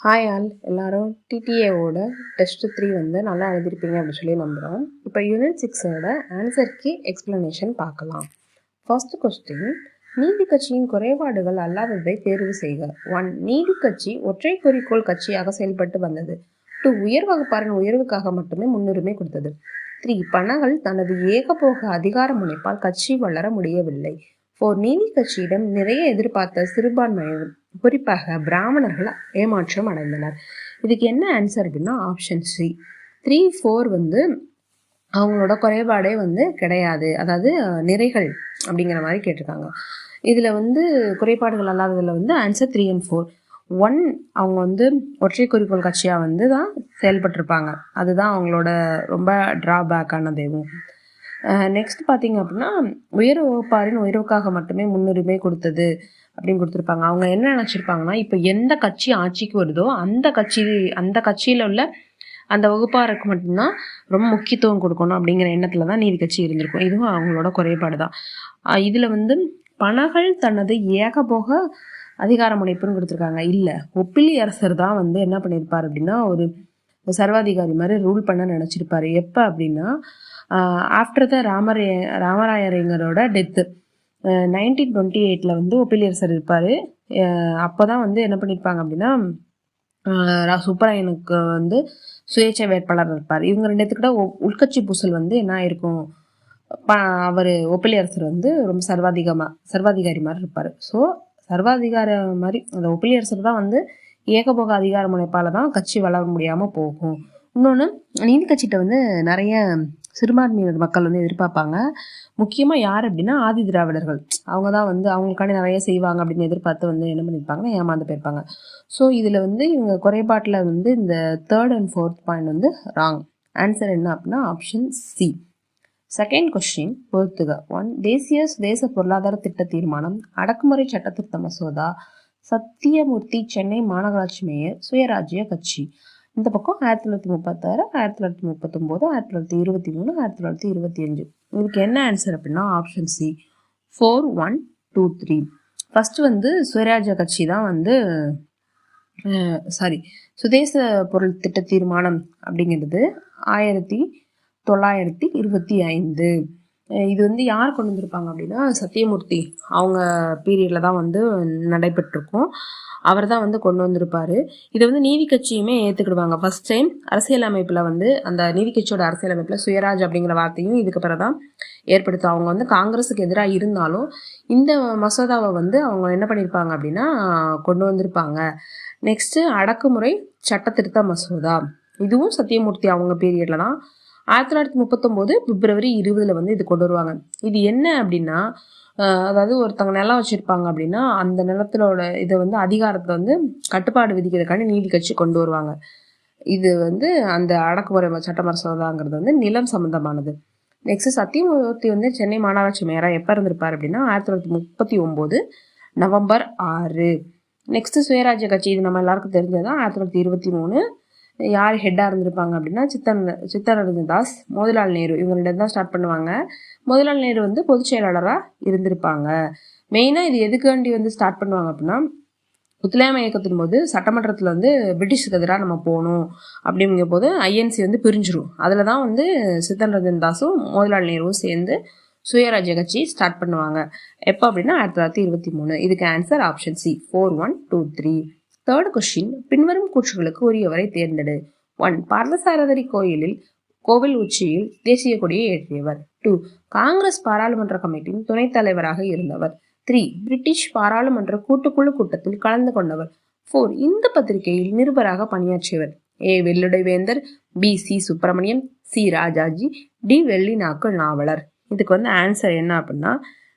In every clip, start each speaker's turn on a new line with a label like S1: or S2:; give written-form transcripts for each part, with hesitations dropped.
S1: Hi all எல்லாரும் டிடிஏவோட test 3 வந்து நல்லா எழுதிருப்பீங்க அப்படின்னு சொல்லி நம்புகிறோம். இப்போ யூனிட் 6ஓட ஆன்சர் கீ எக்ஸ்பிளனேஷன் பார்க்கலாம். ஃபர்ஸ்ட் கொஸ்டின், நீதி கட்சியின் குறைபாடுகள் அல்லாததை தேர்வு செய்க. 1. நீதி கட்சி ஒற்றை குறிக்கோள் கட்சியாக செயல்பட்டு வந்தது. 2. உயர் வகுப்பாரின் உயர்வுக்காக மட்டுமே முன்னுரிமை கொடுத்தது. 3. பணங்கள் தனது ஏகபோக அதிகார முனைப்பால் கட்சி வளர முடியவில்லை. 4. நீதி கட்சியிடம் நிறைய எதிர்பார்த்த சிறுபான்மையினர் குறிப்பாக பிராமணர்கள் ஏமாற்றம் அடைந்தனர். இதுக்கு என்ன ஆன்சர் அப்படின்னா ஆப்ஷன் சி. 3, 4 வந்து அவங்களோட குறைபாடே வந்து கிடையாது, அதாவது நிறைகள் அப்படிங்கிற மாதிரி கேட்டிருக்காங்க. இதில் வந்து குறைபாடுகள் அல்லாததில் வந்து ஆன்சர் 3 and 4. 1 அவங்க வந்து ஒற்றை குறிக்கோள் கட்சியாக வந்து தான் செயல்பட்டிருப்பாங்க, அதுதான் அவங்களோட ரொம்ப ட்ராபேக் ஆனதேவும். நெக்ஸ்ட் பார்த்தீங்க அப்படின்னா உயர் வகுப்பாரின் உயர்வுக்காக மட்டுமே முன்னுரிமை கொடுத்தது அப்படின்னு கொடுத்துருப்பாங்க. அவங்க என்ன நினச்சிருப்பாங்கன்னா, இப்போ எந்த கட்சி ஆட்சிக்கு வருதோ அந்த கட்சியில் உள்ள அந்த வகுப்பாருக்கு மட்டும்தான் ரொம்ப முக்கியத்துவம் கொடுக்கணும் அப்படிங்கிற எண்ணத்தில் தான் நீதி கட்சி இருந்திருக்கும். இதுவும் அவங்களோட குறைபாடு தான். இதில் வந்து பணங்கள் தனது ஏகபோக அதிகார முனைப்புன்னு கொடுத்துருக்காங்க. இல்லை, ஒப்பிலி அரசர் தான் வந்து என்ன பண்ணியிருப்பார் அப்படின்னா ஒரு சர்வாதிகாரி மாதிரி ரூல் பண்ண நினச்சிருப்பாரு. எப்போ அப்படின்னா ஆஃப்டர் த ராமராயரிங்கரோட டெத்து 1928 வந்து ஒப்பிலியரசர் இருப்பார். அப்போ தான் வந்து என்ன பண்ணியிருப்பாங்க அப்படின்னா சுப்பராயனுக்கு வந்து சுயேட்சை வேட்பாளர் இருப்பார். இவங்க ரெண்டுத்துக்கிட்ட உள்கட்சி பூசல் வந்து என்ன ஆயிருக்கும், அவர் ஒப்பிலியரசர் வந்து ரொம்ப சர்வாதிகாரி மாதிரி இருப்பார். ஸோ சர்வாதிகார மாதிரி அந்த ஒப்பிலியரசர் தான் வந்து ஏகபோக அதிகார முனைப்பால் தான் கட்சி வளர முடியாமல் போகும். இன்னொன்று, நீதி கட்சிகிட்ட வந்து நிறைய சிறுபான்மையினர் மக்கள் வந்து எதிர்பார்ப்பாங்க. முக்கியமாக யார் அப்படின்னா ஆதி திராவிடர்கள். அவங்க தான் வந்து அவங்களுக்காண்டி நிறைய செய்வாங்க அப்படின்னு எதிர்பார்த்து வந்து என்ன பண்ணியிருப்பாங்கன்னா ஏமாந்து போயிருப்பாங்க. ஸோ இதில் வந்து இவங்க குறைபாட்டில் வந்து இந்த 3rd and 4th பாயிண்ட் வந்து ராங். ஆன்சர் என்ன அப்படின்னா ஆப்ஷன் சி. செகண்ட் கொஸ்டின் பொறுத்துக. 1. தேசிய சுதேச பொருளாதார திட்ட தீர்மானம், அடக்குமுறை சட்டத்திருத்த மசோதா, சத்தியமூர்த்தி சென்னை மாநகராட்சி மேயர், சுயராஜ்ய கட்சி. இந்த பக்கம் 1936, 1939, 1923, 1925. இதுக்கு என்ன ஆன்சர் அப்படின்னா ஆப்ஷன் சி 4, 1, 2, 3. ஃபர்ஸ்ட் வந்து சுயராஜ்ய கட்சி தான் வந்து சுதேச பொருள் திட்ட தீர்மானம் அப்படிங்கிறது 1925. இது வந்து யார் கொண்டு வந்திருப்பாங்க அப்படின்னா சத்தியமூர்த்தி அவங்க பீரியடில் தான் வந்து நடைபெற்றிருக்கும். அவர் தான் வந்து கொண்டு வந்திருப்பாரு. இதை வந்து நீதி கட்சியுமே ஏற்றுக்கிடுவாங்க. ஃபர்ஸ்ட் டைம் அரசியல் அமைப்பில் வந்து அந்த நீதி கட்சியோட அரசியல் அமைப்பில் சுயராஜ் அப்படிங்கிற வார்த்தையும் இதுக்கு பிறகு தான் ஏற்படுத்தும். அவங்க வந்து காங்கிரஸுக்கு எதிராக இருந்தாலும் இந்த மசோதாவை வந்து அவங்க என்ன பண்ணியிருப்பாங்க அப்படின்னா கொண்டு வந்திருப்பாங்க. நெக்ஸ்ட்டு அடக்குமுறை சட்டத்திருத்த மசோதா, இதுவும் சத்தியமூர்த்தி அவங்க பீரியடில் தான் 1939 பிப்ரவரி 20 வந்து இது கொண்டு வருவாங்க. இது என்ன அப்படின்னா அதாவது ஒருத்தவங்க நிலம் வச்சுருப்பாங்க அப்படின்னா அந்த நிலத்திலோட இதை வந்து அதிகாரத்தை வந்து கட்டுப்பாடு விதிக்கிறதுக்காண்டி நீதி கட்சி கொண்டு வருவாங்க. இது வந்து அந்த அடக்குமுறை சட்ட மசோதாங்கிறது வந்து நிலம் சம்மந்தமானது. நெக்ஸ்ட் சத்தியமூர்த்தி வந்து சென்னை மாநகராட்சி மேயராக எப்போ இருந்திருப்பார் அப்படின்னா 1939 நவம்பர் 6. நெக்ஸ்ட் சுயராஜ்ய கட்சி, இது நம்ம எல்லாருக்கும் தெரிஞ்சதான். 1923 யார் ஹெட்டாக இருந்திருப்பாங்க அப்படின்னா சித்தரஞ்சன் தாஸ், மோதிலால் நேரு, இவங்க 2 தான் ஸ்டார்ட் பண்ணுவாங்க. மோதிலால் நேரு வந்து பொதுச் செயலாளராக இருந்திருப்பாங்க. மெயினாக இது எதுக்காண்டி வந்து ஸ்டார்ட் பண்ணுவாங்க அப்படின்னா ஒத்துழையாமை இயக்கத்தின் போது சட்டமன்றத்தில் வந்து பிரிட்டிஷுக்கு எதிராக நம்ம போகணும் அப்படிங்கிற போது ஐஎன்சி வந்து பிரிஞ்சிடும். அதில் தான் வந்து சித்தரஞ்சன் தாஸும் மோதிலால் நேருவும் சேர்ந்து சுயராஜ்ய கட்சி ஸ்டார்ட் பண்ணுவாங்க. எப்போ அப்படின்னா 1923. இதுக்கு answer option C 4, 1, 2, 3. Third question, பின்வரும் கூற்றுகளுக்கு உரியவரை தேர்ந்தெடு. 1. பார்த்தசாரதி கோவில் உச்சியில் தேசிய கொடியை ஏற்றியவர். 2. காங்கிரஸ் பாராளுமன்ற கமிட்டியின் துணைத் தலைவராக இருந்தவர். 3. பிரிட்டிஷ் பாராளுமன்ற கூட்டுக்குழு கூட்டத்தில் கலந்து கொண்டவர். 4. இந்த பத்திரிகையில் நிருபராக பணியாற்றியவர். A. வெள்ளுடைவேந்தர், B. C. Subramaniam, C. Rajaji, D. வெள்ளிநாக்கு நாவலர். இதுக்கு வந்து ஆன்சர் என்ன அப்படின்னா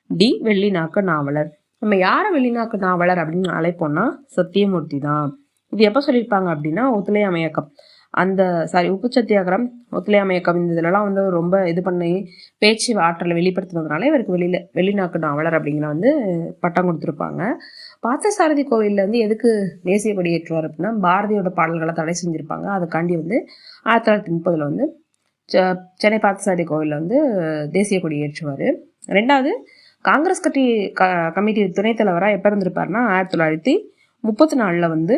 S1: டி. வெள்ளிநாக்கு நாவலர். நம்ம யாரை வெளிநாக்கு நாவலர் அப்படின்னு அழைப்போம்னா சத்தியமூர்த்தி தான். இது எப்போ சொல்லியிருப்பாங்க அப்படின்னா ஒத்துழையாமை இயக்கம், உப்பு சத்தியாகிரம், ஒத்துழையாமை இயக்கம், இந்த இதெல்லாம் வந்து ரொம்ப இது பண்ணி பேச்சு ஆற்றலை வெளிப்படுத்துனதுனால இவருக்கு வெளிநாக்கு நாவலர் அப்படிங்கிற வந்து பட்டம் கொடுத்துருப்பாங்க. பார்த்தசாரதி கோவிலில் வந்து எதுக்கு தேசிய கொடி ஏற்றுவார் அப்படின்னா பாரதியோட பாடல்களை தடை செஞ்சுருப்பாங்க. அதுக்காண்டி வந்து 1930 வந்து சென்னை பார்த்தசாரதி கோவிலில் வந்து தேசிய கொடி ஏற்றுவார். 2வது, காங்கிரஸ் கமிட்டி துணைத் தலைவராக எப்போ இருந்திருப்பாருன்னா 1934 வந்து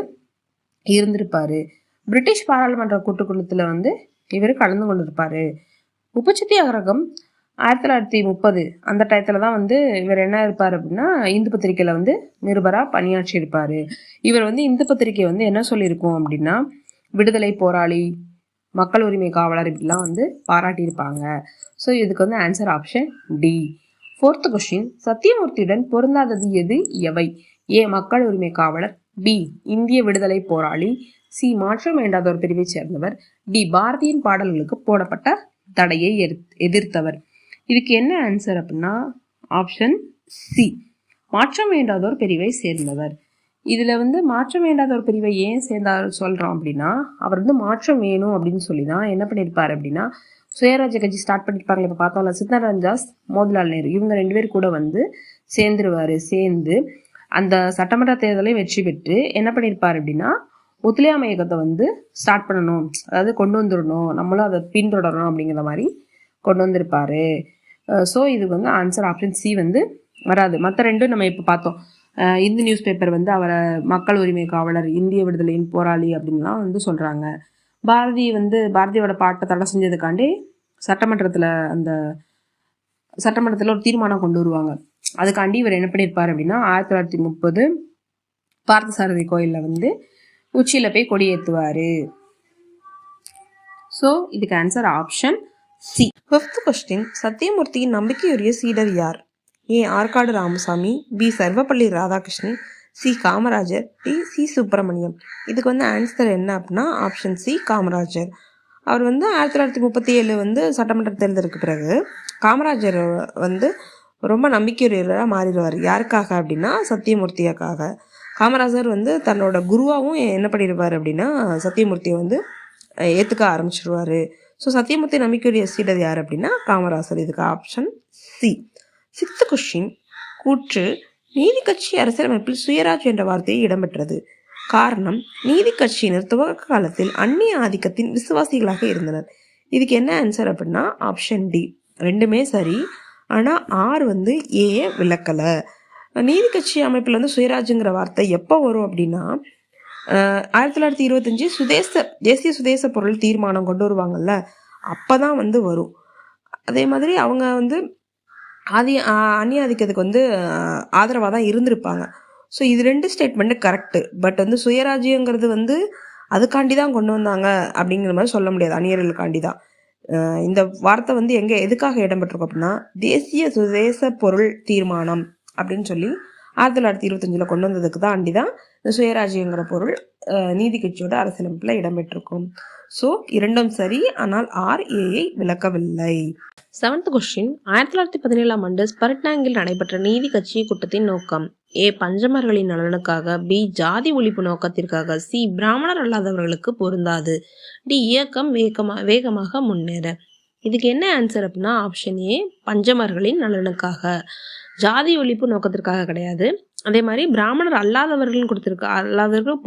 S1: இருந்திருப்பாரு. பிரிட்டிஷ் பாராளுமன்ற கூட்டுக்குழுத்தில் வந்து இவர் கலந்து கொண்டிருப்பாரு. உப்பு சத்தியாகிரகம் 1930 அந்த டயத்துல தான் வந்து இவர் என்ன இருப்பார் அப்படின்னா இந்து பத்திரிகையில வந்து நிருபரா பணியாற்றி இருப்பாரு. இவர் வந்து இந்து பத்திரிகை வந்து என்ன சொல்லியிருக்கோம் அப்படின்னா விடுதலை போராளி, மக்கள் உரிமை காவலர் இப்படிலாம் வந்து பாராட்டியிருப்பாங்க. ஸோ இதுக்கு வந்து answer option D. 4th question, சத்தியமூர்த்தியுடன் பொருந்தாதது எது எவை? ஏ மக்கள் உரிமை காவலர், பி இந்திய விடுதலை போராளி, சி மாற்றம் வேண்டாதோர் பிரிவை சேர்ந்தவர், டி பாரதியின் பாடல்களுக்கு போடப்பட்ட தடையை எதிர்த்தவர். இதுக்கு என்ன ஆன்சர் அப்படின்னா ஆப்ஷன் சி மாற்றம் வேண்டாதோர் பிரிவை சேர்ந்தவர். இதுல வந்து மாற்றம் வேண்டாதோர் பிரிவை ஏன் சேர்ந்தார் சொல்றோம் அப்படின்னா அவர் வந்து மாற்றம் வேணும் அப்படின்னு சொல்லி தான் என்ன பண்ணியிருப்பாரு அப்படின்னா சுயராஜ்ய கட்சி ஸ்டார்ட் பண்ணிருப்பாங்க. இப்போ பார்த்தோம்ல சித்தரஞ்சன் தாஸ், மோதிலால் நேரு இவங்க 2 பேர் கூட வந்து சேர்ந்து அந்த சட்டமன்ற தேர்தலையும் வெற்றி பெற்று என்ன பண்ணியிருப்பாரு அப்படின்னா ஒத்துழையாமை இயக்கத்தை வந்து ஸ்டார்ட் பண்ணணும், அதாவது கொண்டு வந்துடணும், நம்மளும் அதை பின்தொடரணும் அப்படிங்கிற மாதிரி கொண்டு வந்திருப்பாரு. ஸோ இது வந்து ஆன்சர் ஆப்ஷன் சி வந்து வராது. மற்ற ரெண்டும் நம்ம இப்போ பார்த்தோம். இந்து நியூஸ் பேப்பர் வந்து அவரை மக்கள் உரிமை காவலர், இந்திய விடுதலையின் போராளி அப்படின்லாம் வந்து சொல்கிறாங்க. பாரதியோட பாட்டை தடை செஞ்சதுக்காண்டி சட்டமன்றத்தில் ஒரு தீர்மானம் கொண்டு வருவாங்க. அதுக்காண்டி இவர் என்ன பண்ணியிருப்பார் அப்படின்னா 1930 பார்த்தசாரதி கோயிலில் வந்து உச்சியில் போய் கொடியேற்றுவார். ஸோ இதுக்கு answer option C. 5th question, சத்தியமூர்த்தியின் நம்பிக்கையுரிய சீடர் யார்? A Arcot Ramasamy, B Sarvepalli Radhakrishnan, C Kamarajar, D C Subramaniam. இதுக்கு வந்து ஆன்சர் என்ன அப்படின்னா ஆப்ஷன் சி காமராஜர். அவர் வந்து 1937 வந்து சட்டமன்ற தேர்தலுக்கு பிறகு காமராஜர் வந்து ரொம்ப நம்பிக்கையுரியராக மாறிடுவார். யாருக்காக அப்படின்னா சத்தியமூர்த்தியாக்காக. காமராஜர் வந்து தன்னோட குருவாகவும் என்ன பண்ணிடுவார் அப்படின்னா சத்தியமூர்த்தியை வந்து ஏற்றுக்க ஆரம்பிச்சிடுவார். ஸோ சத்தியமூர்த்தி நம்பிக்கையுரிய சீடர் யார் அப்படின்னா காமராஜர். இதுக்கு ஆப்ஷன் சி. 6th கொஸ்டின், கூற்று நீதி கட்சி அரசியலமைப்பில் சுயராஜ் என்ற வார்த்தையை இடம்பெற்றது. காரணம், நீதி கட்சியினர் துவக்க காலத்தில் அந்நிய ஆதிக்கத்தின் விசுவாசிகளாக இருந்தனர். இதுக்கு என்ன ஆன்சர் அப்படின்னா ஆப்ஷன் டி. ரெண்டுமே சரி, ஆனால் ஆர் வந்து ஏ விளக்கலை. நீதி கட்சி அமைப்பில் வந்து சுயராஜுங்கிற வார்த்தை எப்போ வரும் அப்படின்னா 1925 தேசிய சுதேச பொருள் தீர்மானம் கொண்டு வருவாங்கல்ல, அப்போதான் வந்து வரும். அதே மாதிரி அவங்க வந்து அந்நிய ஆதிக்கத்துக்கு வந்து ஆதரவாக தான் இருந்திருப்பாங்க. ஸோ இது 2 ஸ்டேட்மெண்ட்டு கரெக்டு. பட் வந்து சுயராஜ்யங்கிறது வந்து அதுக்காண்டி தான் கொண்டு வந்தாங்க அப்படிங்கிற மாதிரி சொல்ல முடியாது, அந்நியர்களுக்காண்டி தான். இந்த வார்த்தை வந்து எதுக்காக இடம்பெற்றிருக்கும் அப்படின்னா தேசிய சுதேச பொருள் தீர்மானம் அப்படின்னு சொல்லி 1925 கொண்டு வந்ததுக்கு தான் தான் இந்த சுயராஜ்யங்கிற பொருள் நீதி கட்சியோட அரசியலமைப்பில் இடம்பெற்றிருக்கும். ஸோ இரண்டும் சரி, ஆனால் ஆர்ஏஐ விளக்கவில்லை. 7th கொஸ்டின், 1917ஆம் ஆண்டு ஸ்பர்டாங்கில் நடைபெற்ற நீதி கட்சி கூட்டத்தின் நோக்கம்? ஏ பஞ்சமர்களின் நலனுக்காக, பி ஜாதி ஒழிப்பு நோக்கத்திற்காக, சி பிராமணர் அல்லாதவர்களுக்கு பொருந்தாது, டி இயக்கம் வேகமாக முன்னேற. இதுக்கு என்ன ஆன்சர் அப்படின்னா ஆப்ஷன் ஏ பஞ்சமர்களின் நலனுக்காக. ஜாதி ஒழிப்பு நோக்கத்திற்காக கிடையாது. அதே மாதிரி பிராமணர் அல்லாதவர்கள்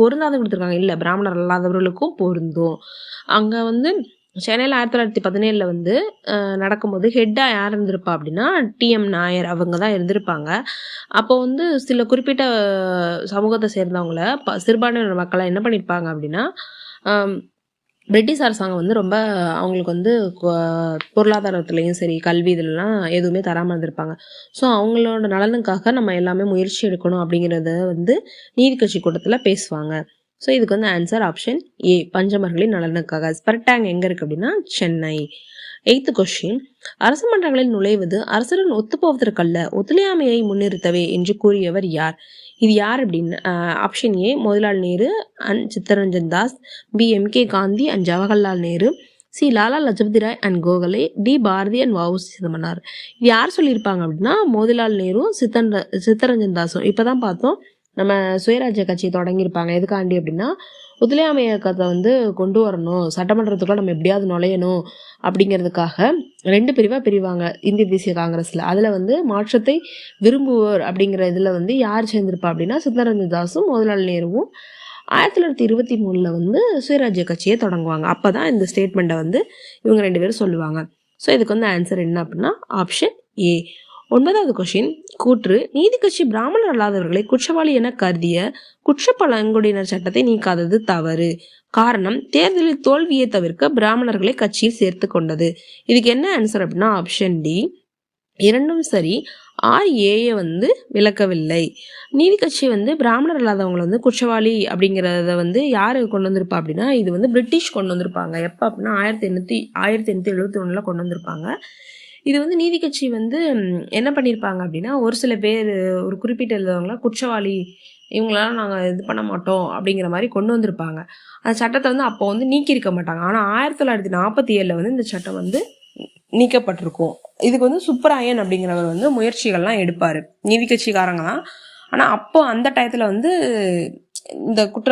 S1: பொருந்தாத கொடுத்துருக்காங்க. இல்லை, பிராமணர் அல்லாதவர்களுக்கும் பொருந்தும். அங்கே வந்து சென்னையில் 1917 வந்து நடக்கும்போது ஹெட்டாக யார் இருந்திருப்பா அப்படின்னா டிஎம் நாயர் அவங்க தான் இருந்திருப்பாங்க. அப்போ வந்து சில குறிப்பிட்ட சமூகத்தை சேர்ந்தவங்கள சிறுபான்மையினர் மக்களை என்ன பண்ணியிருப்பாங்க அப்படின்னா பிரிட்டிஷ் அரசாங்கம் வந்து ரொம்ப அவங்களுக்கு வந்து பொருளாதாரத்துலேயும் சரி கல்வி இதிலலாம் எதுவுமே தராமல் இருந்திருப்பாங்க. ஸோ அவங்களோட நலனுக்காக நம்ம எல்லாமே முயற்சி எடுக்கணும் அப்படிங்கிறத வந்து நீதி கட்சி கூட்டத்தில் பேசுவாங்க. ஸோ இதுக்கு வந்து ஆன்சர் ஆப்ஷன் ஏ பஞ்சமர்களின் நலனுக்காக. ஸ்பர்டாங் எங்கே இருக்குது அப்படின்னா சென்னை. 8th கொஸ்டின், அரசு மன்றங்களில் நுழைவது அரசுடன் ஒத்துப்போவதற்கல்ல, ஒத்துழையாமையை முன்னிறுத்தவே என்று கூறியவர் யார்? இது யார் அப்படின்னு option A Motilal Nehru and Chittaranjan Das, B M K Gandhi and Jawaharlal Nehru, C Lala Lajpat Rai and Gokhale, D Bharathi and வஉசி சிதம்பரனார். இது யார் சொல்லியிருப்பாங்க அப்படின்னா மோதிலால் நேரும் சித்தரஞ்சன் தாஸும். இப்போ தான் பார்த்தோம் நம்ம சுயராஜ்ய கட்சி தொடங்கியிருப்பாங்க. எதுக்காண்டி அப்படின்னா ஒத்துழையாமை இயக்கத்தை வந்து கொண்டு வரணும், சட்டமன்றத்துக்குள்ள நம்ம எப்படியாவது நுழையணும் அப்படிங்கிறதுக்காக 2 பிரிவாக பிரிவாங்க இந்திய தேசிய காங்கிரஸில். அதில் வந்து மாற்றத்தை விரும்புவோர் அப்படிங்கிற இதில் வந்து யார் சேர்ந்திருப்பா அப்படின்னா சித்தரஞ்சன் தாஸும் மோதிலால் நேருவும் 1923 வந்து சுயராஜ்ய கட்சியை தொடங்குவாங்க. அப்போ தான் இந்த ஸ்டேட்மெண்ட்டை வந்து இவங்க 2 பேரும் சொல்லுவாங்க. ஸோ இதுக்கு வந்து ஆன்சர் என்ன அப்படின்னா ஆப்ஷன் ஏ. 9வது கொஸ்டின் கூற்று நீதி கட்சி பிராமணர் அல்லாதவர்களை குற்றவாளி என கருதிய குற்ற பழங்குடியினர் சட்டத்தை நீக்காதது தவறு. காரணம் தேர்தலில் தோல்வியை தவிர்க்க பிராமணர்களை கட்சியில் சேர்த்து கொண்டது. இதுக்கு என்ன ஆன்சர் அப்படின்னா ஆப்ஷன் டி. இரண்டும் சரி. RAயை விளக்கவில்லை. நீதி கட்சி பிராமணர் இல்லாதவங்களை குற்றவாளி அப்படிங்கிறத யாரு கொண்டு வந்திருப்பா அப்படின்னா இது பிரிட்டிஷ் கொண்டு வந்திருப்பாங்க. எப்போ அப்படின்னா 1871 கொண்டு வந்திருப்பாங்க. இது நீதி கட்சி என்ன பண்ணியிருப்பாங்க அப்படின்னா ஒரு சில பேர் ஒரு குறிப்பிட்ட எழுதவங்கள குற்றவாளி இவங்களால நாங்கள் இது பண்ண மாட்டோம் அப்படிங்கிற மாதிரி கொண்டு வந்திருப்பாங்க. அந்த சட்டத்தை அப்போ நீக்கியிருக்க மாட்டாங்க. ஆனால் 1947 இந்த சட்டம் நீக்கப்பட்டிருக்கும். இதுக்கு சுப்பராயன் அப்படிங்கிறவர் முயற்சிகள்லாம் எடுப்பார். நீதி கட்சிக்காரங்க தான். ஆனால் அப்போ அந்த டயத்தில் இந்த குற்ற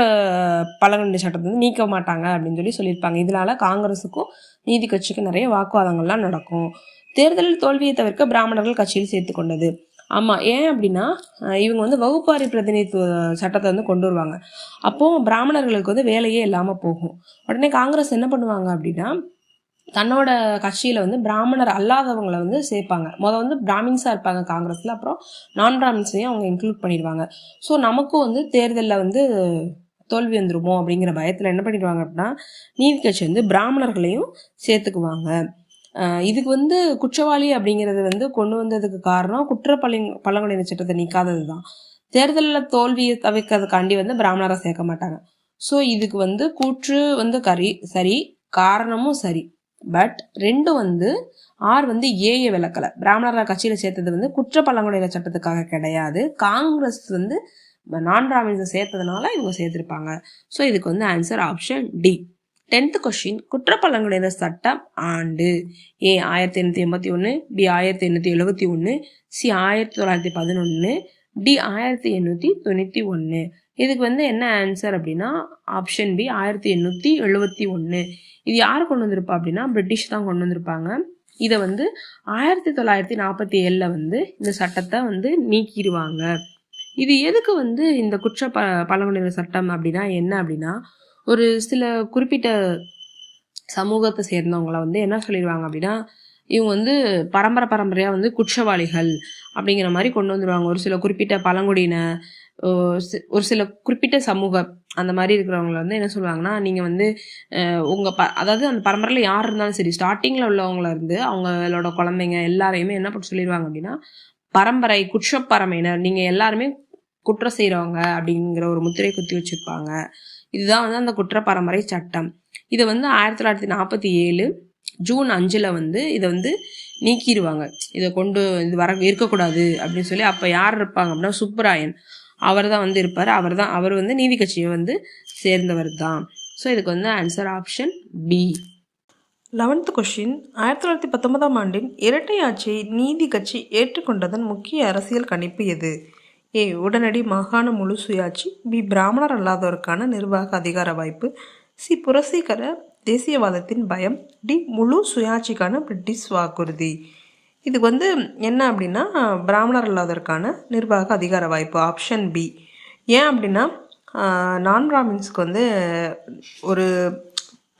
S1: பழங்குடி சட்டத்தை நீக்க மாட்டாங்க அப்படின்னு சொல்லியிருப்பாங்க. இதனால காங்கிரஸுக்கும் நீதி கட்சிக்கும் நிறைய வாக்குவாதங்கள்லாம் நடக்கும். தேர்தலில் தோல்வியை தவிர்க்க பிராமணர்கள் கட்சியில் சேர்த்து கொண்டது. ஆமாம், ஏன் அப்படின்னா இவங்க வகுப்பாரி பிரதிநிதித்துவ சட்டத்தை கொண்டு வருவாங்க. அப்போது பிராமணர்களுக்கு வேலையே இல்லாமல் போகும். உடனே காங்கிரஸ் என்ன பண்ணுவாங்க அப்படின்னா தன்னோட கட்சியில் பிராமணர் அல்லாதவங்களை சேர்ப்பாங்க. பிராமின்ஸாக இருப்பாங்க காங்கிரஸில், அப்புறம் நான் பிராமின்ஸையும் அவங்க இன்க்ளூட் பண்ணிடுவாங்க. ஸோ நமக்கும் தேர்தலில் தோல்வி வந்துருமோ அப்படிங்கிற பயத்தில் என்ன பண்ணிடுவாங்க அப்படின்னா நீதி கட்சி பிராமணர்களையும் சேர்த்துக்குவாங்க. இதுக்கு குற்றவாளி அப்படிங்கிறது கொண்டு வந்ததுக்கு காரணம் குற்ற பழங்குடியினர் சட்டத்தை நீக்காதது தான். தேர்தலில் தோல்வியை தவிர்க்கிறதுக்காண்டி பிராமணரை சேர்க்க மாட்டாங்க. ஸோ இதுக்கு கூற்று சரி, காரணமும் சரி. பட் ரெண்டும் ஆர் ஏயை விளக்கலை. பிராமணர் கட்சியில் சேர்த்தது குற்ற பழங்குடியினர் சட்டத்துக்காக கிடையாது. காங்கிரஸ் நான் பிராமின்ஸை சேர்த்ததுனால இவங்க சேர்த்திருப்பாங்க. ஸோ இதுக்கு answer option D. 10th question குற்ற பழங்குடியினர் சட்டம் ஆண்டு. A 1881, B 1871, C 1911, D 1891. இதுக்கு என்ன ஆன்சர் அப்படின்னா ஆப்ஷன் பி 1871. இது யார் கொண்டு வந்திருப்பா அப்படின்னா பிரிட்டிஷ் தான் கொண்டு வந்திருப்பாங்க. இதை 1947 இந்த சட்டத்தை நீக்கிடுவாங்க. இது எதுக்கு இந்த குற்ற பழங்குடியினர் சட்டம் அப்படின்னா என்ன அப்படின்னா ஒரு சில குறிப்பிட்ட சமூகத்தை சேர்ந்தவங்களை என்ன சொல்லிடுவாங்க அப்படின்னா இவங்க பரம்பரையாக குற்றவாளிகள் அப்படிங்கிற மாதிரி கொண்டு வந்துடுவாங்க. ஒரு சில குறிப்பிட்ட பழங்குடியின ஒரு சில குறிப்பிட்ட சமூகம் அந்த மாதிரி இருக்கிறவங்கள என்ன சொல்லுவாங்கன்னா நீங்கள் உங்கள் அதாவது அந்த பரம்பரையில் யார் இருந்தாலும் சரி, ஸ்டார்டிங்கில் உள்ளவங்கள இருந்து அவங்களோட குழந்தைங்க எல்லாரையுமே என்ன பண்ணி சொல்லிடுவாங்க அப்படின்னா பரம்பரை குற்றப்பரமையினர், நீங்கள் எல்லாருமே குற்றம் செய்கிறவங்க அப்படிங்கிற ஒரு முத்திரை குத்தி வச்சுருப்பாங்க. இதுதான் அந்த குற்ற பரம்பரை சட்டம். இதை 1947 ஜூன் 5 இதை நீக்கிடுவாங்க. இதை இது இருக்கக்கூடாது அப்படின்னு சொல்லி அப்போ யார் இருப்பாங்க அப்படின்னா சுப்பராயன் அவர் தான் இருப்பார். அவர் நீதி கட்சியை சேர்ந்தவர் தான். ஸோ இதுக்கு answer option B.
S2: 11th question 1919 ஆண்டின் இரட்டை ஆட்சியை நீதி கட்சி ஏற்றுக்கொண்டதன் முக்கிய அரசியல் கணிப்பு எது? A உடனடி மாகாண முழு சுயாட்சி, B பிராமணர் அல்லாதோருக்கான நிர்வாக அதிகார வாய்ப்பு, C புரட்சிகர தேசியவாதத்தின் பயம், D முழு சுயாட்சிக்கான பிரிட்டிஷ் வாக்குறுதி. இதுக்கு என்ன அப்படின்னா பிராமணர் அல்லாதோருக்கான நிர்வாக அதிகார வாய்ப்பு ஆப்ஷன் பி. ஏன் அப்படின்னா நான் பிராமின்ஸ்க்கு ஒரு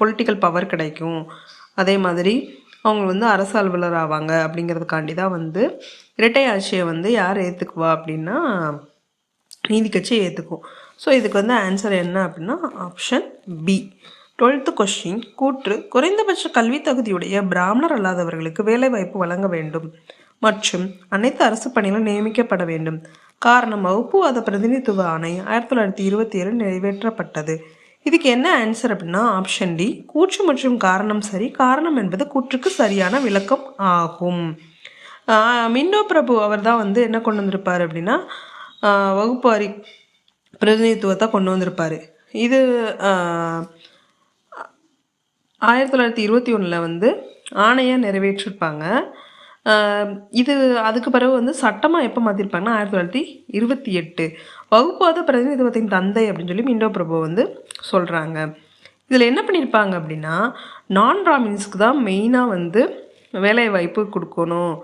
S2: பொலிட்டிக்கல் பவர் கிடைக்கும், அதே மாதிரி அவங்க அரசு அலுவலர் ஆவாங்க அப்படிங்கிறதுக்காண்டி தான் இரட்டை ஆட்சியை யார் ஏற்றுக்குவா அப்படின்னா நீதி கட்சி ஏற்றுக்கும். ஸோ இதுக்கு ஆன்சர் என்ன அப்படின்னா ஆப்ஷன் பி. 12th கொஸ்டின் கூற்று குறைந்தபட்ச கல்வி தகுதியுடைய பிராமணர் அல்லாதவர்களுக்கு வேலைவாய்ப்பு வழங்க வேண்டும் மற்றும் அனைத்து அரசு பணிகளும் நியமிக்கப்பட வேண்டும். காரணம் வகுப்புவாத பிரதிநிதித்துவ ஆணை 1927 நிறைவேற்றப்பட்டது. இதுக்கு என்ன ஆன்சர் அப்படின்னா ஆப்ஷன் டி. கூற்று மற்றும் காரணம் சரி, காரணம் என்பது கூற்றுக்கு சரியான விளக்கம் ஆகும். மிண்டோ பிரபு அவர் தான் என்ன கொண்டு வந்திருப்பார் அப்படின்னா வகுப்பாரி பிரதிநிதித்துவத்தை கொண்டு வந்திருப்பார். இது 1921 ஆணையை நிறைவேற்றிருப்பாங்க. இது அதுக்கு பிறகு சட்டமாக எப்போ மாற்றிருப்பாங்கன்னா 1928 வகுப்பாத பிரதிநிதித்துவத்தின் தந்தை அப்படின்னு சொல்லி மிண்டோ பிரபு சொல்கிறாங்க. இதில் என்ன பண்ணியிருப்பாங்க அப்படின்னா நான் பிராமின்ஸ்க்கு தான் மெயினாக வேலை வாய்ப்பு கொடுக்கணும்,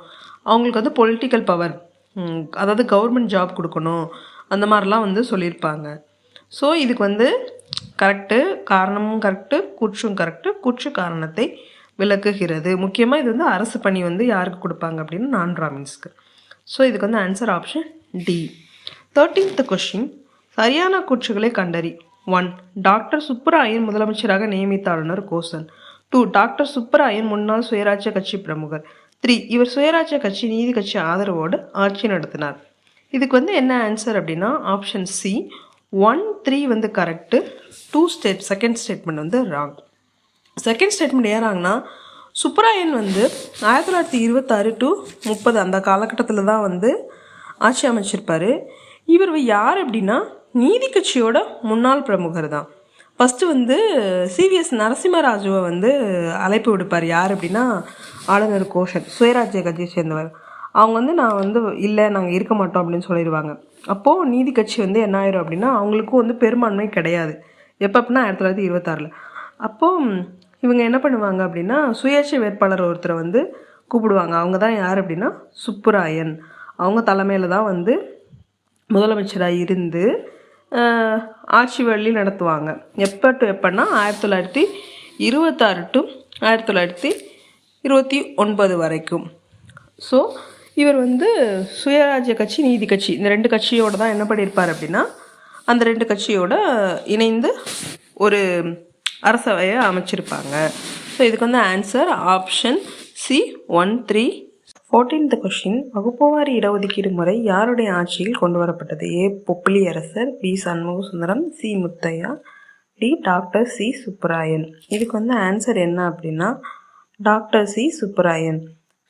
S2: அவங்களுக்கு பொலிட்டிக்கல் பவர், அதாவது கவர்மெண்ட் ஜாப் கொடுக்கணும், அந்த மாதிரிலாம் சொல்லியிருப்பாங்க. ஸோ இதுக்கு கரெக்டு, காரணமும் கரெக்டு, கூற்றும் கரெக்டு, கூற்று காரணத்தை விளக்குகிறது. முக்கியமாக இது அரசு பணி யாருக்கு கொடுப்பாங்க அப்படின்னா நான் பிராமின்ஸ்க்கு. ஸோ இதுக்கு வந்து answer option D. 13th question, சரியான கூற்றுகளை கண்டறி. 1. டாக்டர் சுப்பராயன் முதலமைச்சராக நியமித்த ஆளுநர் கோசன். 2. டாக்டர் சுப்பராயன் முன்னாள் சுயராஜ்ய கட்சி பிரமுகர். 3. இவர் சுயராஜ்ய கட்சி நீதி கட்சி ஆதரவோடு ஆட்சி நடத்தினார். இதுக்கு வந்து என்ன ஆன்சர் அப்படின்னா ஆப்ஷன் சி. 1, 3 வந்து கரெக்டு. 2 செகண்ட் ஸ்டேட்மெண்ட் வந்து ராங். செகண்ட் ஸ்டேட்மெண்ட் ஏறாங்கன்னா சுப்பராயன் வந்து 1926 to 30 அந்த காலகட்டத்தில் தான் வந்து ஆட்சி அமைச்சிருப்பார். இவர் யார் அப்படின்னா நீதி கட்சியோட முன்னாள் பிரமுகர் தான். ஃபஸ்ட்டு வந்து சிவிஎஸ் நரசிம்மராஜுவை வந்து அழைப்பு விடுப்பார். யார் அப்படின்னா ஆளுநர் கோஷன், சுயராஜ்ய கட்சியை சேர்ந்தவர். அவங்க வந்து நான் வந்து இல்லை நாங்கள் இருக்க மாட்டோம் அப்படின்னு சொல்லிடுவாங்க. அப்போது நீதி கட்சி வந்து என்ன ஆயிரும் அப்படின்னா அவங்களுக்கும் வந்து பெரும்பான்மை கிடையாது. எப்போ அப்படின்னா 1926. அப்போது இவங்க என்ன பண்ணுவாங்க அப்படின்னா சுயேட்சை வேட்பாளர் ஒருத்தரை வந்து கூப்பிடுவாங்க. அவங்க தான் யார் அப்படின்னா சுப்புராயன். அவங்க தலைமையில் தான் வந்து முதலமைச்சராக இருந்து ஆட்சி வழி நடத்துவாங்க. எப்போ டு எப்போன்னா 1926 to 1929 வரைக்கும். ஸோ இவர் வந்து சுயராஜ்ய கட்சி நீதி கட்சி இந்த 2 கட்சியோடு தான் என்ன பண்ணியிருப்பார் அப்படின்னா அந்த 2 கட்சியோட இணைந்து ஒரு அரசவையை அமைச்சிருப்பாங்க. ஸோ இதுக்கு வந்து answer option C. 1, 3. 14th question, வகுப்புவாரி இடஒதுக்கீடு முறை யாருடைய ஆட்சியில் கொண்டு வரப்பட்டது? ஏ. பொப்பிலி அரசர், B. Shanmuga Sundaram, C. Muthiah, D. Doctor C. Subbarayan. இதுக்கு வந்து ஆன்சர் என்ன அப்படின்னா டாக்டர் சி. சுப்பராயன்.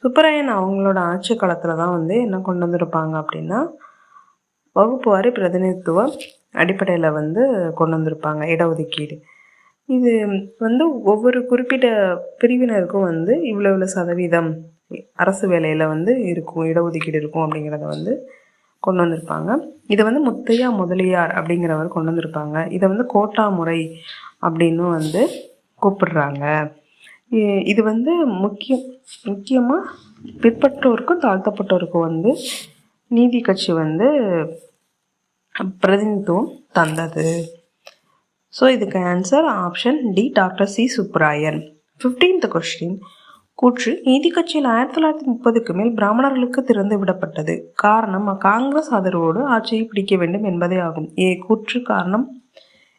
S2: சுப்பராயன் அவங்களோட ஆட்சி காலத்தில் தான் வந்து என்ன கொண்டு வந்திருப்பாங்க அப்படின்னா வகுப்புவாரி பிரதிநிதித்துவ அடிப்படையில் வந்து கொண்டு வந்திருப்பாங்க இடஒதுக்கீடு. இது வந்து ஒவ்வொரு குறிப்பிட்ட பிரிவினருக்கும் வந்து இவ்வளோ சதவீதம் அரசு வேலையில் வந்து இருக்கும், இடஒதுக்கீடு இருக்கும் அப்படிங்கிறத வந்து கொண்டு வந்திருப்பாங்க. இதை வந்து முத்தையா முதலியார் அப்படிங்கிறவர் கொண்டு வந்திருப்பாங்க. இதை வந்து கோட்டா முறை அப்படின்னு வந்து கூப்பிடுறாங்க. இது வந்து முக்கியமாக பிற்பட்டோருக்கும் தாழ்த்தப்பட்டோருக்கும் வந்து நீதி கட்சி வந்து பிரதிநிதித்துவம் தந்தது. ஸோ இதுக்கு answer option D. Doctor C. Subbarayan. 15th question, கூற்று நீதி கட்சியில் 1930க்கு மேல் பிராமணர்களுக்கு திறந்து விடப்பட்டது. காரணம் காங்கிரஸ் ஆதரவோடு ஆட்சியை பிடிக்க வேண்டும் என்பதே ஆகும். ஏ. கூற்று காரணம்.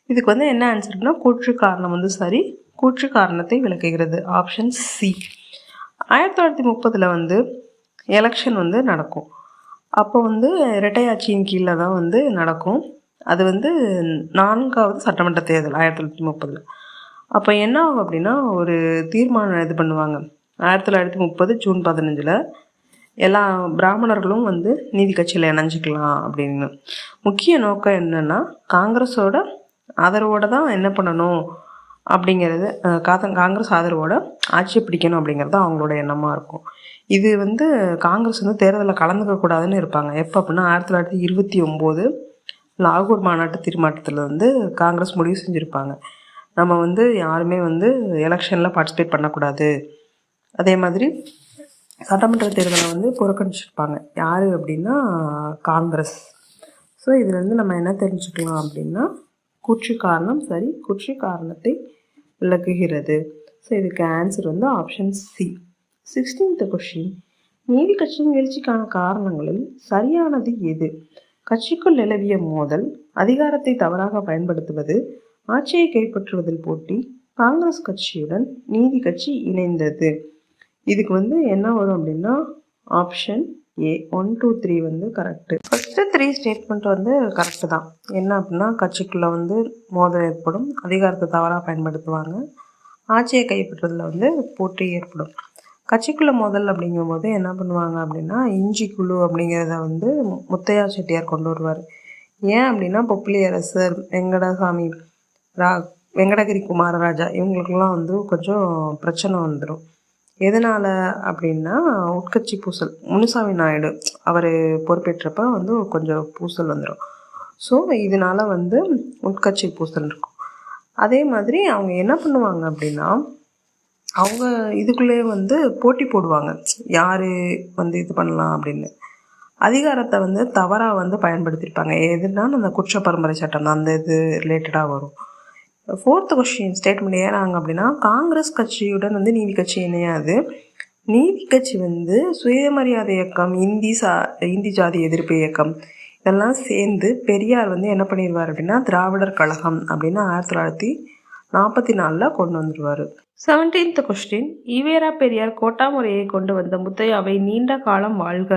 S2: இதுக்கு வந்து என்ன ஆன்சர்னா கூற்று காரணம் வந்து சரி. கூற்று காரணத்தை விளக்குகிறது. Option C. 1930 வந்து எலெக்ஷன் வந்து நடக்கும். அப்போ வந்து இரட்டை ஆட்சியின் கீழே தான் வந்து நடக்கும். அது வந்து 4வது சட்டமன்ற தேர்தல் 1930. அப்போ என்ன ஆகும் அப்படின்னா ஒரு தீர்மானம் இது பண்ணுவாங்க. 1930 ஜூன் 15 எல்லா பிராமணர்களும் வந்து நீதி கட்சியில் இணைஞ்சிக்கலாம் அப்படின்னு. முக்கிய நோக்கம் என்னென்னா காங்கிரஸோட ஆதரவோடு தான் என்ன பண்ணணும் அப்படிங்கிறது, காங்கிரஸ் ஆதரவோட ஆட்சியை பிடிக்கணும் அப்படிங்கிறது அவங்களோட எண்ணமாக இருக்கும். இது வந்து காங்கிரஸ் வந்து தேர்தலில் கலந்துக்கக்கூடாதுன்னு இருப்பாங்க. எப்போ அப்படின்னா 1929 லாகூர் மாநாட்டு தீர்மானத்தில் வந்து காங்கிரஸ் முடிவு செஞ்சுருப்பாங்க. நம்ம வந்து யாருமே வந்து எலெக்ஷனில் பார்ட்டிசிபேட் பண்ணக்கூடாது. அதே மாதிரி சட்டமன்ற தேர்தலை வந்து புறக்கணிச்சிருப்பாங்க. யார் அப்படின்னா காங்கிரஸ். ஸோ இதில் வந்து நம்ம என்ன தெரிஞ்சுக்கலாம் அப்படின்னா கூற்று காரணம் சரி, கூற்று காரணத்தை விளக்குகிறது. ஸோ இதுக்கு ஆன்சர் வந்து ஆப்ஷன் சி. 16th கொஸ்டின், நீதி கட்சியின் வீழ்ச்சிக்கான காரணங்களில் சரியானது எது? கட்சிக்குள் நிலவிய மோதல், அதிகாரத்தை தவறாக பயன்படுத்துவது, ஆட்சியை கைப்பற்றுவதில் போட்டி, காங்கிரஸ் கட்சியுடன் நீதி கட்சி இணைந்தது. இதுக்கு வந்து என்ன வரும் அப்படின்னா ஆப்ஷன் ஏ. 1, 2, 3 வந்து கரெக்டு. ஃபஸ்ட்டு 3 ஸ்டேட்மெண்ட் வந்து கரெக்டு தான். என்ன அப்படின்னா கட்சிக்குள்ளே வந்து மோதல் ஏற்படும், அதிகாரத்தை தவறாக பயன்படுத்துவாங்க, ஆட்சியை கைப்பற்றுவதில் வந்து போட்டி ஏற்படும். கட்சிக்குள்ளே மோதல் அப்படிங்கும்போது என்ன பண்ணுவாங்க அப்படின்னா இஞ்சி குழு அப்படிங்கிறத வந்து முத்தையா செட்டியார் கொண்டு வருவார். ஏன் அப்படின்னா பொப்பிலி அரசர், வெங்கடகிரி குமாரராஜா இவங்களுக்கெல்லாம் வந்து கொஞ்சம் பிரச்சனை வந்துடும். எதனால் அப்படின்னா உட்கட்சி பூசல். முனுசாமி நாயுடு அவர் பொறுப்பேற்றப்ப வந்து கொஞ்சம் பூசல் வந்துடும். ஸோ இதனால் வந்து உட்கட்சி பூசல் இருக்கும். அதே மாதிரி அவங்க என்ன பண்ணுவாங்க அப்படின்னா அவங்க இதுக்குள்ளே வந்து போட்டி போடுவாங்க, யார் வந்து இது பண்ணலாம் அப்படின்னு. அதிகாரத்தை வந்து தவறாக வந்து பயன்படுத்தியிருப்பாங்க. எதுனா அந்த குற்ற பரம்பரை சட்டம் அந்த இது ரிலேட்டடாக வரும். 4th கொஸ்டின் ஸ்டேட்மெண்ட் ஏறாங்க அப்படின்னா காங்கிரஸ் கட்சியுடன் வந்து நீதி கட்சி இணையாது, நீதி கட்சி வந்து சுயமரியாதை இயக்கம், இந்தி ஜாதி எதிர்ப்பு இயக்கம் இதெல்லாம் சேர்ந்து பெரியார் வந்து என்ன பண்ணிடுவார் அப்படின்னா திராவிடர் கழகம் அப்படின்னு 1944 கொண்டு வந்துடுவார். 17th question, EVR Periyar quota முறையை கொண்டு வந்த முத்தையாவை நீண்ட காலம் வாழ்க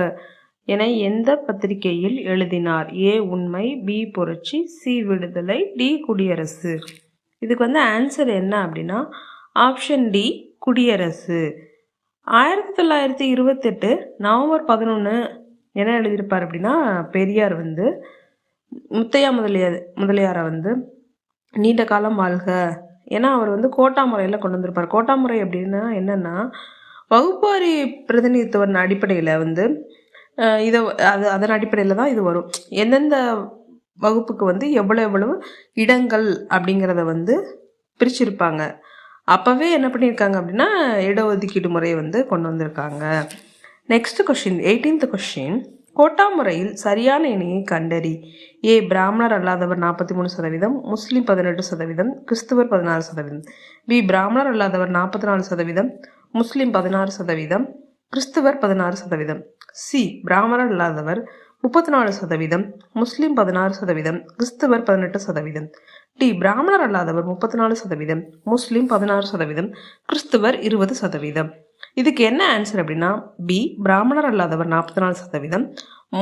S2: என எந்த பத்திரிகையில் எழுதினார்? ஏ உண்மை, பி புரட்சி, சி விடுதலை, டி குடியரசு. இதுக்கு வந்து ஆன்சர் என்ன அப்படின்னா ஆப்ஷன் டி குடியரசு. 1928 நவம்பர் 11 என்ன எழுதியிருப்பார் அப்படின்னா பெரியார் வந்து முத்தையா முதலியாரை வந்து நீண்ட காலம் வாழ்க, ஏன்னா அவர் வந்து கோட்டா முறையில் கொண்டு வந்திருப்பார். கோட்டா முறை அப்படின்னா என்னென்னா வகுப்பாரி பிரதிநிதித்துவ அடிப்படையில் வந்து அதன் அடிப்படையில் தான் இது வரும். எந்தெந்த வகுப்புக்கு வந்து எவ்வளவு இடங்கள் அப்படிங்கிறத வந்து பிரிச்சிருப்பாங்க. அப்போவே என்ன பண்ணியிருக்காங்க அப்படின்னா இடஒதுக்கீடு முறையை வந்து கொண்டு வந்திருக்காங்க. Next question, 18th question, quota முறையில் சரியான இணையை கண்டறி. ஏ பிராமணர் அல்லாதவர் 43%, முஸ்லீம் 18%, கிறிஸ்துவர் 16%. பி பிராமணர் அல்லாதவர் 44%, முஸ்லீம் 16%, கிறிஸ்துவர் 16%. சி பிராமணர் அல்லாதவர் 34%, முஸ்லீம் 16%, கிறிஸ்துவர் 18%. டி பிராமணர் அல்லாதவர் 34%, முஸ்லீம் 16%, கிறிஸ்துவர் 20%. இதுக்கு என்ன ஆன்சர் அப்படின்னா பி பிராமணர் அல்லாதவர் 44%,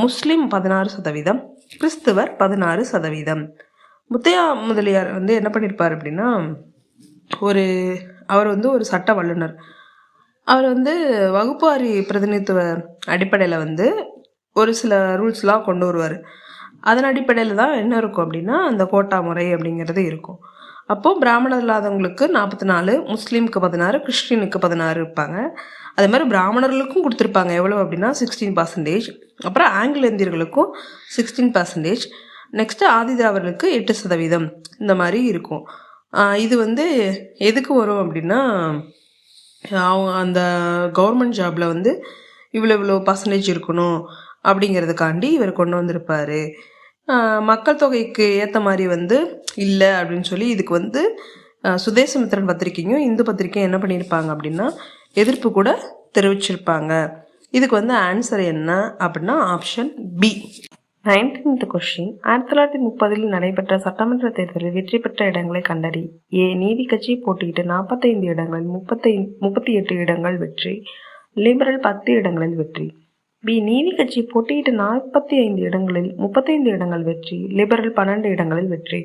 S2: முஸ்லீம் 16%, கிறிஸ்துவர் 16%. முத்தையா முதலியார் வந்து என்ன பண்ணியிருப்பார் அப்படின்னா அவர் வந்து ஒரு சட்ட வல்லுனர். அவர் வந்து வகுப்பாரி பிரதிநிதித்துவ அடிப்படையில் வந்து ஒரு சில ரூல்ஸ்லாம் கொண்டு வருவார். அதன் அடிப்படையில் தான் என்ன இருக்கும் அப்படின்னா அந்த கோட்டா முறை அப்படிங்கிறது இருக்கும். அப்போது பிராமணர் இல்லாதவங்களுக்கு 44, முஸ்லீமுக்கு 16, கிறிஸ்டினுக்கு 16 இருப்பாங்க. அதே மாதிரி பிராமணர்களுக்கும் கொடுத்துருப்பாங்க. எவ்வளோ அப்படின்னா 16%. அப்புறம் ஆங்கில இந்தியர்களுக்கும் 16%. நெக்ஸ்ட்டு ஆதிதிராவிடர்களுக்கு 8% இந்த மாதிரி இருக்கும். இது வந்து எதுக்கு வரும் அப்படின்னா அவங்க அந்த கவர்மெண்ட் ஜாபில் வந்து இவ்வளோ பர்சன்டேஜ் இருக்கணும் அப்படிங்கிறதுக்காண்டி இவர் கொண்டு வந்திருப்பார். மக்கள் தொகைக்கு ஏற்ற மாதிரி வந்து இல்லை அப்படின்னு சொல்லி இதுக்கு வந்து சுதேசமித்திரன் பத்திரிக்கையும் இந்து பத்திரிக்கையும் என்ன பண்ணியிருப்பாங்க அப்படின்னா எதிர்ப்பு கூட தெரிவிச்சிருப்பாங்க. இதுக்கு வந்து ஆன்சர் என்ன அப்படின்னா ஆப்ஷன் பி. 19th கொஸ்டின், 1930 நடைபெற்ற சட்டமன்ற தேர்தலில் வெற்றி பெற்ற இடங்களை கண்டறி. ஏ நீதி கட்சி போட்டியிட்டு 45 இடங்களில் 38 இடங்கள் வெற்றி, லிபரல் 10 இடங்களில் வெற்றி. பி நீதி கட்சி போட்டியிட்டு 45 இடங்களில் 35 இடங்கள் வெற்றி, லிபரல் 12 இடங்களில் வெற்றி.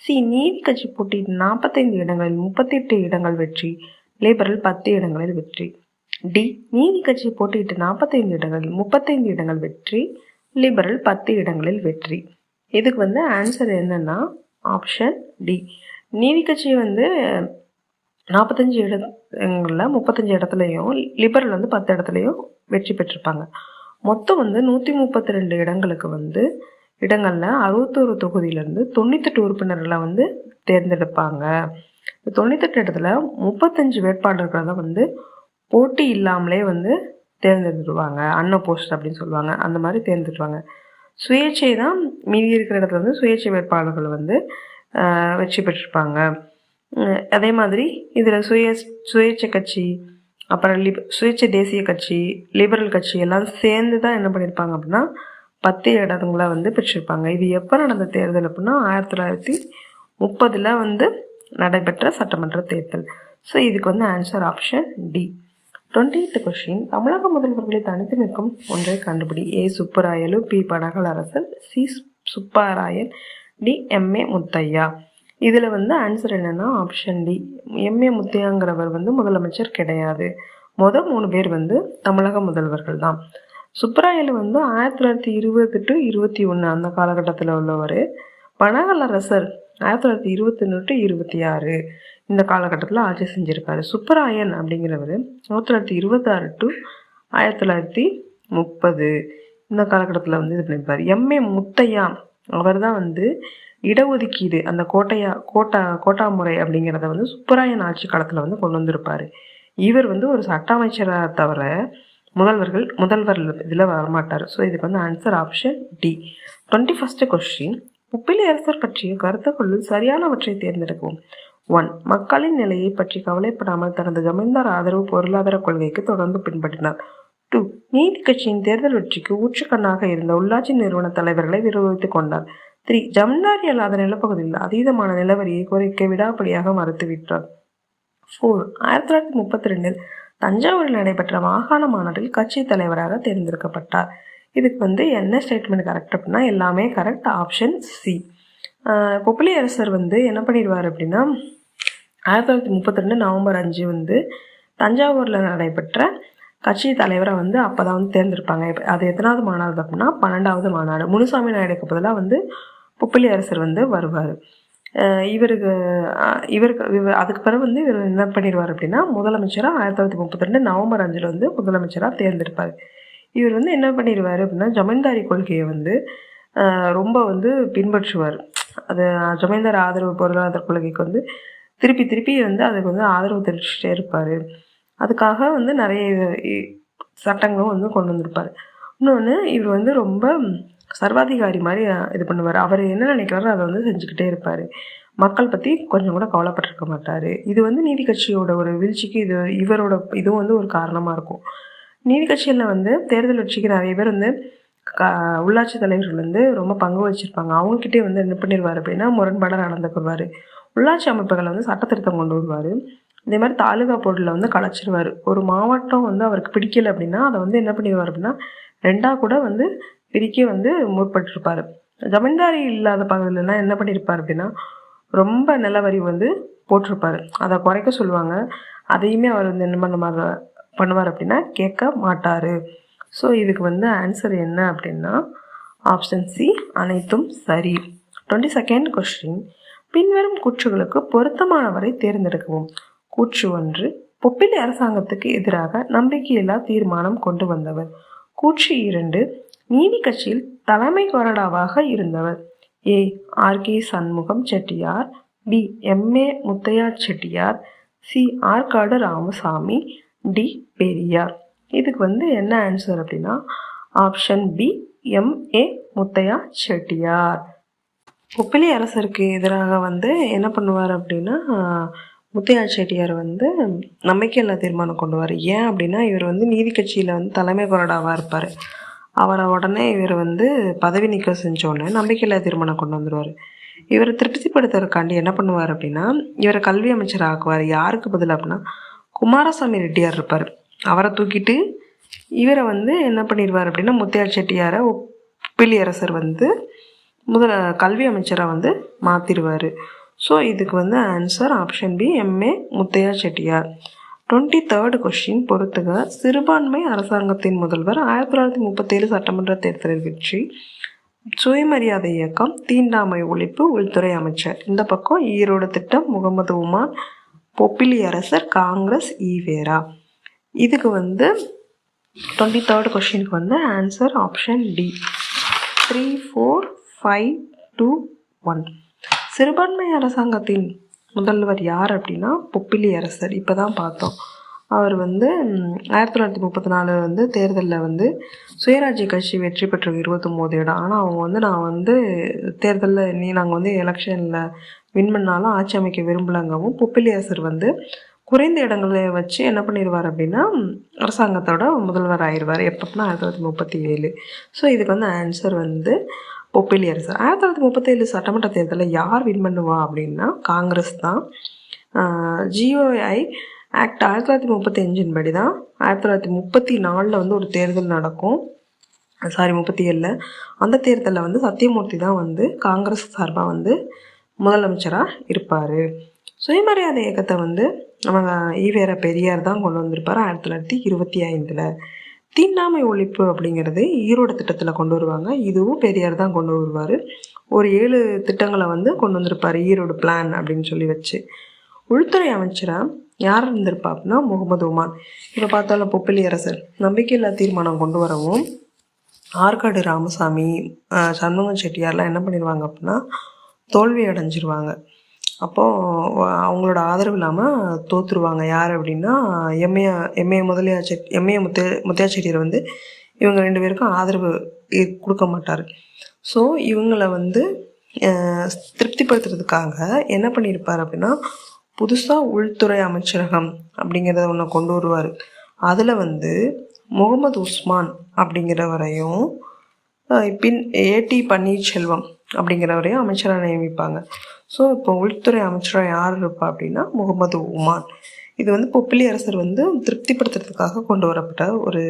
S2: சி நீதி கட்சி போட்டியிட்டு 45 இடங்களில் 38 இடங்கள் வெற்றி, லிபரல் 10 இடங்களில் வெற்றி. டி நீதி கட்சி போட்டியிட்டு 45 இடங்களில் 35 இடங்கள் வெற்றி, லிபரல் 10 இடங்களில் வெற்றி. இதுக்கு வந்து ஆன்சர் என்னன்னா ஆப்ஷன் டி. நீதி கட்சி வந்து 45 இடங்களில் 35 இடத்துலையும், லிபரல் வந்து 10 இடத்துலையும் வெற்றி பெற்றிருப்பாங்க. மொத்தம் வந்து 132 இடங்களுக்கு வந்து இடங்களில் 61 தொகுதியிலேருந்து 98 உறுப்பினர்களை வந்து தேர்ந்தெடுப்பாங்க. 98 இடத்துல 35 வேட்பாளர்களை தான் வந்து போட்டி இல்லாமலே வந்து தேர்ந்தெடுத்துருவாங்க. அன்அப்போஸ்ட் அப்படின்னு சொல்லுவாங்க. அந்த மாதிரி தேர்ந்தெடுப்பாங்க. சுயேட்சை தான் மீதி இருக்கிற இடத்துல வந்து சுயேட்சை வேட்பாளர்கள் வந்து வெற்றி பெற்றிருப்பாங்க. அதே மாதிரி இதில் சுயேட்சை கட்சி, அப்புறம் சுயேட்சை தேசிய கட்சி, லிபரல் கட்சி எல்லாம் சேர்ந்து தான் என்ன பண்ணியிருப்பாங்க அப்படின்னா 10 இடங்களை வந்து பெற்றிருப்பாங்க. இது எப்போ நடந்த தேர்தல் அப்படின்னா 1930 வந்து நடைபெற்ற சட்டமன்ற தேர்தல். ஸோ இதுக்கு வந்து answer option D. 20th question, தமிழக முதல்வர்களை தனித்து நிற்கும் ஒன்றை கண்டுபிடி. ஏ சுப்பராயலு, பி பனகல் அரசன், C Subbarayan, T M A Muthiah. இதில் வந்து ஆன்சர் என்னென்னா ஆப்ஷன் டி. எம்ஏ முத்தையாங்கிறவர் வந்து முதலமைச்சர் கிடையாது. 3 பேர் வந்து தமிழக முதல்வர்கள் தான். சுப்பராயலு வந்து 1920 to 21 அந்த காலகட்டத்தில் உள்ளவர். பனகல் அரசர் 1921 to 26 இந்த காலகட்டத்தில் ஆட்சி செஞ்சுருக்காரு. சுப்பராயன் அப்படிங்கிறவர் 1926 to 1930 இந்த காலகட்டத்தில் வந்து இது பண்ணியிருப்பார். எம்ஏ முத்தையா அவர் தான் வந்து இடஒதுக்கீடு அந்த கோட்டா முறை அப்படிங்கிறத வந்து சுப்பராயன் ஆட்சி காலத்தில் வந்து கொண்டு வந்திருப்பார். இவர் வந்து ஒரு சட்ட அமைச்சராக தவிர முதல்வர் இதில் வரமாட்டார். ஸோ இதுக்கு வந்து answer option D. 21st question, Bobbili அரசர் பற்றிய கருத்துக்களில் சரியானவற்றை தேர்ந்தெடுக்கவும். 1. மக்களின் நிலையை பற்றி கவலைப்படாமல் தனது ஜமீன்தார் ஆதரவு பொருளாதார கொள்கைக்கு தொடர்ந்து பின்பற்றினார். 2. நீதி கட்சியின் தேர்தல் வெற்றிக்கு ஊற்றுக்கண்ணாக இருந்த உள்ளாட்சி நிறுவன தலைவர்களை விரோதித்துக் கொண்டார். 3. ஜமீன்தாரி அல்லாத நிலப்பகுதியில் அதீதமான நிலவரியை குறைக்க விடாப்படியாக மறுத்துவிட்டார். 4. 1932 தஞ்சாவூரில் நடைபெற்ற மாகாண மாநாட்டில் கட்சி தலைவராக தேர்ந்தெடுக்கப்பட்டார். இதுக்கு என்ன ஸ்டேட்மெண்ட் கரெக்ட் அப்படின்னா எல்லாமே கரெக்ட். Option C. பொப்பிலி அரசர் என்ன பண்ணிடுவார் அப்படின்னா 1932 நவம்பர் 5 தஞ்சாவூரில் நடைபெற்ற கட்சி தலைவரை அப்போ தான் தேர்ந்தெடுப்பாங்க. அது எத்தனாவது மாநாடு அப்படின்னா 12வது மாநாடு. முனுசாமி நாயுடுக்கு பதிலாக பொப்பிலி அரசர் வருவார். இவருக்கு அதுக்கு பிறகு இவர் என்ன பண்ணிடுவார் அப்படின்னா முதலமைச்சராக 1932 நவம்பர் 5 முதலமைச்சராக தேர்ந்தெடுப்பார். இவர் என்ன பண்ணிடுவார் அப்படின்னா ஜமீன்தாரி கொள்கையை ரொம்ப பின்பற்றுவார். அது ஜமீன்தார் ஆதரவு பொருளாதார கொள்கைக்கு திருப்பி திருப்பி அதுக்கு ஆதரவு தெரிவிச்சுட்டே இருப்பார். அதுக்காக நிறைய சட்டங்களும் கொண்டு வந்திருப்பார். இன்னொன்று இவர் ரொம்ப சர்வாதிகாரி மாதிரி இது பண்ணுவார். அவர் என்ன நினைக்கிறாரோ அதை செஞ்சுக்கிட்டே இருப்பார். மக்கள் பற்றி கொஞ்சம் கூட கவலைப்பட்டிருக்க மாட்டார். இது நீதி கட்சியோட ஒரு வீழ்ச்சிக்கு இவரோட இதுவும் ஒரு காரணமாக இருக்கும். நீதி கட்சியில் தேர்தல் வெற்றிக்கு நிறைய பேர் உள்ளாட்சி தலைவர்கள் ரொம்ப பங்கு வச்சுருப்பாங்க. அவங்கக்கிட்டே என்ன பண்ணிடுவார் அப்படின்னா முரண்பாடாக நடந்துக்குவார். உள்ளாட்சி அமைப்புகளை சட்ட திருத்தம் கொண்டு வருவார். இதே மாதிரி தாலுகா போர்டில் கலைச்சிடுவார். ஒரு மாவட்டம் அவருக்கு பிடிக்கல அப்படின்னா அதை என்ன பண்ணிடுவார் அப்படின்னா 2ஆக கூட பிரிக்க முற்பட்டிருப்பார். ஜமீன்தாரி இல்லாத பகுதியிலலாம் என்ன பண்ணியிருப்பார் அப்படின்னா ரொம்ப நிலவரி போட்டிருப்பார். அதை குறைக்க சொல்லுவாங்க. அதையுமே அவர் என்ன பண்ணுவார் அப்படின்னா கேட்க மாட்டார். ஸோ இதுக்கு ஆன்சர் என்ன அப்படின்னா ஆப்ஷன் சி அனைத்தும் சரி. 22nd question. பின்வரும் கூற்றுகளுக்கு பொருத்தமானவரை தேர்ந்தெடுக்கவும். கூற்று 1. பொப்பிலி அரசாங்கத்துக்கு எதிராக நம்பிக்கையில்லா தீர்மானம் கொண்டு வந்தவர். கூற்று 2. நீதி கட்சியில் தலைமை கொறடாவாக இருந்தவர். A. RK. Shanmugam Chettiar. B. MA. Muthiah Chettiar. C. Arcot Ramasamy. D. Periyar. இதுக்கு என்ன ஆன்சர் அப்படின்னா option B MA. Muthiah Chettiar. Bobbili அரசருக்கு எதிராக என்ன பண்ணுவார் அப்படின்னா முத்தையா செட்டியார் நம்பிக்கையில்லா தீர்மானம் கொண்டு வர. ஏன் அப்படின்னா இவர் நீதி கட்சியில் தலைமை கொறடாவாக இருப்பார். அவரை உடனே இவர் பதவி நீக்கம் செஞ்சோடனே நம்பிக்கையில்லா தீர்மானம் கொண்டு வந்துடுவார். இவரை திருப்திப்படுத்துறதுக்காண்டி என்ன பண்ணுவார் அப்படின்னா இவரை கல்வி அமைச்சர் ஆக்குவார். யாருக்கு பதில் அப்படின்னா குமாரசாமி ரெட்டியார் இருப்பார். அவரை தூக்கிட்டு இவரை என்ன பண்ணிடுவார் அப்படின்னா முத்தையா செட்டியாரை பொப்பிலி அரசர் கல்வி அமைச்சராக மாற்றிடுவார். ஸோ இதுக்கு answer option B MA. Muthiah Chettiar. 23rd question பொறுத்துக. சிறுபான்மை அரசாங்கத்தின் முதல்வர் 1937 சட்டமன்ற தேர்தலில் வெற்றி. சுயமரியாதை இயக்கம், தீண்டாமை ஒழிப்பு, உள்துறை அமைச்சர். இந்த பக்கம் ஈரோடு திட்டம், முகமது உமார், பொப்பிலி அரசர், காங்கிரஸ், ஈவேரா. இதுக்கு 23rd கொஸ்டினுக்கு ஆன்சர் ஆப்ஷன் டி 3, 4, 5, 2, 1. சிறுபான்மை அரசாங்கத்தின் முதல்வர் யார் அப்படின்னா பொப்பிலி அரசர். இப்போ தான் பார்த்தோம். அவர் 1934 தேர்தலில் சுயராஜ்ய கட்சி வெற்றி பெற்ற 29 இடம். ஆனால் அவங்க நான் தேர்தலில் நாங்கள் எலெக்ஷனில் வின் பண்ணாலும் ஆட்சி அமைக்க விரும்பலைங்கவும் பொப்பிலி அரசர் குறைந்த இடங்களை வச்சு என்ன பண்ணிடுவார் அப்படின்னா அரசாங்கத்தோட முதல்வர் ஆயிடுவார். எப்போனா 1937. ஸோ இதுக்கு ஆன்சர் பொப்பிலி அரசர். 1937 சட்டமன்ற தேர்தலில் யார் வின் பண்ணுவா அப்படின்னா காங்கிரஸ் தான். ஜிஓஐ ஆக்ட் 1935 படி தான் 1934 ஒரு தேர்தல் நடக்கும். 37 அந்த தேர்தலில் சத்தியமூர்த்தி தான் காங்கிரஸ் சார்பாக முதலமைச்சராக இருப்பார். சுயமரியாதை இயக்கத்தை நம்ம ஈவேரா பெரியார் தான் கொண்டு வந்திருப்பார் 1925. தீண்டாமை ஒழிப்பு அப்படிங்கிறது ஈரோடு திட்டத்தில் கொண்டு வருவாங்க. இதுவும் பெரியார் தான் கொண்டு வருவார். ஒரு 7 திட்டங்களை கொண்டு வந்திருப்பார் ஈரோடு பிளான் அப்படின்னு சொல்லி வச்சு. உள்துறை அமைச்சராக யார் இருந்திருப்பா அப்படின்னா முகமது உமார். இப்போ பார்த்தாலும் பொப்பிலி அரசர் நம்பிக்கையில்லா தீர்மானம் கொண்டு வரவும் ஆற்காடு ராமசாமி, சண்முகம் செட்டியார்லாம் என்ன பண்ணிடுவாங்க அப்படின்னா தோல்வி அடைஞ்சிருவாங்க. அப்போது அவங்களோட ஆதரவு இல்லாமல் தோற்றுருவாங்க. யார் அப்படின்னா எம்ஏ முத்தையா செட்டியார் இவங்க 2 பேருக்கும் ஆதரவு கொடுக்க மாட்டார். ஸோ இவங்களை திருப்திப்படுத்துறதுக்காக என்ன பண்ணியிருப்பார் அப்படின்னா புதுசாக உள்துறை அமைச்சரகம் அப்படிங்கிறத ஒன்று கொண்டு வருவார். அதில் வந்து முகமது உஸ்மான் அப்படிங்கிறவரையும் பின் ஏடி பன்னீர்செல்வம் அப்படிங்கிறவரையும் அமைச்சராக நியமிப்பாங்க. ஸோ இப்போ உள்துறை அமைச்சராக யார் இருப்பா அப்படின்னா முகமது உமான். இது வந்து பொப்பிலி அரசர் வந்து திருப்திப்படுத்துறதுக்காக கொண்டு வரப்பட்ட ஒரு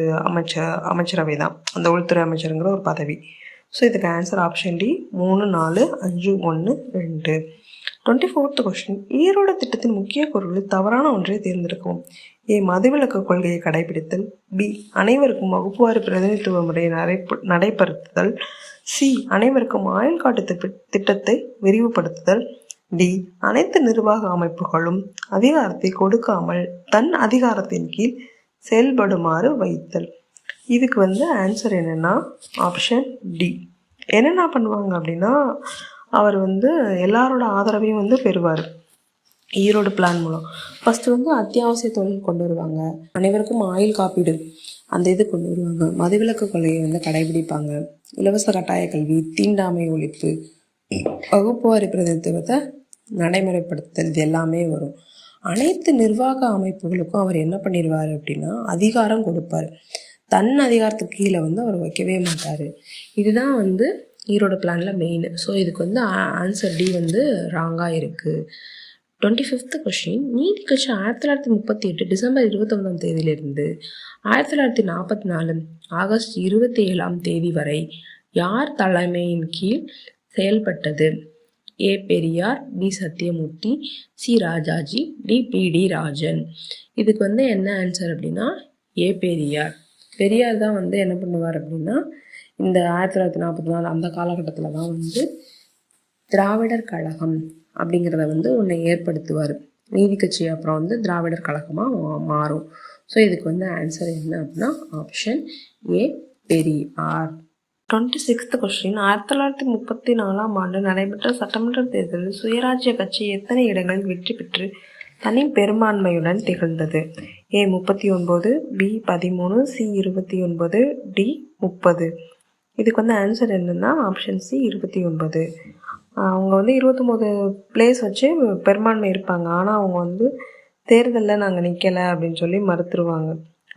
S2: அமைச்சரவை தான் அந்த உள்துறை அமைச்சருங்கிற ஒரு பதவி. ஸோ இதுக்கு answer option D 3, 4, 5, 1, 2. 24th question. Erode திட்டத்தின் முக்கிய கூறுகளில் தவறான ஒன்றை தேர்ந்தெடுக்கவும். ஏ மதுவிலக்கு கொள்கையை கடைபிடித்தல். பி அனைவருக்கும் வகுப்புவாரி பிரதிநிதித்துவ முறையை நடைபெறுத்துதல். சி அனைவருக்கும் ஆயுள் காட்டு திட்டத்தை விரிவுபடுத்துதல். டி அனைத்து நிர்வாக அமைப்புகளும் அதிகாரத்தை கொடுக்காமல் தன் அதிகாரத்தின் கீழ் செயல்படுமாறு வைத்தல். இதுக்கு வந்து ஆன்சர் என்னென்னா ஆப்ஷன் டி. என்னென்ன பண்ணுவாங்க அப்படின்னா அவர் வந்து எல்லாரோட ஆதரவையும் வந்து பெறுவார் ஈரோடு பிளான் மூலம். ஃபஸ்ட்டு வந்து அத்தியாவசிய தொழில் கொண்டு வருவாங்க, அனைவருக்கும் ஆயுள் காப்பீடு அந்த இது கொண்டு வருவாங்க, மதுவிலக்கு கொள்கையை வந்து கடைபிடிப்பாங்க, இலவச கட்டாய கல்வி, தீண்டாமை ஒழிப்பு, வகுப்புவாரி பிரதிநிதித்துவத்தை நடைமுறைப்படுத்துதல், இது எல்லாமே வரும். அனைத்து நிர்வாக அமைப்புகளுக்கும் அவர் என்ன பண்ணிடுவார் அப்படின்னா அதிகாரம் கொடுப்பார். தன் அதிகாரத்துக்கு கீழே வந்து அவர் வைக்கவே மாட்டார். இதுதான் வந்து ஈரோடு பிளானில் மெயின். ஸோ இதுக்கு வந்து ஆன்சர் டி வந்து ராங்காக இருக்குது. 25th question. நீதி கட்சி 1938 டிசம்பர் 29ஆம் தேதியிலிருந்து 1944 ஆகஸ்ட் 27ஆம் தேதி வரை யார் தலைமையின் கீழ் செயல்பட்டது? A Periyar, B Sathyamurthy, C Rajaji, D PT. Rajan. இதுக்கு வந்து என்ன ஆன்சர் அப்படின்னா ஏ பெரியார். பெரியார் தான் வந்து என்ன பண்ணுவார் அப்படின்னா இந்த 1944 அந்த காலகட்டத்தில் தான் வந்து திராவிடர் கழகம் அப்படிங்கிறத வந்து ஒன்று ஏற்படுத்துவார். நீதி கட்சி அப்புறம் வந்து திராவிடர் கழகமாக மாறும். ஸோ இதுக்கு வந்து ஆன்சர் என்ன அப்படின்னா option A Periyar. 26th question. 1934ஆம் ஆண்டு நடைபெற்ற சட்டமன்ற தேர்தலில் சுயராஜ்ய கட்சி எத்தனை இடங்களில் வெற்றி பெற்று தனி பெரும்பான்மையுடன் திகழ்ந்தது? ஏ 39, பி 13, சி 29, டி 30. இதுக்கு வந்து ஆன்சர் என்னன்னா ஆப்ஷன் சி 29. அவங்க வந்து 29 பிளேஸ் வச்சு பெரும்பான்மை இருப்பாங்க. ஆனால் அவங்க வந்து தேர்தலில் நாங்கள் நிற்கலை அப்படின்னு சொல்லி மறுத்துருவாங்க.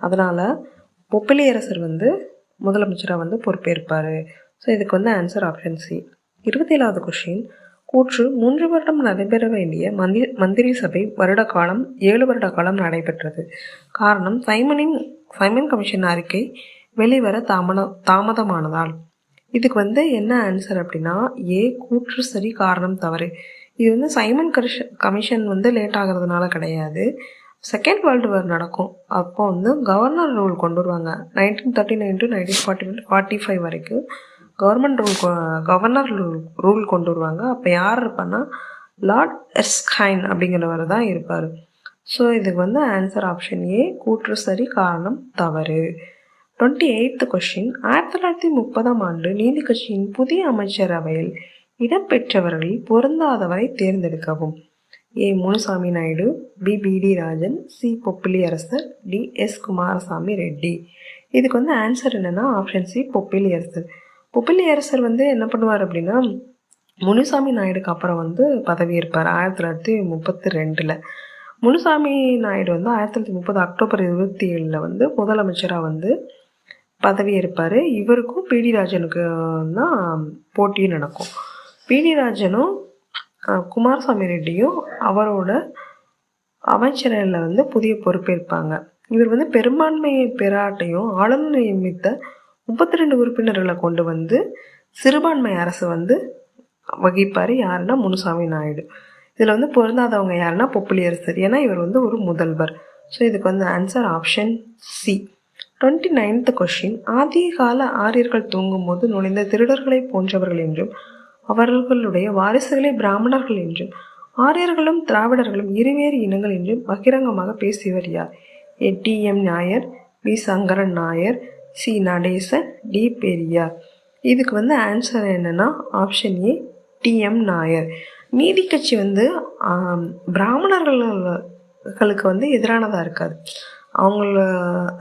S2: அதனால் பொப்பிலி அரசர் வந்து முதலமைச்சராக வந்து பொறுப்பேற்பார். ஸோ இதுக்கு வந்து ஆன்சர் ஆப்ஷன் சி. 27வது கொஸ்டின். கூற்று 3 வருடம் நடைபெற வேண்டிய மந்திரி சபை வருட காலம் 7 வருட காலம் நடைபெற்றது. காரணம் சைமன் கமிஷன் அறிக்கை வெளிவர தாமதமானதால். இதுக்கு வந்து என்ன ஆன்சர் அப்படின்னா ஏ கூற்று சரி காரணம் தவறு. இது வந்து சைமன் கமிஷன் வந்து லேட் ஆகிறதுனால கிடையாது. செகண்ட் வேர்ல்டு வார் நடக்கும் அப்போ வந்து கவர்னர் ரூல் கொண்டு வருவாங்க. 1939 to 1945 வரைக்கும் கவர்னர் ரூல் கொண்டு வருவாங்க. அப்போ யார் இருப்பான்னா லார்ட் எர்ஸ்கைன் அப்படிங்கிறவர் தான் இருப்பார். ஸோ இதுக்கு வந்து ஆன்சர் ஆப்ஷன் ஏ கூற்று சரி காரணம் தவறு. 28th question. 1930ஆம் ஆண்டு நீதி கட்சியின் புதிய அமைச்சரவையில் இடம்பெற்றவர்களில் பொருந்தாதவரை தேர்ந்தெடுக்கவும். A Munusamy Naidu, B PT. Rajan, C Bobbili அரசர், டி எஸ் குமாரசாமி ரெட்டி. இதுக்கு வந்து ஆன்சர் என்னன்னா ஆப்ஷன் சி பொப்பிலி அரசர். பொப்பிலி அரசர் வந்து என்ன பண்ணுவார் அப்படின்னா முனுசாமி நாயுடுக்கு அப்புறம் வந்து பதவி ஏற்பார் 1932. முனுசாமி நாயுடு வந்து 1930 அக்டோபர் 27 வந்து முதலமைச்சராக வந்து பதவி ஏற்பார். இவருக்கும் பி.டி. ராஜனுக்கு தான் போட்டியும் நடக்கும். பி.டி. ராஜனும் குமாரசாமி ரெட்டியும் அவரோட அமைச்சரவையில் வந்து புதிய பொறுப்பேற்பாங்க. இவர் வந்து பெரும்பான்மையை பெறாட்டையும் ஆளுநர் நியமித்த 32 உறுப்பினர்களை கொண்டு வந்து சிறுபான்மை அரசு வந்து வகிப்பார். யாருன்னா முனுசாமி நாயுடு. இதில் வந்து பொருந்தாதவங்க யாருன்னா பொப்பிலி அரசர். ஏன்னா இவர் வந்து ஒரு முதல்வர். ஸோ இதுக்கு வந்து answer option C. 29th question. ஆதிகால ஆரியர்கள் தூங்கும்போது நுழைந்த திருடர்களை போன்றவர்கள் என்றும் அவர்களுடைய வாரிசுகளை பிராமணர்கள் என்றும் ஆரியர்களும் திராவிடர்களும் இருவேறு இனங்கள் என்றும் பகிரங்கமாக பேசியவர் யார்? A TM. Nair, B Sankaran Nair, C Natesan, D Periyar. இதுக்கு வந்து ஆன்சர் என்னன்னா ஆப்ஷன் ஏ டி.எம். நாயர். நீதி கட்சி வந்து பிராமணர்களுக்கு வந்து எதிரானதாக இருக்காது.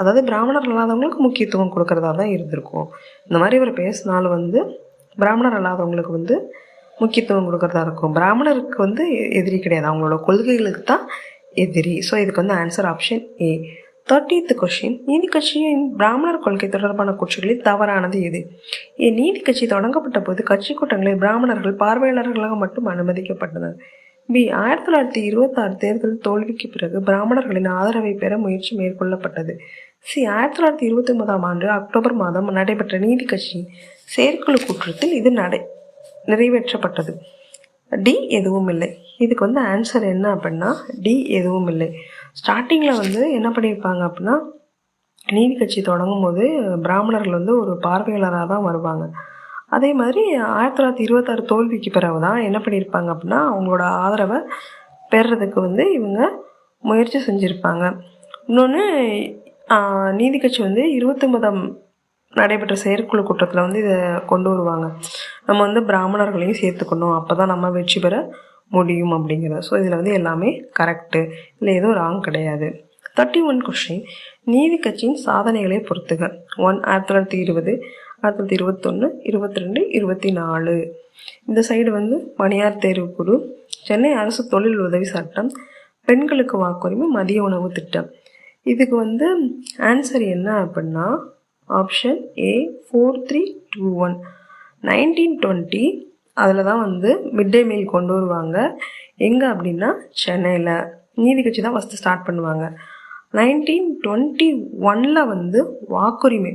S2: அதாவது பிராமணர் அல்லாதவங்களுக்கு முக்கியத்துவம் கொடுக்கறதா தான் இருந்திருக்கும். இந்த மாதிரி இவர் பேசினாலும் வந்து பிராமணர் அல்லாதவங்களுக்கு வந்து முக்கியத்துவம் கொடுக்கறதா இருக்கும். பிராமணருக்கு வந்து எதிரி கிடையாது, அவங்களோட கொள்கைகளுக்கு தான் எதிரி. ஸோ இதுக்கு வந்து ஆன்சர் ஆப்ஷன் ஏ. 30th கொஸ்டின், நீதி கட்சியின் பிராமணர் கொள்கை தொடர்பான கூற்றுகளில் தவறானது எது? ஏ, நீதி கட்சி தொடங்கப்பட்ட போது கட்சி கூட்டங்களில் பிராமணர்கள் பார்வையாளர்களாக மட்டும் அனுமதிக்கப்பட்டனர். பி, 1926 தேர்தல் தோல்விக்கு பிறகு பிராமணர்களின் ஆதரவை பெற முயற்சி மேற்கொள்ளப்பட்டது. சி, 1929ஆம் ஆண்டு அக்டோபர் மாதம் நடைபெற்ற நீதி கட்சியின் செயற்குழு கூட்டத்தில் இது நிறைவேற்றப்பட்டது. டி, எதுவும் இல்லை. இதுக்கு வந்து ஆன்சர் என்ன அப்படின்னா டி, எதுவும் இல்லை. ஸ்டார்டிங்கில் வந்து என்ன பண்ணியிருப்பாங்க அப்படின்னா, நீதி கட்சி தொடங்கும் போது பிராமணர்கள் வந்து ஒரு பார்வையாளராக தான் வருவாங்க. அதே மாதிரி 1926 தோல்விக்கு பிறகு தான் என்ன பண்ணியிருப்பாங்க அப்படின்னா, அவங்களோட ஆதரவை பெறுறதுக்கு வந்து இவங்க முயற்சி செஞ்சுருப்பாங்க. இன்னொன்று, நீதி கட்சி வந்து 29ஆம் நடைபெற்ற செயற்குழு கூட்டத்தில் வந்து இதை கொண்டு வருவாங்க. நம்ம வந்து பிராமணர்களையும் சேர்த்துக்கணும், அப்போ தான் நம்ம வெற்றி பெற முடியும் அப்படிங்கிறது. ஸோ இதில் வந்து எல்லாமே கரெக்டு, இல்லை எதுவும் ராங் கிடையாது. 31 கொஸ்டின், நீதி கட்சியின் சாதனைகளை பொறுத்துக. 1, 1920, 1921, 22, 24. இந்த சைடு வந்து மணியார் தேர்வுக்குழு, சென்னை அரசு தொழில் உதவி சட்டம், பெண்களுக்கு வாக்குரிமை, மதிய உணவு திட்டம். இதுக்கு வந்து ஆன்சர் என்ன அப்படின்னா ஆப்ஷன் ஏ, 4321. 1920 அதில் தான் வந்து மிட் டே மீல் கொண்டு வருவாங்க. எங்கே அப்படின்னா சென்னையில். நீதி கட்சி தான் ஃபஸ்ட்டு ஸ்டார்ட் பண்ணுவாங்க. 1921 வந்து வாக்குரிமை,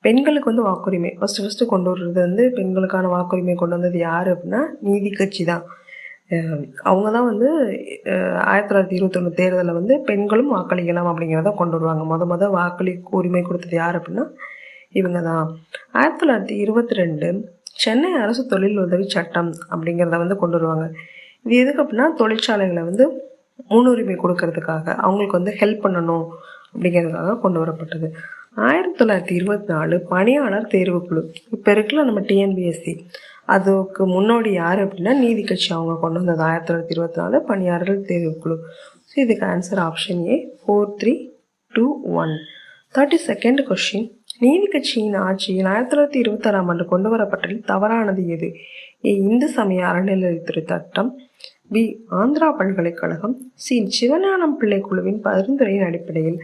S2: பெண்களுக்கு வந்து வாக்குரிமை ஃபஸ்ட்டு கொண்டு வர்றது வந்து, பெண்களுக்கான வாக்குரிமை கொண்டு வந்தது யார் அப்படின்னா நீதி கட்சி தான். அவங்க தான் வந்து 1921 தேர்தலில் வந்து பெண்களும் வாக்களிக்கலாம் அப்படிங்கிறத கொண்டு வருவாங்க. மொதல் வாக்களிக்க உரிமை கொடுத்தது யார் அப்படின்னா இவங்க தான். 1922 சென்னை அரசு தொழில் உதவி சட்டம் அப்படிங்கிறத வந்து கொண்டு வருவாங்க. இது எதுக்கு அப்படின்னா தொழிற்சாலைகளை வந்து முன்னுரிமை கொடுக்கறதுக்காக, அவங்களுக்கு வந்து ஹெல்ப் பண்ணணும் அப்படிங்கிறதுக்காக கொண்டு வரப்பட்டது. 1924 பணியாளர் தேர்வுக்குழு, இப்போ இருக்குல்ல நம்ம டிஎன்பிஎஸ்சி, அதுக்கு முன்னோடி யார் அப்படின்னா நீதி கட்சி, அவங்க கொண்டு வந்தது 1924 பணியாளர்கள் தேர்வுக்குழு. ஸோ இதுக்கு ஆன்சர் ஆப்ஷன் ஏ, 4321. 32nd கொஸ்டின், நீதி கட்சியின் ஆட்சியில் 1926ஆம் ஆண்டு கொண்டு வரப்பட்டதில் தவறானது எது? ஏ, இந்து சமய அறநிலையத்துறை சட்டம், பி, ஆந்திரா பல்கலைக்கழகம், சி, சிவஞானம் பிள்ளை குழுவின் பரிந்துரையின் அடிப்படையில்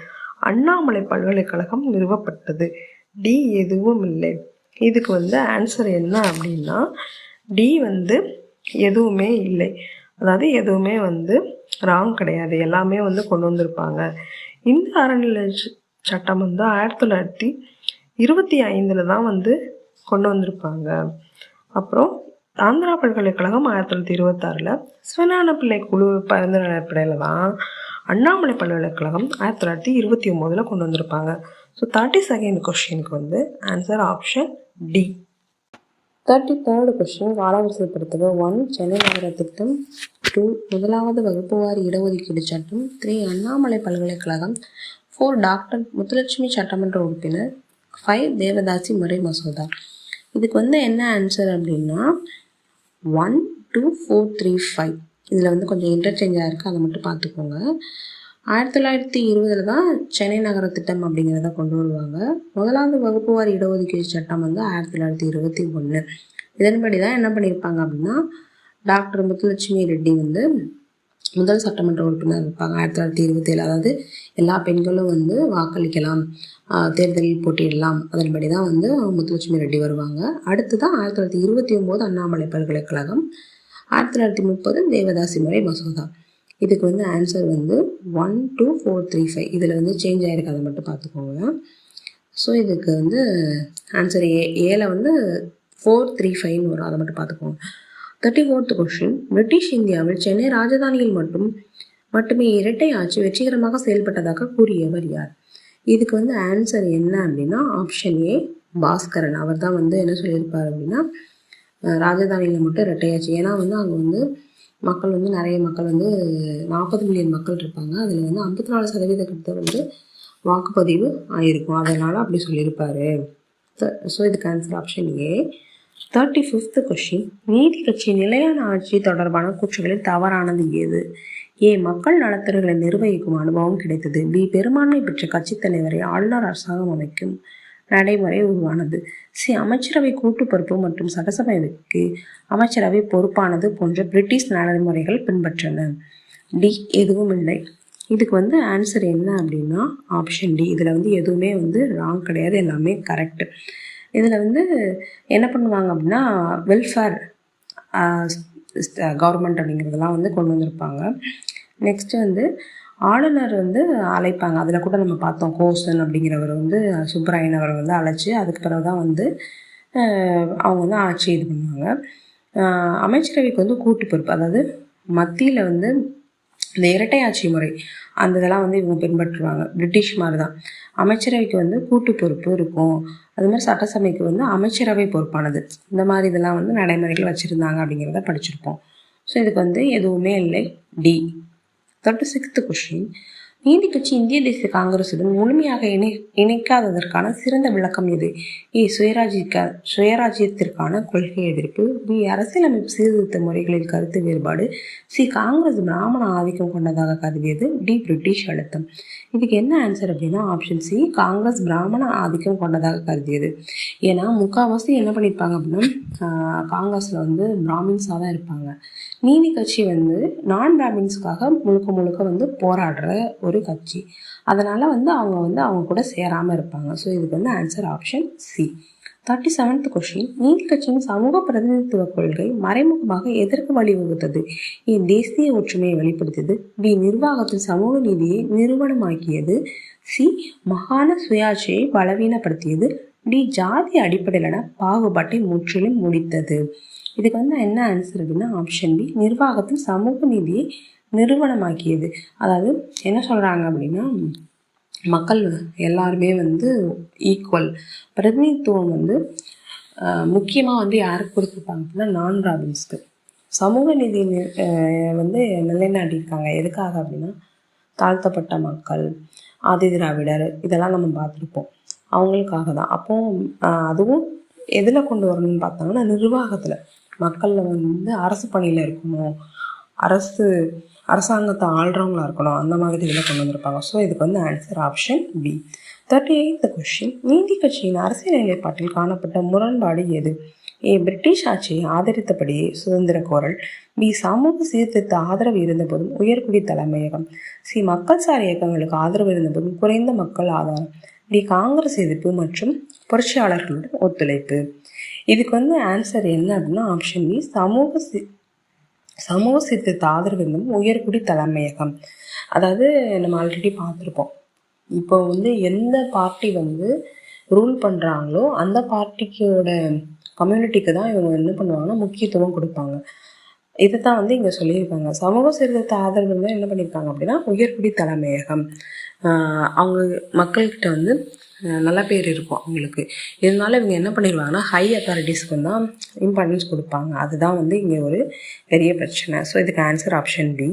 S2: அண்ணாமலை பல்கலைக்கழகம் நிறுவப்பட்டது. டி, எதுவும் இல்லை. இதுக்கு வந்து ஆன்சர் என்ன அப்படின்னா டி வந்து எதுவுமே இல்லை. அதாவது எதுவுமே வந்து ராங் கிடையாது, எல்லாமே வந்து கொண்டு வந்திருப்பாங்க. இந்த அறநிலை சட்டம் வந்து 1925 தான் வந்து கொண்டு வந்திருப்பாங்க. அப்புறம் ஆந்திரா பல்கலைக்கழகம் 1926, சிவஞான பிள்ளை குழு பரிந்துரை அடிப்படையில் தான் அண்ணாமலை பல்கலைக்கழகம் 1929 கொண்டு வந்திருப்பாங்க. ஸோ 32nd கொஸ்டினுக்கு வந்து answer option D. 33rd question, காலவரிசைப்படுத்துக. 1, சென்னை நகர திட்டம். 2, முதலாவது வகுப்புவாரி இடஒதுக்கீடு சட்டம். 3, அண்ணாமலை பல்கலைக்கழகம். 4, டாக்டர் முத்துலட்சுமி சட்டமன்ற உறுப்பினர். 5, தேவதாசி முறை மசோதா. இதுக்கு வந்து என்ன ஆன்சர் அப்படின்னா 1, 2, 4, 3, 5. இதில் வந்து கொஞ்சம் இன்டர்சேஞ்சாக இருக்குது, அதை மட்டும் பார்த்துக்கோங்க. 1920 தான் சென்னை நகர திட்டம் அப்படிங்கிறத கொண்டு வருவாங்க. முதலாவது வகுப்புவாரி இடஒதுக்கீடு சட்டம் வந்து 1921. இதன்படி தான் என்ன பண்ணியிருப்பாங்க அப்படின்னா டாக்டர் முத்துலட்சுமி ரெட்டி வந்து முதல் சட்டமன்ற உறுப்பினர் இருப்பாங்க 1927. அதாவது எல்லா பெண்களும் வந்து வாக்களிக்கலாம், தேர்தலில் போட்டியிடலாம், அதன்படி தான் வந்து முத்துலட்சுமி ரெட்டி வருவாங்க. அடுத்து தான் 1929 அண்ணாமலை பல்கலைக்கழகம், 1930 தேவதாசி முறை மசோதா. இதுக்கு வந்து ஆன்சர் வந்து 1, 2, 4, 3, 5. இதில் வந்து சேஞ்ச் ஆகிருக்கு, அதை மட்டும் பார்த்துக்கோங்க. ஸோ இதுக்கு வந்து ஆன்சர் ஏல வந்து 4, 3, 5 வரும், அதை மட்டும் பார்த்துக்கோங்க. 34th கொஸ்டின், பிரிட்டிஷ் இந்தியாவில் சென்னை ராஜதானியில் மட்டுமே இரட்டை ஆட்சி வெற்றிகரமாக செயல்பட்டதாக கூறியவர் யார்? இதுக்கு வந்து ஆன்சர் என்ன அப்படின்னா ஆப்ஷன் ஏ, பாஸ்கரன். அவர் தான் வந்து என்ன சொல்லியிருப்பார் அப்படின்னா ராஜதானியில் மட்டும் இரட்டையாச்சு. ஏன்னா வந்து அங்கே வந்து மக்கள் வந்து நிறைய மக்கள் வந்து 40 மில்லியன் மக்கள் இருப்பாங்க. அதில் வந்து 54% வந்து வாக்குப்பதிவு ஆகிருக்கும், அதனால் அப்படி சொல்லியிருப்பாரு. ஸோ இதுக்கு ஆன்சர் ஆப்ஷன் ஏ. 35th கொஸ்டின், நீதி கட்சி நிலையான ஆட்சி தொடர்பான கூற்றுகளில் தவறானது எது? ஏ, மக்கள் நலத்துறைகளை நிர்வகிக்கும் அனுபவம் கிடைத்தது. பி, பெரும்பான்மை பெற்ற கட்சி தலைவரை ஆளுநர் அரசாங்கம் அமைக்கும்.
S1: நடைமுறை உருவானது. அமைச்சரவை கூட்டு பொறுப்பு மற்றும் சட்டசபைக்கு அமைச்சரவை பொறுப்பானது போன்ற பிரிட்டிஷ் நடைமுறைகள் பின்பற்றன. டி எதுவும் இல்லை. இதுக்கு வந்து ஆன்சர் என்ன அப்படின்னா ஆப்ஷன் டி. இதில் வந்து எதுவுமே வந்து ராங் கிடையாது, எல்லாமே கரெக்டு. இதில் வந்து என்ன பண்ணுவாங்க அப்படின்னா வெல்ஃபேர் கவர்மெண்ட் அப்படிங்கிறதெல்லாம் வந்து கொண்டு வந்திருப்பாங்க. நெக்ஸ்ட்டு வந்து ஆளுநர் வந்து அழைப்பாங்க. அதில் கூட நம்ம பார்த்தோம், கோசன் அப்படிங்கிறவர் வந்து சுப்பராயன் அவரை வந்து அழைச்சி அதுக்கு பிறகு தான் வந்து அவங்க வந்து ஆட்சி இது பண்ணுவாங்க. அமைச்சரவைக்கு வந்து கூட்டு பொறுப்பு, அதாவது மத்தியில் வந்து இந்த இரட்டை ஆட்சி முறை அந்த இதெல்லாம் வந்து இவங்க பின்பற்றுவாங்க. பிரிட்டிஷ் மாதிரி தான் அமைச்சரவைக்கு வந்து கூட்டு பொறுப்பு இருக்கும். அது மாதிரி சட்டசபைக்கு வந்து அமைச்சரவை பொறுப்பானது. இந்த மாதிரி இதெல்லாம் வந்து நடைமுறைகள் வச்சுருந்தாங்க அப்படிங்கிறத படிச்சிருப்போம். ஸோ இதுக்கு வந்து எதுவுமே இல்லை, டி. 36th question. நீதி கட்சி இந்திய தேசிய காங்கிரசுடன் முழுமையாக இணைக்காததற்கான சிறந்த விளக்கம் எது? ஏ சுயராஜ்யத்திற்கான கொள்கை எதிர்ப்பு, பி அரசியலமைப்பு சீர்திருத்த முறைகளில் கருத்து வேறுபாடு, சி காங்கிரஸ் பிராமண ஆதிக்கம் கொண்டதாக கருதியது, டி பிரிட்டிஷ் அழுத்தம். இதுக்கு என்ன ஆன்சர் அப்படின்னா ஆப்ஷன் சி, காங்கிரஸ் பிராமண ஆதிக்கம் கொண்டதாக கருதியது. ஏன்னா முக்கால்வாசி என்ன பண்ணியிருப்பாங்க அப்படின்னா காங்கிரஸில் வந்து பிராமின்ஸாக தான் இருப்பாங்க. நீதி கட்சி வந்து நான் பிராமின்ஸுக்காக முழுக்க வந்து போராடுற ஒரு கட்சி. அதனால் வந்து அவங்க கூட சேராமல் இருப்பாங்க. ஸோ இதுக்கு வந்து answer option C. 37th question. நீதி கட்சியின் சமூக பிரதிநிதித்துவ கொள்கை மறைமுகமாக எதற்கு வழிவகுத்தது? ஏ தேசிய ஒற்றுமையை வெளிப்படுத்தியது, பி நிர்வாகத்தில் சமூக நீதியை நிறுவனமாக்கியது, சி மாகாண சுயாட்சியை பலவீனப்படுத்தியது, டி ஜாதி அடிப்படையிலான பாகுபாட்டை முற்றிலும் முடித்தது. இதுக்கு வந்து என்ன ஆன்சர் அப்படின்னா ஆப்ஷன் பி, நிர்வாகத்தில் சமூக நீதியை நிறுவனமாக்கியது. அதாவது என்ன சொல்கிறாங்க அப்படின்னா மக்கள் எல்லாருமே வந்து ஈக்குவல் பிரதிநிதித்துவம் வந்து முக்கியமாக வந்து யாருக்கு கொடுத்துருப்பாங்க அப்படின்னா நான் பிராமின்ஸ்க்கு. சமூக நீதி வந்து நிலைநாட்டியிருக்காங்க. எதுக்காக அப்படின்னா தாழ்த்தப்பட்ட மக்கள், ஆதி திராவிடர் இதெல்லாம் நம்ம பார்த்துருப்போம், அவங்களுக்காக தான். அப்போ அதுவும் எதில் கொண்டு வரணும்னு பார்த்தாங்கன்னா நிர்வாகத்தில் மக்களில் வந்து அரசு பணியில் இருக்கணும், அரசாங்கத்தை ஆள்றவங்களா இருக்கணும், அந்த மாதிரி இதில் கொண்டு வந்திருப்பாங்க. ஸோ இதுக்கு வந்து answer option B. 38th question. நீதி கட்சியின் அரசியல் நிலைப்பாட்டில் காணப்பட்ட முரண்பாடு எது? ஏ பிரிட்டிஷ் ஆட்சியை ஆதரித்தபடியே சுதந்திர கோரல், பி சமூக சீர்திருத்த ஆதரவு இருந்தபோதும் உயர்குடி தலைமையகம், சி மக்கள் சார் இயக்கங்களுக்கு ஆதரவு இருந்தபோதும் குறைந்த மக்கள் ஆதாரம், டி காங்கிரஸ் எதிர்ப்பு மற்றும் புரட்சியாளர்களுடன் ஒத்துழைப்பு. இதுக்கு வந்து ஆன்சர் என்ன அப்படின்னா ஆப்ஷன் பி சமூக சீர்திருத்த ஆதரவு இருந்தும் உயர்குடி தலைமையகம். அதாவது நம்ம ஆல்ரெடி பார்த்துருப்போம், இப்போ வந்து எந்த பார்ட்டி வந்து ரூல் பண்ணுறாங்களோ அந்த பார்ட்டிக்கோட கம்யூனிட்டிக்கு தான் இவங்க என்ன பண்ணுவாங்கன்னா முக்கியத்துவம் கொடுப்பாங்க. இதை தான் வந்து இங்கே சொல்லியிருக்காங்க. சமூக சீர்திருத்த ஆதரவு இருந்தால் என்ன பண்ணியிருக்காங்க அப்படின்னா உயர்குடி தலைமையகம். அவங்க மக்கள்கிட்ட வந்து நல்ல பேர் இருக்கும் அவங்களுக்கு. இதனால இவங்க என்ன பண்ணிடுவாங்கன்னா ஹை அத்தாரிட்டிஸ்க்கு தான் இம்பார்ட்டன்ஸ் கொடுப்பாங்க. அதுதான் வந்து இங்கே ஒரு பெரிய பிரச்சனை. ஸோ இதுக்கு answer option B.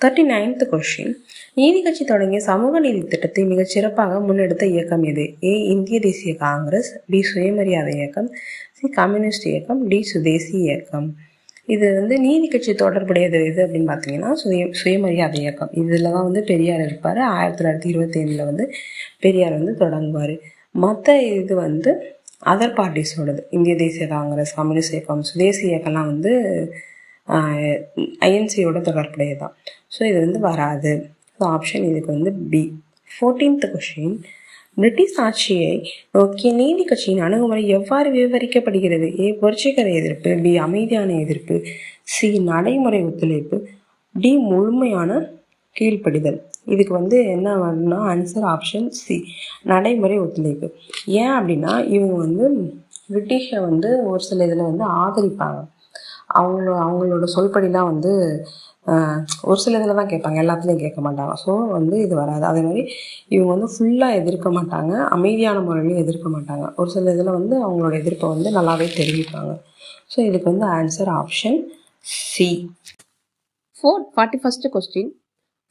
S1: 39th question. நீதி கட்சி தொடங்கிய சமூக நீதி திட்டத்தை மிகச் சிறப்பாக முன்னெடுத்த இயக்கம் எது? ஏ இந்திய தேசிய காங்கிரஸ், பி சுயமரியாதை இயக்கம், சி கம்யூனிஸ்ட் இயக்கம், டி சுதேசி இயக்கம். இது வந்து நீதி கட்சி தொடர்புடையது எது அப்படின்னு பார்த்தீங்கன்னா சுயமரியாதை இயக்கம். இதில் தான் வந்து பெரியார் இருப்பார். 1925 வந்து பெரியார் வந்து தொடங்குவார். மற்ற இது வந்து அதர் பார்ட்டிஸோடது, இந்திய தேசிய காங்கிரஸ், கம்யூனிஸ்ட் இயக்கம், சுதேசி இயக்கம்லாம் வந்து ஐஎன்சியோட தொடர்புடையது தான். ஸோ இது வந்து வராது. ஸோ ஆப்ஷன் இதுக்கு வந்து பி. 14th question. பிரிட்டிஷ் ஆட்சியை நோக்கிய நீதி கட்சியின் அணுகுமுறை எவ்வாறு விவரிக்கப்படுகிறது? ஏ புரட்சிகர எதிர்ப்பு, பி அமைதியான எதிர்ப்பு, சி நடைமுறை ஒத்துழைப்பு, டி முழுமையான கீழ்ப்படிதல். இதுக்கு வந்து என்ன வரணும்னா ஆன்சர் ஆப்ஷன் சி நடைமுறை ஒத்துழைப்பு. ஏன் அப்படின்னா இவங்க வந்து பிரிட்டிஷை வந்து ஒரு சில இதில் வந்து ஆதரிப்பாங்க. அவங்களோட சொல்படிலாம் வந்து ஒரு சில இதில் தான் கேட்பாங்க, எல்லாத்துலேயும் கேட்க மாட்டாங்க. ஸோ வந்து இது வராது. அதே மாதிரி இவங்க வந்து ஃபுல்லாக எதிர்க்க மாட்டாங்க, அமைதியான முறையிலையும் எதிர்க்க மாட்டாங்க. ஒரு சில இதில் வந்து அவங்களோட எதிர்ப்பை வந்து நல்லாவே தெரிவிப்பாங்க. ஸோ இதுக்கு வந்து answer option C.
S3: 41st question.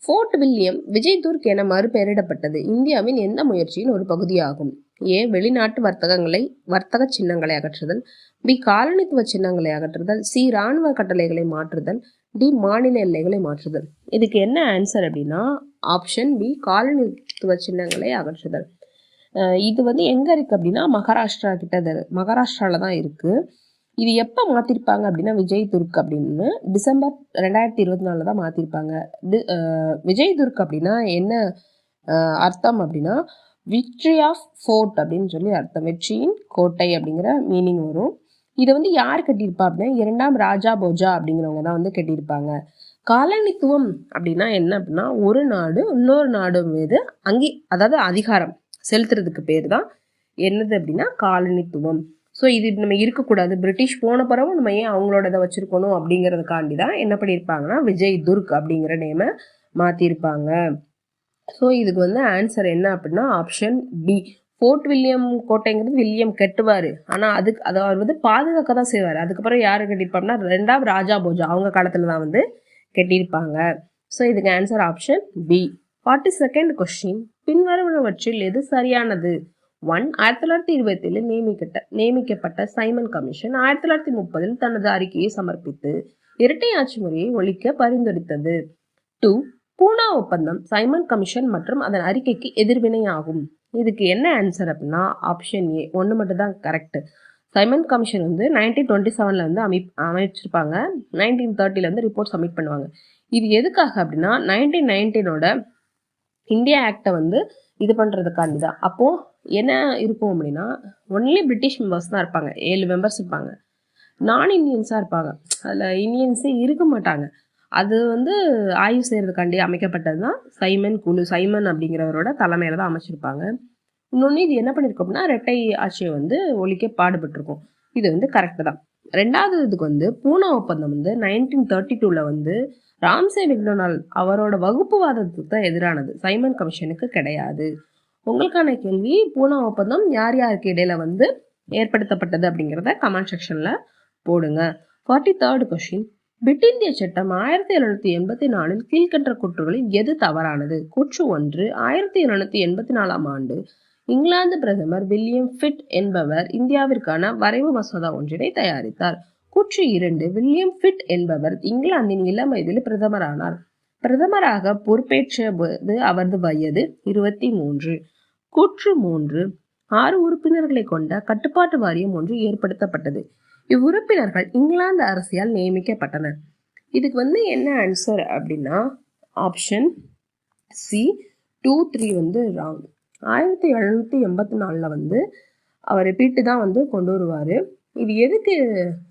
S3: Fort William Vijay Durg என மறுபெயரிடப்பட்டது இந்தியாவின் எந்த முயற்சியின் ஒரு பகுதியாகும்? ஏ வெளிநாட்டு வர்த்தக சின்னங்களை அகற்றுதல், பி காலனித்துவ சின்னங்களை அகற்றுதல், சி இராணுவ கட்டளைகளை மாற்றுதல், டி மாநில எல்லைகளை மாற்றுதல். இதுக்கு என்ன ஆன்சர் அப்படின்னா ஆப்ஷன் பி காலனித்துவ சின்னங்களை அகற்றுதல். இது வந்து எங்கே இருக்குது அப்படின்னா மகாராஷ்டிராவில் தான் இருக்குது. இது எப்போ மாற்றிருப்பாங்க அப்படின்னா விஜய் துர்க் அப்படின்னு டிசம்பர் 2024 தான் மாற்றிருப்பாங்க. விஜய் துர்க் அப்படின்னா என்ன அர்த்தம் அப்படின்னா விக்ட்ரி ஆஃப் ஃபோர்ட் அப்படின்னு சொல்லி அர்த்தம். வெற்றியின் கோட்டை அப்படிங்கிற மீனிங் வரும். இதை வந்து யார் கட்டியிருப்பா அப்படின்னா 2ஆம் ராஜா போஜா அப்படிங்கிறவங்க தான் வந்து கட்டியிருப்பாங்க. காலனித்துவம் அப்படின்னா என்ன அப்படின்னா ஒரு நாடு இன்னொரு நாடு மீது அதாவது அதிகாரம் செலுத்துறதுக்கு பேர் தான் என்னது அப்படின்னா காலனித்துவம். ஸோ இது நம்ம இருக்கக்கூடாது, பிரிட்டிஷ் போன பிறகு நம்ம ஏன் அவங்களோட இதை வச்சிருக்கணும் அப்படிங்கிறதுக்காண்டி தான் என்ன பண்ணியிருப்பாங்கன்னா விஜய் துர்க் அப்படிங்கிற நேமை மாற்றிருப்பாங்க. ஸோ இதுக்கு வந்து ஆன்சர் என்ன அப்படின்னா ஆப்ஷன் பி. ஃபோர்ட் வில்லியம் கோட்டைங்கிறது வில்லியம் கட்டுவார், ஆனால் அதை அவர் வந்து பாதுகாக்க தான் செய்வார். அதுக்கப்புறம் யார் கட்டியிருப்பாங்கன்னா 2ஆம் ராஜா போஜா அவங்க காலத்தில் தான் வந்து கட்டியிருப்பாங்க. ஸோ இதுக்கு answer option B. 42nd question, பின்வருவனவற்றில் எது சரியானது? 1. 1927 நியமிக்கப்பட்ட சைமன் கமிஷன் 1930 தனது அறிக்கையை சமர்ப்பித்து இரட்டை ஆட்சி முறையை ஒழிக்க பரிந்துரைத்தது. 2. பூனா ஒப்பந்தம் சைமன் கமிஷன் மற்றும் அதன் அறிக்கைக்கு எதிர்வினை ஆகும். இதுக்கு என்ன ஆன்சர் அப்படின்னா ஆப்ஷன் ஏ. ஒன்று மட்டும் தான் கரெக்ட். சைமன் கமிஷன் வந்து 1927 வந்து அமைச்சிருப்பாங்க. 1930 வந்து ரிப்போர்ட் சப்மிட் பண்ணுவாங்க. இது எதுக்காக அப்படின்னா 1919 இந்தியா ஆக்டை வந்து இது பண்ணுறதுக்காண்டி தான். அப்போது என்ன இருக்கும் அப்படின்னா ஒன்லி பிரிட்டிஷ் மெம்பர்ஸ் தான் இருப்பாங்க, 7 மெம்பர்ஸ் இருப்பாங்க. நான் இந்தியன்ஸாக இருப்பாங்க, அதில் இந்தியன்ஸே இருக்க மாட்டாங்க. அது வந்து ஆய்வு செய்கிறதுக்காண்டி அமைக்கப்பட்டது தான் சைமன் குழு. சைமன் அப்படிங்கிறவரோட தலைமையில தான் அமைச்சிருப்பாங்க. இன்னொன்று இது என்ன பண்ணியிருக்கோம் அப்படின்னா இரட்டை ஆட்சியை வந்து ஒழிக்க பாடுபட்டிருக்கும். இது வந்து கரெக்டு தான். 2வது இதுக்கு வந்து பூனா ஒப்பந்தம் வந்து 1932 வந்து ராம்சே மெக்டொனால்ட் அவரோட வகுப்புவாதத்துக்கு தான் எதிரானது, சைமன் கமிஷனுக்கு கிடையாது. உங்களுக்கான கேள்வி, பூனா ஒப்பந்தம் யார் யாருக்கு இடையில வந்து ஏற்படுத்தப்பட்டது அப்படிங்கிறத கமெண்ட் செக்ஷன்ல போடுங்க. 43rd கொஸ்டின், பிட் இந்திய சட்டம் 1784 கீழ்கண்ட கூற்றுகளில் எது தவறானது? கூற்று 1, 1784 ஆண்டு இங்கிலாந்து பிரதமர் வில்லியம் பிட் என்பவர் இந்தியாவிற்கான வரைவு மசோதா ஒன்றினை தயாரித்தார். கூற்று 2, வில்லியம் பிட் என்பவர் இங்கிலாந்தின் இளம் வயதில் பிரதமரானார். பிரதமராக பொறுப்பேற்ற போது அவரது வயது 23. கூற்று 3, 6 உறுப்பினர்களை கொண்ட கட்டுப்பாட்டு வாரியம் ஒன்று ஏற்படுத்தப்பட்டது. இவ்வுறுப்பினர்கள் இங்கிலாந்து அரசியால் நியமிக்கப்பட்டனர். இதுக்கு வந்து என்ன ஆன்சர் அப்படின்னா ஆப்ஷன் சி. 2, 3 வந்து ராங். 1784 வந்து அவர் பிட்டு தான் வந்து கொண்டு வருவார். இது எதுக்கு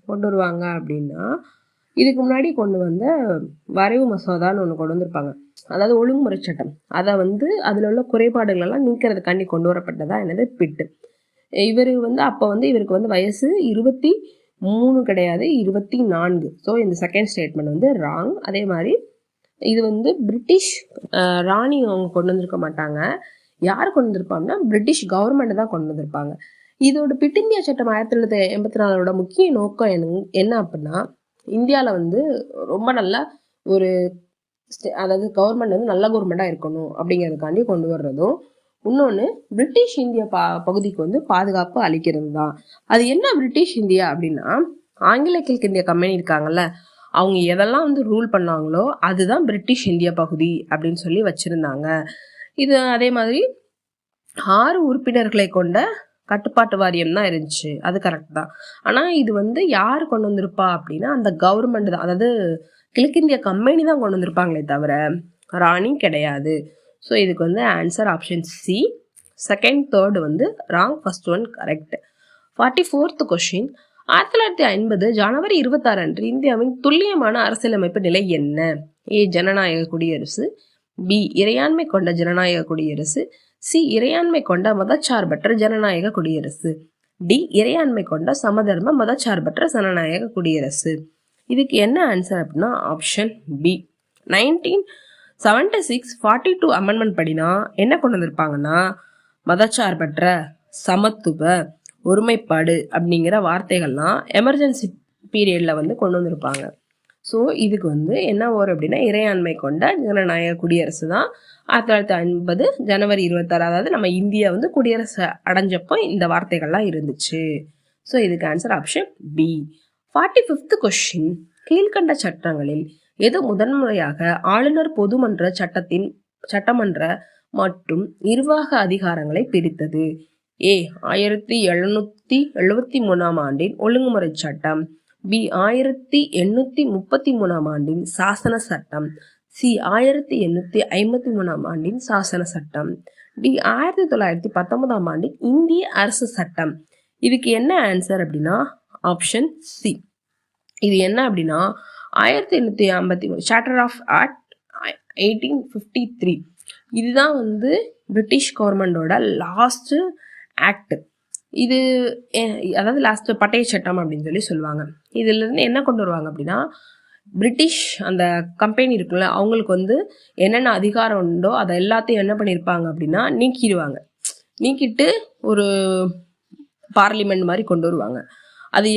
S3: கொண்டு வருவாங்க அப்படின்னா இதுக்கு முன்னாடி கொண்டு வந்த வரைவு மசோதான்னு ஒன்று கொண்டு வந்திருப்பாங்க, அதாவது ஒழுங்குமுறை சட்டம். அதை வந்து அதில் உள்ள குறைபாடுகளெல்லாம் நீக்கிறதுக்காண்டி கொண்டு வரப்பட்டதா என்னது பிட்டு. இவர் வந்து அப்போ வந்து இவருக்கு வந்து வயசு 23 கிடையாது, 24. ஸோ இந்த செகண்ட் ஸ்டேட்மெண்ட் வந்து ராங். அதே மாதிரி இது வந்து பிரிட்டிஷ் ராணி அவங்க கொண்டு வந்திருக்க மாட்டாங்க. யார் கொண்டு வந்திருப்பாங்கன்னா பிரிட்டிஷ் கவர்மெண்ட் தான் கொண்டு வந்திருப்பாங்க. இதோட பிட் இந்தியா சட்டம் 1984 முக்கிய நோக்கம் என்ன அப்படின்னா இந்தியாவில் வந்து ரொம்ப நல்லா ஒரு அதாவது கவர்மெண்ட் வந்து நல்ல கவர்மெண்ட்டாக இருக்கணும் அப்படிங்கிறதுக்காண்டி கொண்டு வர்றதும், இன்னொன்று பிரிட்டிஷ் இந்தியா பகுதிக்கு வந்து பாதுகாப்பு அளிக்கிறது தான். அது என்ன பிரிட்டிஷ் இந்தியா அப்படின்னா ஆங்கில கிழக்கிந்திய கம்பெனி இருக்காங்கல்ல, அவங்க எதெல்லாம் வந்து ரூல் பண்ணாங்களோ அதுதான் பிரிட்டிஷ் இந்தியா பகுதி அப்படின்னு சொல்லி வச்சுருந்தாங்க. இது அதே மாதிரி 6 உறுப்பினர்களை கொண்ட கட்டுப்பாட்டு வாரியம் தான் இருந்துச்சு, அது கரெக்ட் தான். ஆனால் இது வந்து யார் கொண்டு வந்திருப்பா அப்படின்னா அந்த கவர்மெண்ட் தான், அதாவது கிழக்கிந்திய கம்பெனி தான் கொண்டு வந்திருப்பாங்களே தவிர ராணி கிடையாது. ஸோ இதுக்கு வந்து answer option C. Second, third வந்து wrong, first one correct. 44th question, 1950 ஜனவரி 26 அன்று இந்தியாவின் துல்லியமான அரசியலமைப்பு நிலை என்ன? ஏ ஜனநாயக குடியரசு, பி இறையாண்மை கொண்ட ஜனநாயக குடியரசு, சி இறையாண்மை கொண்ட மதச்சார்பற்ற ஜனநாயக குடியரசு, டி இறையாண்மை கொண்ட சமதர்ம மதச்சார்பற்ற ஜனநாயக குடியரசு. இதுக்கு என்ன ஆன்சர் அப்படின்னா ஆப்ஷன் பி. 1976 42 அமெண்ட்மெண்ட் படினா என்ன கொண்டு வந்திருப்பாங்கன்னா மதச்சார்பற்ற, சமத்துவ, ஒருமைப்பாடு அப்படிங்கிற வார்த்தைகள்லாம் எமர்ஜென்சி பீரியடில் வந்து கொண்டு வந்திருப்பாங்க. ஸோ இதுக்கு வந்து என்ன வரும் அப்படின்னா இறையாண்மை கொண்ட ஜனநாயக குடியரசு தான் 1950 ஜனவரி 26, அதாவது நம்ம இந்தியா வந்து குடியரசு அடைஞ்சப்போ இந்த வார்த்தைகள்லாம் இருந்துச்சு. ஸோ இதுக்கு answer option B. 45th question, கீழ்கண்ட சட்டங்களில் எது முதன்முறையாக ஆளுநர் பொதுமன்ற சட்டமன்ற மற்றும் நிர்வாக அதிகாரங்களை பிரித்தது? ஏ 1773 ஆண்டின் ஒழுங்குமுறை சட்டம், பி 1833 ஆண்டின் சாசன சட்டம், சி 1853 ஆண்டின் சாசன சட்டம், டி 1919 ஆண்டின் இந்திய அரசு சட்டம். இதுக்கு என்ன ஆன்சர் அப்படின்னா ஆப்ஷன் சி. இது என்ன அப்படின்னா 1853 சார்ட்டர் ஆஃப் ஆக்ட் 1853. இதுதான் வந்து பிரிட்டிஷ் கவர்மெண்டோட லாஸ்ட் ஆக்ட். இது அதாவது லாஸ்ட் பட்டய சட்டம் அப்படின்னு சொல்லி சொல்லுவாங்க. இதுல இருந்து என்ன கொண்டு வருவாங்க அப்படின்னா பிரிட்டிஷ் அந்த கம்பெனி இருக்குல்ல, அவங்களுக்கு வந்து என்னென்ன அதிகாரம் உண்டோ அதை எல்லாத்தையும் என்ன பண்ணியிருப்பாங்க அப்படின்னா நீக்கிடுவாங்க. நீக்கிட்டு ஒரு பார்லிமெண்ட் மாதிரி கொண்டு வருவாங்க. அது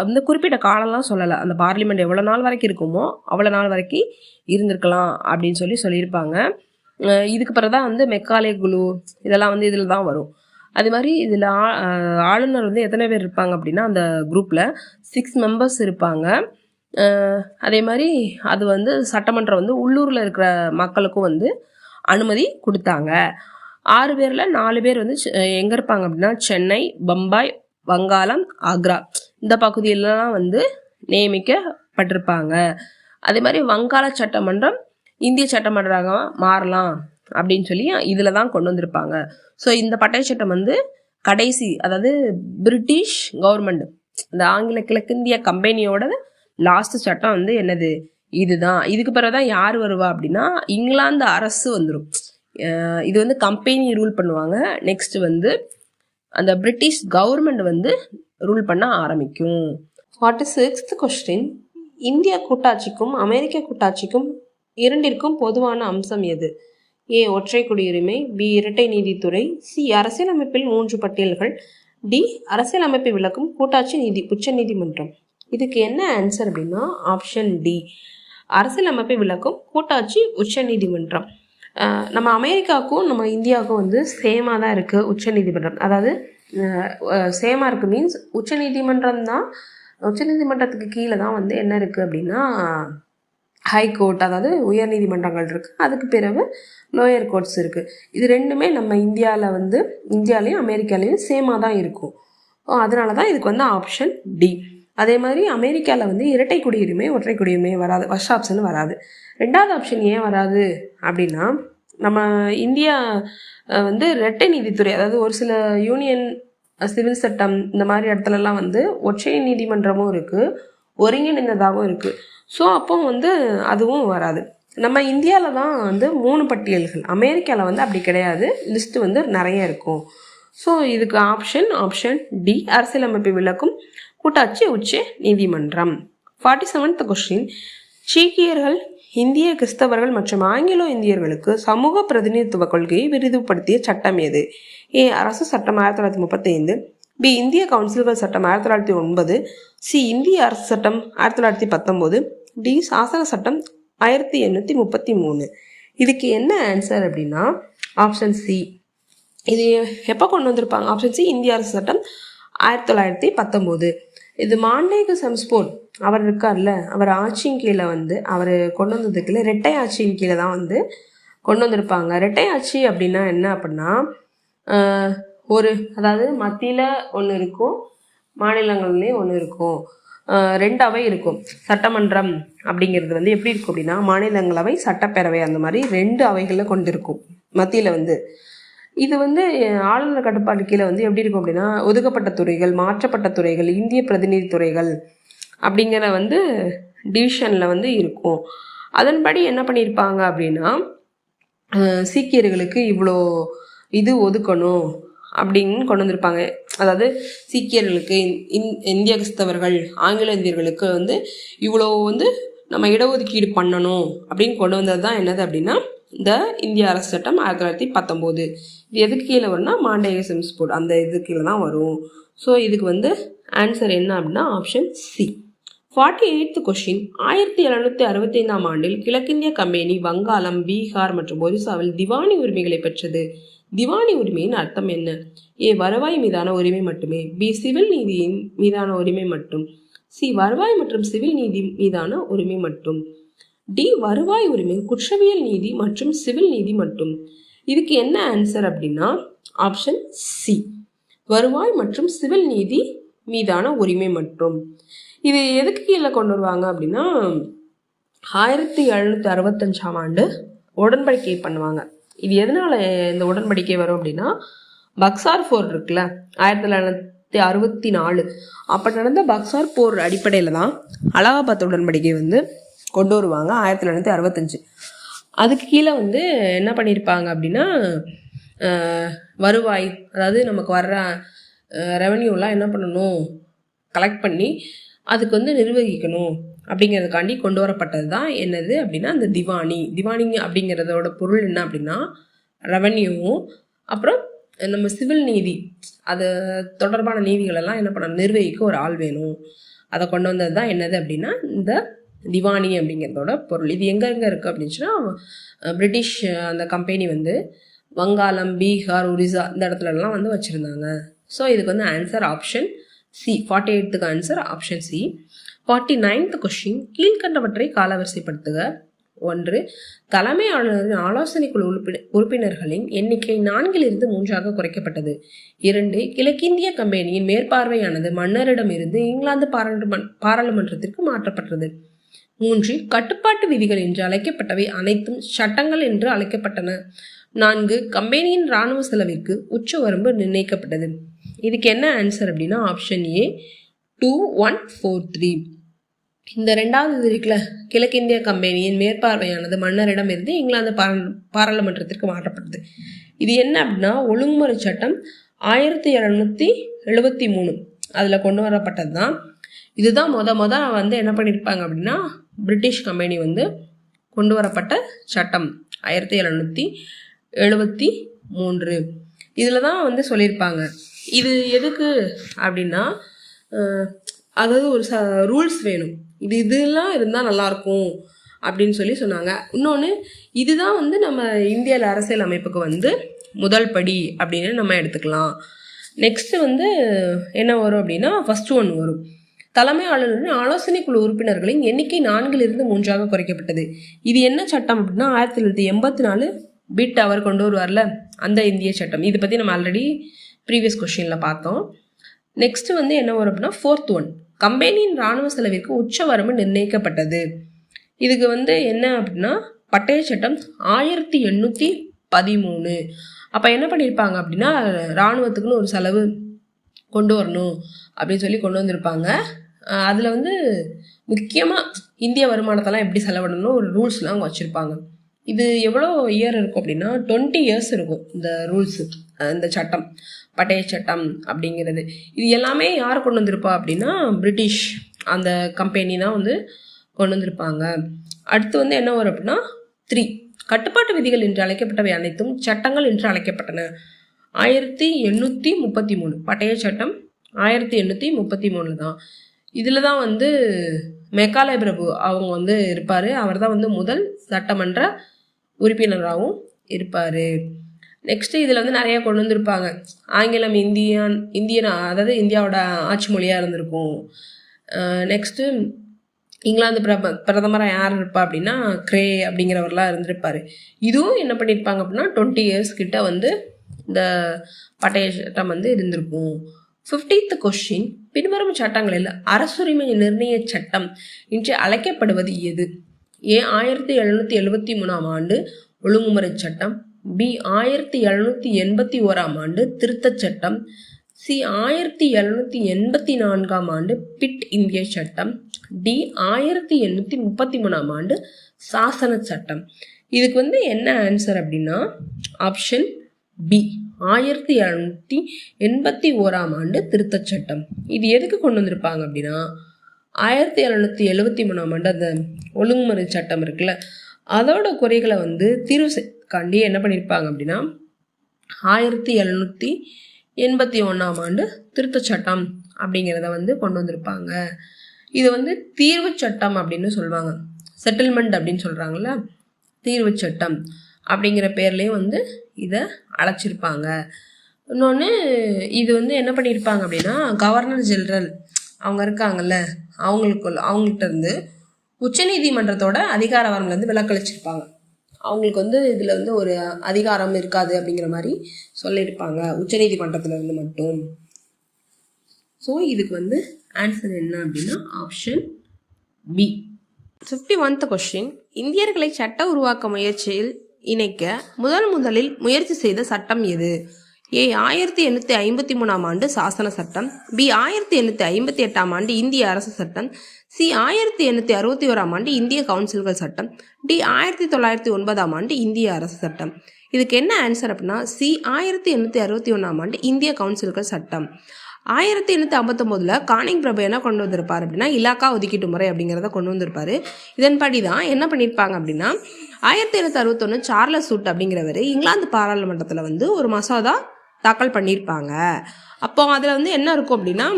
S3: வந்து குறிப்பிட்ட காலம்லாம் சொல்லலை. அந்த பார்லிமெண்ட் எவ்வளோ நாள் வரைக்கும் இருக்குமோ அவ்வளோ நாள் வரைக்கும் இருந்திருக்கலாம் அப்படின்னு சொல்லியிருப்பாங்க. இதுக்கு பிறகு தான் வந்து மெக்காலே குழு இதெல்லாம் வந்து இதில் தான் வரும். அது மாதிரி இதில் ஆளுநர் வந்து எத்தனை பேர் இருப்பாங்க அப்படின்னா அந்த குரூப்பில் 6 மெம்பர்ஸ் இருப்பாங்க. அதே மாதிரி அது வந்து சட்டமன்றம் வந்து உள்ளூரில் இருக்கிற மக்களுக்கும் வந்து அனுமதி கொடுத்தாங்க. 6 பேரில் 4 பேர் வந்து எங்கே இருப்பாங்க அப்படின்னா சென்னை, பம்பாய், வங்காளம், ஆக்ரா இந்த பகுதியிலலாம் வந்து நியமிக்கப்பட்டிருப்பாங்க. அதே மாதிரி வங்காள சட்டமன்றம் இந்திய சட்டமன்றமாக மாறலாம் அப்படின்னு சொல்லி இதில் தான் கொண்டு வந்திருப்பாங்க. ஸோ இந்த பட்டய சட்டம் வந்து கடைசி, அதாவது பிரிட்டிஷ் கவர்மெண்ட் இந்த ஆங்கில கிழக்கிந்திய கம்பெனியோட லாஸ்ட் சட்டம் வந்து என்னது இதுதான். இதுக்கு பிறகுதான் யார் வருவா அப்படின்னா இங்கிலாந்து அரசு வந்துடும். இது வந்து கம்பெனி ரூல் பண்ணுவாங்க. நெக்ஸ்ட் வந்து அந்த பிரிட்டிஷ் கவர்மெண்ட் வந்து ரூல் பண்ண ஆரம்பிக்கும்.
S2: 46th கொஸ்டின், இந்திய கூட்டாட்சிக்கும் அமெரிக்க கூட்டாட்சிக்கும் இரண்டிற்கும் பொதுவான அம்சம் எது? ஏ ஒற்றை குடியுரிமை, பி இரட்டை நீதித்துறை, சி அரசியலமைப்பில் 3 பட்டியல்கள், டி அரசியலமைப்பை விளக்கும் கூட்டாட்சி நீதி உச்ச நீதிமன்றம். இதுக்கு என்ன ஆன்சர் அப்படின்னா ஆப்ஷன் டி அரசியலமைப்பை விளக்கும் கூட்டாட்சி உச்ச நீதிமன்றம். நம்ம அமெரிக்காவுக்கும் நம்ம இந்தியாவுக்கும் வந்து சேமாக தான் இருக்குது உச்ச நீதிமன்றம். அதாவது சேமாக இருக்குது மீன்ஸ் உச்ச நீதிமன்றம் தான். உச்ச நீதிமன்றத்துக்கு கீழே தான் வந்து என்ன இருக்குது அப்படின்னா ஹைகோர்ட், அதாவது உயர் நீதிமன்றங்கள் இருக்குது. அதுக்கு பிறகு லோயர் கோர்ட்ஸ் இருக்குது. இது ரெண்டுமே நம்ம இந்தியாலையும் அமெரிக்காலையும் சேமாக தான் இருக்கும். அதனால தான் இதுக்கு வந்து ஆப்ஷன் டி. அதே மாதிரி அமெரிக்காவில் வந்து இரட்டை குடியுரிமை ஒற்றை குடியுரிமை வராது, ஃபர்ஸ்ட் ஆப்ஷன் வராது. 2வது ஆப்ஷன் ஏன் வராது அப்படின்னா நம்ம இந்தியா வந்து இரட்டை நீதித்துறை, அதாவது ஒரு சில யூனியன் சிவில் சட்டம் இந்த மாதிரி இடத்துலலாம் வந்து ஒற்றை நீதிமன்றமும் இருக்குது, ஒருங்கிணைந்ததாகவும் இருக்குது. ஸோ அப்போ வந்து அதுவும் வராது. நம்ம இந்தியாவில் தான் வந்து 3 பட்டியல்கள், அமெரிக்காவில் வந்து அப்படி கிடையாது, லிஸ்ட்டு வந்து நிறைய இருக்கும். ஸோ இதுக்கு ஆப்ஷன் டி அரசியலமைப்பை விளக்கும் கூட்டாட்சி உச்ச நீதிமன்றம். 47th கொஸ்டின், சீக்கியர்கள், இந்திய கிறிஸ்தவர்கள் மற்றும் ஆங்கிலோ இந்தியர்களுக்கு சமூக பிரதிநிதித்துவ கொள்கையை விரிவுபடுத்திய சட்டம் எது? ஏ அரசு சட்டம் 1935, பி இந்திய கவுன்சில்கள் சட்டம் 1909, சி இந்திய அரசு சட்டம் 1919, டி சாசன சட்டம் 1833. இதுக்கு என்ன ஆன்சர் அப்படின்னா ஆப்ஷன் சி. இது எப்போ கொண்டு வந்திருப்பாங்க? ஆப்ஷன் சி இந்திய அரசு சட்டம் 1919. இது மாண்டேகு செம்ஸ்போர்ட் அவர் இருக்கார்ல, அவர் ஆட்சியின் கீழே வந்து அவர் கொண்டு வந்ததுக்குள்ள இரட்டை ஆட்சியின் கீழே தான் வந்து கொண்டு வந்திருப்பாங்க. இரட்டை ஆட்சி அப்படின்னா என்ன அப்படின்னா அதாவது மத்தியில் ஒன்று இருக்கும், மாநிலங்கள்லேயும் ஒன்று இருக்கும், 2 அவை இருக்கும். சட்டமன்றம் அப்படிங்கிறது வந்து எப்படி இருக்கும் அப்படின்னா மாநிலங்களவை, சட்டப்பேரவை அந்த மாதிரி 2 அவைகளில் கொண்டு இருக்கும். மத்தியில் வந்து இது வந்து ஆளுநர் கட்டுப்பாடு கீழே வந்து எப்படி இருக்கும் அப்படின்னா ஒதுக்கப்பட்ட துறைகள், மாற்றப்பட்ட துறைகள், இந்திய பிரதிநிதி துறைகள் அப்படிங்கிற வந்து டிவிஷனில் வந்து இருக்கும். அதன்படி என்ன பண்ணியிருப்பாங்க அப்படின்னா சீக்கியர்களுக்கு இவ்வளோ இது ஒதுக்கணும் அப்படின்னு கொண்டு வந்திருப்பாங்க. அதாவது சீக்கியர்களுக்கு, இந்திய கிறிஸ்தவர்கள், ஆங்கில இந்தியர்களுக்கு வந்து இவ்வளோ வந்து நம்ம இடஒதுக்கீடு பண்ணணும் அப்படின்னு கொண்டு வந்தது தான் என்னது அப்படின்னா இந்த இந்திய அரசு சட்டம் 1919. இது எதுக்கு கீழே வரும்னா மாண்டேகு செம்ஸ்போர்ட் அந்த இது கீழே தான் வரும். ஸோ இதுக்கு வந்து ஆன்சர் என்ன அப்படின்னா ஆப்ஷன் சி. 48th கொஸ்டின், 1765 ஆண்டில் கிழக்கிந்திய கம்பெனி வங்காளம், பீகார் மற்றும் ஒரிசாவில் திவானி உரிமைகளை பெற்றது. திவானி உரிமையின் அர்த்தம் என்ன? ஏ வருவாய் மீதான உரிமை மட்டுமே, பி சிவில் நீதியின் மீதான உரிமை மட்டும், சி வருவாய் மற்றும் சிவில் நீதி மீதான உரிமை மட்டும், டி வருவாய் உரிமை, குற்றவியல் நீதி மற்றும் சிவில் நீதி மட்டும்.
S1: இதுக்கு என்ன ஆன்சர் அப்படின்னா ஆப்ஷன் சி, வருவாய் மற்றும் சிவில் நீதி மீதான உரிமை மற்றும். இது எதுக்கு கீழே கொண்டு வருவாங்க அப்படின்னா 1765ஆம் ஆண்டு உடன்படிக்கை பண்ணுவாங்க. இது எதனால இந்த உடன்படிக்கை வரும் அப்படின்னா பக்சார் போர் இருக்குல்ல 1964 அப்போ நடந்த பக்சார் போர் அடிப்படையில் தான் அலகாபாத் உடன்படிக்கை வந்து கொண்டு வருவாங்க 1965. அதுக்கு கீழே வந்து என்ன பண்ணியிருப்பாங்க அப்படின்னா வருவாய், அதாவது நமக்கு வர்ற ரெவன்யூலாம் என்ன பண்ணணும், கலெக்ட் பண்ணி அதுக்கு வந்து நிர்வகிக்கணும் அப்படிங்கிறதுக்காண்டி கொண்டு வரப்பட்டது தான் என்னது அப்படின்னா அந்த திவானி அப்படிங்கிறதோட பொருள் என்ன அப்படின்னா ரெவன்யூவும் அப்புறம் நம்ம சிவில் நீதி அது தொடர்பான நீதிகளெல்லாம் என்ன பண்ணணும், நிர்வகிக்க ஒரு ஆள் வேணும். அதை கொண்டு வந்தது தான் என்னது அப்படின்னா இந்த திவானி அப்படிங்கிறதோட பொருள். இது எங்கெங்கே இருக்குது அப்படின்னு சொன்னால் பிரிட்டிஷ் அந்த கம்பெனி வந்து வங்காளம், பீகார், ஒரிசா இந்த இடத்துலலாம் வந்து வச்சுருந்தாங்க. ஸோ இதுக்கு வந்து ஆன்சர் ஆப்ஷன் சி. 48க்கு answer option C. 49th question, கீழ்கண்டவற்றை காலவரிசைப்படுத்துக. 1. தலைமை ஆளுநரின் ஆலோசனை குழு உறுப்பினர்களின் எண்ணிக்கை 4 3 குறைக்கப்பட்டது. 2. கிழக்கிந்திய கம்பெனியின் மேற்பார்வையானது மன்னரிடமிருந்து இங்கிலாந்து பாராளுமன்றத்திற்கு மாற்றப்பட்டது. 3. கட்டுப்பாட்டு விதிகள் என்று அழைக்கப்பட்டவை அனைத்தும் சட்டங்கள் என்று அழைக்கப்பட்டன. 4. கம்பெனியின் இராணுவ செலவிற்கு உச்ச வரம்பு நிர்ணயிக்கப்பட்டது. இதுக்கு என்ன ஆன்சர் அப்படின்னா ஆப்ஷன் ஏ 2143. இந்த 2வது இருக்குல்ல, கிழக்கிந்திய கம்பெனியின் மேற்பார்வையானது மன்னரிடம் இருந்து இங்கிலாந்து பாராளுமன்றத்திற்கு மாற்றப்பட்டது. இது என்ன அப்படின்னா ஒழுங்குமுறை சட்டம் 1773 அதில் கொண்டு வரப்பட்டது தான். இதுதான் முத வந்து என்ன பண்ணியிருப்பாங்க அப்படின்னா பிரிட்டிஷ் கம்பெனி வந்து கொண்டு வரப்பட்ட சட்டம் 1773. இதில் தான் வந்து சொல்லியிருப்பாங்க. இது எதுக்கு அப்படின்னா அதாவது ஒரு ரூல்ஸ் வேணும், இதெல்லாம் இருந்தால் நல்லாயிருக்கும் அப்படின்னு சொன்னாங்க. இன்னொன்று இதுதான் வந்து நம்ம இந்தியாவில் அரசியல் அமைப்புக்கு வந்து முதல் படி அப்படின்னு நம்ம எடுத்துக்கலாம். நெக்ஸ்ட்டு வந்து என்ன வரும் அப்படின்னா ஃபர்ஸ்ட் ஒன் வரும், தலைமை ஆளுநரின் ஆலோசனை குழு உறுப்பினர்களின் எண்ணிக்கை 4 3 குறைக்கப்பட்டது. இது என்ன சட்டம் அப்படின்னா 1984 பிட் அவர் கொண்டு வருவார்ல அந்த இந்திய சட்டம். இதை பற்றி நம்ம ஆல்ரெடி ப்ரீவியஸ் கொஸ்டினில் பார்த்தோம். நெக்ஸ்ட் வந்து என்ன வரும் அப்படின்னா 4th ஒன், கம்பெனியின் இராணுவ செலவிற்கு உச்ச வரம்பு நிர்ணயிக்கப்பட்டது. இதுக்கு வந்து என்ன அப்படின்னா பட்டய சட்டம் 1813. அப்போ என்ன பண்ணியிருப்பாங்க அப்படின்னா இராணுவத்துக்குன்னு ஒரு செலவு கொண்டு வரணும் அப்படின்னு கொண்டு வந்திருப்பாங்க. அதில் வந்து முக்கியமாக இந்திய வருமானத்தெல்லாம் எப்படி செலவிடணும் ஒரு ரூல்ஸ்லாம் அவங்க வச்சுருப்பாங்க. இது எவ்வளோ இயர் இருக்கும் அப்படின்னா 20 years இருக்கும் இந்த ரூல்ஸு, இந்த சட்டம் பட்டய சட்டம் அப்படிங்கிறது. இது எல்லாமே யார் கொண்டு வந்திருப்பா அப்படின்னா பிரிட்டிஷ் அந்த கம்பெனி தான் வந்து கொண்டு வந்திருப்பாங்க. அடுத்து வந்து என்ன வரும் அப்படின்னா 3, கட்டுப்பாட்டு விதிகள் என்று அழைக்கப்பட்டவை அனைத்தும் சட்டங்கள் என்று அழைக்கப்பட்டன. 1833 பட்டய சட்டம் 1833 தான். இதில் தான் வந்து மெக்காலே பிரபு அவங்க வந்து இருப்பார். அவர் தான் வந்து முதல் சட்டமன்ற உறுப்பினராகவும் இருப்பார். நெக்ஸ்ட்டு இதில் வந்து நிறையா கொண்டு வந்திருப்பாங்க. ஆங்கிலம் இந்தியன் அதாவது இந்தியாவோட ஆட்சி மொழியாக இருந்திருக்கும். நெக்ஸ்ட்டு இங்கிலாந்து பிரதமராக யார் இருப்பா அப்படின்னா கிரே அப்படிங்கிறவர்லாம் இருந்திருப்பார். இதுவும் என்ன பண்ணியிருப்பாங்க அப்படின்னா 20 years கிட்ட வந்து இந்த பட்டய சட்டம் வந்து இருந்திருக்கும். 50th கொஸ்டின், பின்வரும் சட்டங்களில் அரசுரிமை நிர்ணய சட்டம் என்று அழைக்கப்படுவது எது? ஏ 1773ஆம் ஆண்டு ஒழுங்குமுறை சட்டம், பி 1781ஆம் ஆண்டு திருத்தச் சட்டம், சி 1784ஆம் ஆண்டு பிட் இந்திய சட்டம், டி 1833ஆம் ஆண்டு சாசன சட்டம். இதுக்கு வந்து என்ன ஆன்சர் அப்படின்னா ஆப்ஷன் பி 1781ஆம் ஆண்டு திருத்தச் சட்டம். இது எதுக்கு கொண்டு வந்திருப்பாங்க அப்படின்னா 1773ஆம் ஆண்டு அந்த ஒழுங்குமுறை சட்டம் இருக்குல்ல அதோட குறைகளை வந்து தீர்வு காண்டி என்ன பண்ணியிருப்பாங்க அப்படின்னா 1781ஆம் ஆண்டு திருத்தச் சட்டம் அப்படிங்கிறத வந்து கொண்டு வந்திருப்பாங்க. இது வந்து தீர்வு சட்டம் அப்படின்னு சொல்லுவாங்க, செட்டில்மெண்ட் அப்படின்னு சொல்கிறாங்கல்ல, தீர்வு சட்டம் அப்படிங்கிற பேர்லேயும் வந்து இதை அழைச்சிருப்பாங்க. இன்னொன்று இது வந்து என்ன பண்ணியிருப்பாங்க அப்படின்னா கவர்னர் ஜெனரல் அவங்க இருக்காங்கல்ல அவங்கள்ட்ட இருந்து உச்சநீதிமன்றத்தோட அதிகார வரம்புலேருந்து விலக்களிச்சிருப்பாங்க. அவங்களுக்கு வந்து இதில் வந்து ஒரு அதிகாரம் இருக்காது அப்படிங்கிற மாதிரி சொல்லியிருப்பாங்க உச்சநீதிமன்றத்தில் இருந்து மட்டும். ஸோ இதுக்கு வந்து ஆன்சர் என்ன அப்படின்னா ஆப்ஷன் பி.
S3: 51th கொஸ்டின், இந்தியர்களை சட்ட உருவாக்க முயற்சியில் இணைக்க முதலில் முயற்சி செய்த சட்டம் எது? ஏ 1853ஆம் ஆண்டு சாசன சட்டம், பி 1858ஆம் ஆண்டு இந்திய அரசு சட்டம், சி 1861ஆம் ஆண்டு இந்திய கவுன்சில்கள் சட்டம், டி 1909ஆம் ஆண்டு இந்திய அரசு சட்டம். இதுக்கு என்ன ஆன்சர் அப்படின்னா சி 1861ஆம் ஆண்டு இந்திய கவுன்சில்கள் சட்டம். 1859 கானிங் பிரபு என்ன கொண்டு வந்திருப்பார் அப்படின்னா இலாக்கா ஒதுக்கீட்டு முறை அப்படிங்கிறத கொண்டு வந்திருப்பாரு. இதன்படி தான் என்ன பண்ணியிருப்பாங்க அப்படின்னா 1861 சார்லஸ் சூட் அப்படிங்கிறவர் இங்கிலாந்து பாராளுமன்றத்தில் வந்து ஒரு மசோதா தாக்கல் பண்ணியிருப்பாங்க. அப்போ அதில் வந்து என்ன இருக்கும் அப்படின்னா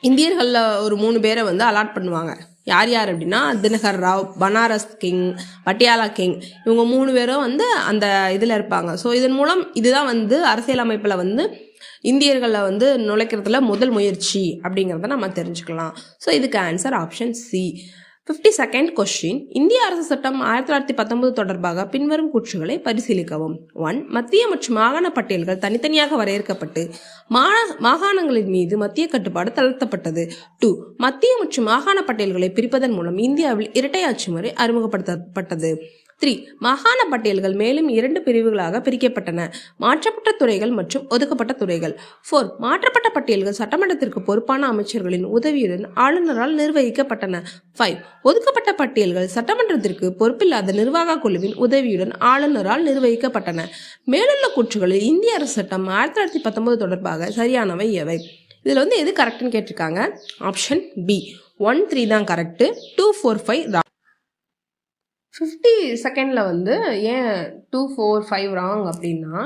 S3: இந்தியர்களில் ஒரு 3 பேரை வந்து அலாட் பண்ணுவாங்க. யார் யார் அப்படின்னா தினகர் ராவ், பனாரஸ் கிங், பட்டியாலா கிங், இவங்க 3 பேரும் வந்து அந்த இதில் இருப்பாங்க. ஸோ இதன் மூலம் இதுதான் வந்து அரசியலமைப்பில் வந்து இந்தியர்களை வந்து நுழைக்கிறதுல முதல் முயற்சி அப்படிங்கிறத நம்ம தெரிஞ்சுக்கலாம். ஸோ இதுக்கு answer option C. 52nd question, இந்திய அரசு சட்டம் 1919 தொடர்பாக பின்வரும் கூற்றுகளை பரிசீலிக்கவும். 1. மத்திய மற்றும் மாகாண பட்டியல்கள் தனித்தனியாக வரையறுக்கப்பட்டு மாகாணங்களின் மீது மத்திய கட்டுப்பாடு தளர்த்தப்பட்டது. 2. மத்திய மற்றும் மாகாண பட்டியல்களை பிரிப்பதன் மூலம் இந்தியாவில் இரட்டையாட்சி முறை அறிமுகப்படுத்தப்பட்டது. 3. மாகாண பட்டியல்கள் மேலும் 2 பிரிவுகளாக பிரிக்கப்பட்டன, மாற்றப்பட்ட துறைகள் மற்றும் ஒதுக்கப்பட்ட துறைகள். 4. மாற்றப்பட்ட பட்டியல்கள் சட்டமன்றத்திற்கு பொறுப்பான அமைச்சர்களின் உதவியுடன் ஆளுநரால் நிர்வகிக்கப்பட்டன. 5. ஒதுக்கப்பட்ட பட்டியல்கள் சட்டமன்றத்திற்கு பொறுப்பில்லாத நிர்வாக குழுவின் உதவியுடன் ஆளுநரால் நிர்வகிக்கப்பட்டன. மேலுள்ள கூற்றுகளில் இந்திய அரசு சட்டம் 1919 தொடர்பாக சரியானவை எவை? இதில் வந்து எது கரெக்ட்னு கேட்டிருக்காங்க. ஆப்ஷன் பி 1, 3 தான் கரெக்டு, 2, 4, 5 52nd வந்து ஏன் 2, 4, 5 ராங் அப்படின்னா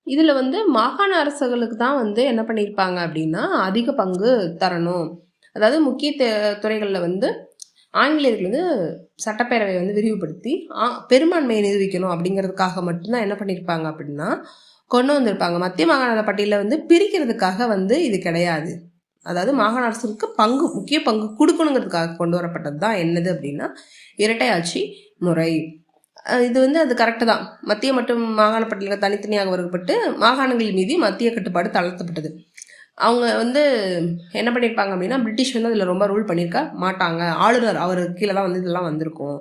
S3: இதில் வந்து மாகாண அரசுகளுக்கு தான் வந்து என்ன பண்ணியிருப்பாங்க அப்படின்னா அதிக பங்கு தரணும். அதாவது முக்கிய துறைகளில் வந்து ஆங்கிலேயர்கள் வந்து சட்டப்பேரவை வந்து விரிவுபடுத்தி பெரும்பான்மையை நிரூபிக்கணும் அப்படிங்கிறதுக்காக மட்டும்தான் என்ன பண்ணியிருப்பாங்க அப்படின்னா கொண்டு வந்திருப்பாங்க. மத்திய மாகாண பட்டியலில் வந்து பிரிக்கிறதுக்காக வந்து இது கிடையாது. அதாவது மாகாண அரசுக்கு முக்கிய பங்கு கொடுக்கணுங்கிறதுக்காக கொண்டு வரப்பட்டது தான் என்னது அப்படின்னா இரட்டையாட்சி முறை. இது வந்து அது கரெக்டு தான். மத்திய மற்றும் மாகாண பட்டியல்கள் தனித்தனியாக வரையறுக்கப்பட்டு மாகாணங்கள் மீது மத்திய கட்டுப்பாடு தளர்த்தப்பட்டது. அவங்க வந்து என்ன பண்ணியிருப்பாங்க அப்படின்னா பிரிட்டிஷ் வந்து அதில் ரொம்ப ரூல் பண்ணியிருக்க மாட்டாங்க. ஆளுநர் அவர் கீழே தான் வந்து இதெல்லாம் வந்திருக்கும்.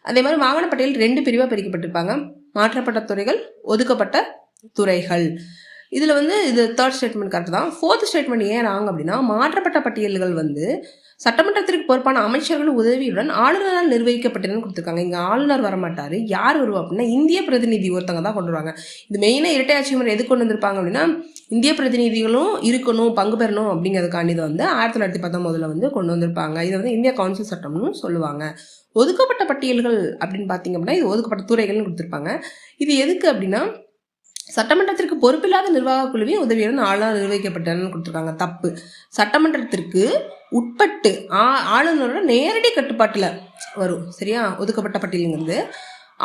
S3: அதே மாதிரி மாகாண பட்டியல் 2 பிரிவாக பிரிக்கப்பட்டிருப்பாங்க, மாற்றப்பட்ட துறைகள், ஒதுக்கப்பட்ட துறைகள். இதில் வந்து இது 3rd ஸ்டேட்மெண்ட் கரெக்ட் தான். 4th ஸ்டேட்மெண்ட் ஏன் ராங் அப்படின்னா மாற்றப்பட்ட பட்டியல்கள் வந்து சட்டமன்றத்திற்கு பொறுப்பான அமைச்சர்கள் உதவியுடன் ஆளுநரால் நிர்வகிக்கப்பட்டதுன்னு கொடுத்துருக்காங்க. இங்கே ஆளுநர் வரமாட்டார். யார் வருவா அப்படின்னா இந்திய பிரதிநிதி ஒருத்தங்க தான் கொண்டு வருவாங்க. இது மெயினாக இரட்டையாட்சி முறை எது கொண்டு வந்திருப்பாங்க அப்படின்னா இந்திய பிரதிநிதிகளும் இருக்கணும், பங்கு பெறணும் அப்படிங்கிறதுக்காண்டி இதை வந்து 1919 வந்து கொண்டு வந்திருப்பாங்க. இதை வந்து இந்திய கவுன்சில் சட்டம்னு சொல்லுவாங்க. ஒதுக்கப்பட்ட பட்டியல்கள் அப்படின்னு பார்த்தீங்க அப்படின்னா இது ஒதுக்கப்பட்ட துறைகள்னு கொடுத்துருப்பாங்க. இது எதுக்கு அப்படின்னா சட்டமன்றத்திற்கு பொறுப்பில்லாத நிர்வாக குழுவின் உதவியுடன் ஆளுநர் நிர்வகிக்கப்பட்டன்னு கொடுத்துருக்காங்க. தப்பு. சட்டமன்றத்திற்கு உட்பட்டு ஆளுநரோட நேரடி கட்டுப்பாட்டில் வரும். சரியா? ஒதுக்கப்பட்ட பட்டியலுங்கிறது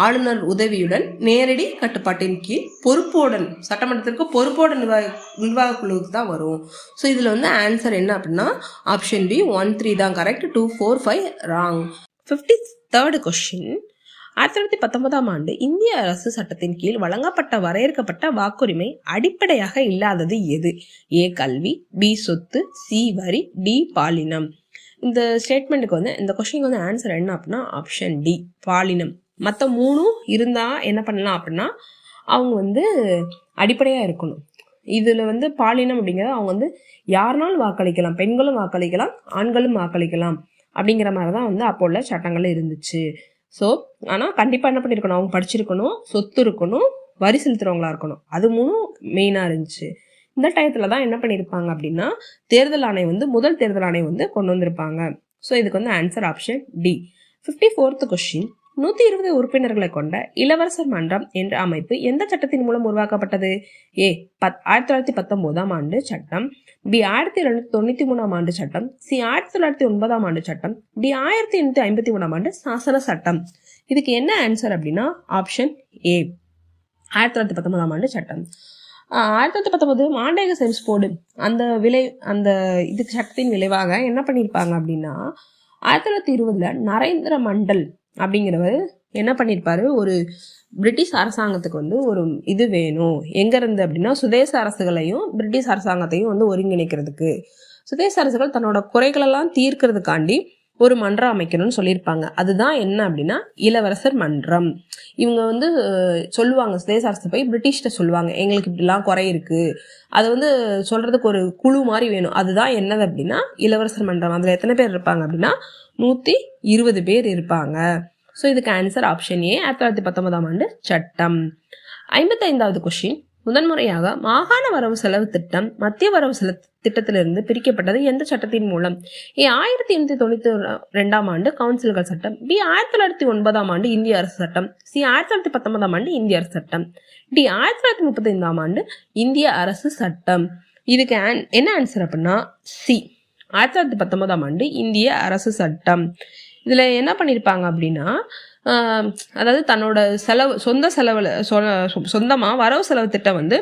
S3: ஆளுநர் உதவியுடன் நேரடி கட்டுப்பாட்டின் கீழ் பொறுப்போடன் சட்டமன்றத்திற்கு பொறுப்போட நிர்வாக குழுவுக்கு தான் வரும். ஸோ இதில் வந்து ஆன்சர் என்ன அப்படின்னா ஆப்ஷன் பி 1, 3 தான் கரெக்ட், 2, 4, 5 ராங். 53rd கொஸ்டின், 1919ஆம் ஆண்டு இந்திய அரசு சட்டத்தின் கீழ் வழங்கப்பட்ட வரையறுக்கப்பட்ட வாக்குரிமை அடிப்படையாக இல்லாதது எது? ஏ கல்வி, பி சொத்து, சி வரி, டி பாலினம். இந்த ஸ்டேட்மெண்ட்டுக்கு வந்து இந்த கொஸ்டினுக்கு வந்து ஆன்சர் என்ன அப்படின்னா ஆப்ஷன் டி பாலினம். மற்ற 3 இருந்தால் என்ன பண்ணலாம் அப்படின்னா அவங்க வந்து அடிப்படையாக இருக்கணும். இதில் வந்து பாலினம் அப்படிங்கிறது அவங்க வந்து யாருனாலும் வாக்களிக்கலாம், பெண்களும் வாக்களிக்கலாம், ஆண்களும் வாக்களிக்கலாம் அப்படிங்கிற மாதிரி தான் வந்து அப்போ உள்ள சட்டங்கள் இருந்துச்சு. ஸோ ஆனால் கண்டிப்பாக என்ன பண்ணியிருக்கணும், அவங்க படிச்சிருக்கணும், சொத்து இருக்கணும், வரி செலுத்துகிறவங்களா இருக்கணும். அது 3 மெயினாக இருந்துச்சு. இந்த டயத்தில் தான் என்ன பண்ணியிருப்பாங்க அப்படின்னா தேர்தல் ஆணையம் வந்து முதல் தேர்தல் ஆணையம் வந்து கொண்டு வந்திருப்பாங்க. ஸோ இதுக்கு வந்து answer option D. 54th question, 120 உறுப்பினர்களை கொண்ட இளவரசர் மன்றம் என்ற அமைப்பு எந்த சட்டத்தின் மூலம் உருவாக்கப்பட்டது? ஏ 1919ஆம் ஆண்டு சட்டம், பி 1993ஆம் ஆண்டு சட்டம், சி 1909ஆம் ஆண்டு சட்டம், டி 1853ஆம் ஆண்டு சாசன சட்டம். இதுக்கு என்ன ஆன்சர் அப்படின்னா ஆப்ஷன் ஏ 1919ஆம் ஆண்டு சட்டம். 1919 மாண்டேக சென்ஸ் போர்டு அந்த இதுக்கு சட்டத்தின் விளைவாக என்ன பண்ணியிருப்பாங்க அப்படின்னா 1920 நரேந்திர மண்டல் அப்படிங்கிறவர்
S1: என்ன பண்ணியிருப்பாரு, ஒரு பிரிட்டிஷ் அரசாங்கத்துக்கு வந்து ஒரு இது வேணும். எங்க இருந்து அப்படின்னா சுதேச அரசுகளையும் பிரிட்டிஷ் அரசாங்கத்தையும் வந்து ஒருங்கிணைக்கிறதுக்கு, சுதேச அரசுகள் தன்னோட குறைகளெல்லாம் தீர்க்கிறதுக்காண்டி ஒரு மன்றம் அமைக்கணும்னு சொல்லியிருப்பாங்க. அதுதான் என்ன அப்படின்னா இளவரசர் மன்றம். இவங்க வந்து சொல்லுவாங்க, சுதேச அரசு போய் பிரிட்டிஷ்ட சொல்லுவாங்க, எங்களுக்கு இப்படிலாம் குறை இருக்கு, அது வந்து சொல்றதுக்கு ஒரு குழு மாதிரி வேணும். அதுதான் என்னது அப்படின்னா இளவரசர் மன்றம். அதுல எத்தனை பேர் இருப்பாங்க அப்படின்னா 120 பேர் இருப்பாங்க. ஸோ இதுக்கு ஆன்சர் ஆப்ஷன் ஏ, 1919ஆம் ஆண்டு சட்டம். 55வது கொஸ்டின், முதன்முறையாக மாகாண வரவு செலவு திட்டம் மத்திய வரவு செலவு திட்டத்திலிருந்து பிரிக்கப்பட்டது எந்த சட்டத்தின் மூலம்? ஏ 1892ஆம் ஆண்டு கவுன்சில்கள் சட்டம், பி 1909ஆம் ஆண்டு இந்திய அரசு சட்டம், சி 1919ஆம் ஆண்டு இந்திய அரசு சட்டம், டி 1935ஆம் ஆண்டு இந்திய அரசு சட்டம். இதுக்கு என்ன ஆன்சர் அப்படின்னா சி 1919ஆம் ஆண்டு இந்திய அரசு சட்டம். இதுல என்ன பண்ணியிருப்பாங்க அப்படின்னா அதாவது தன்னோட செலவு சொந்த செலவுல சொந்தமா வரவு செலவு திட்டம் வந்து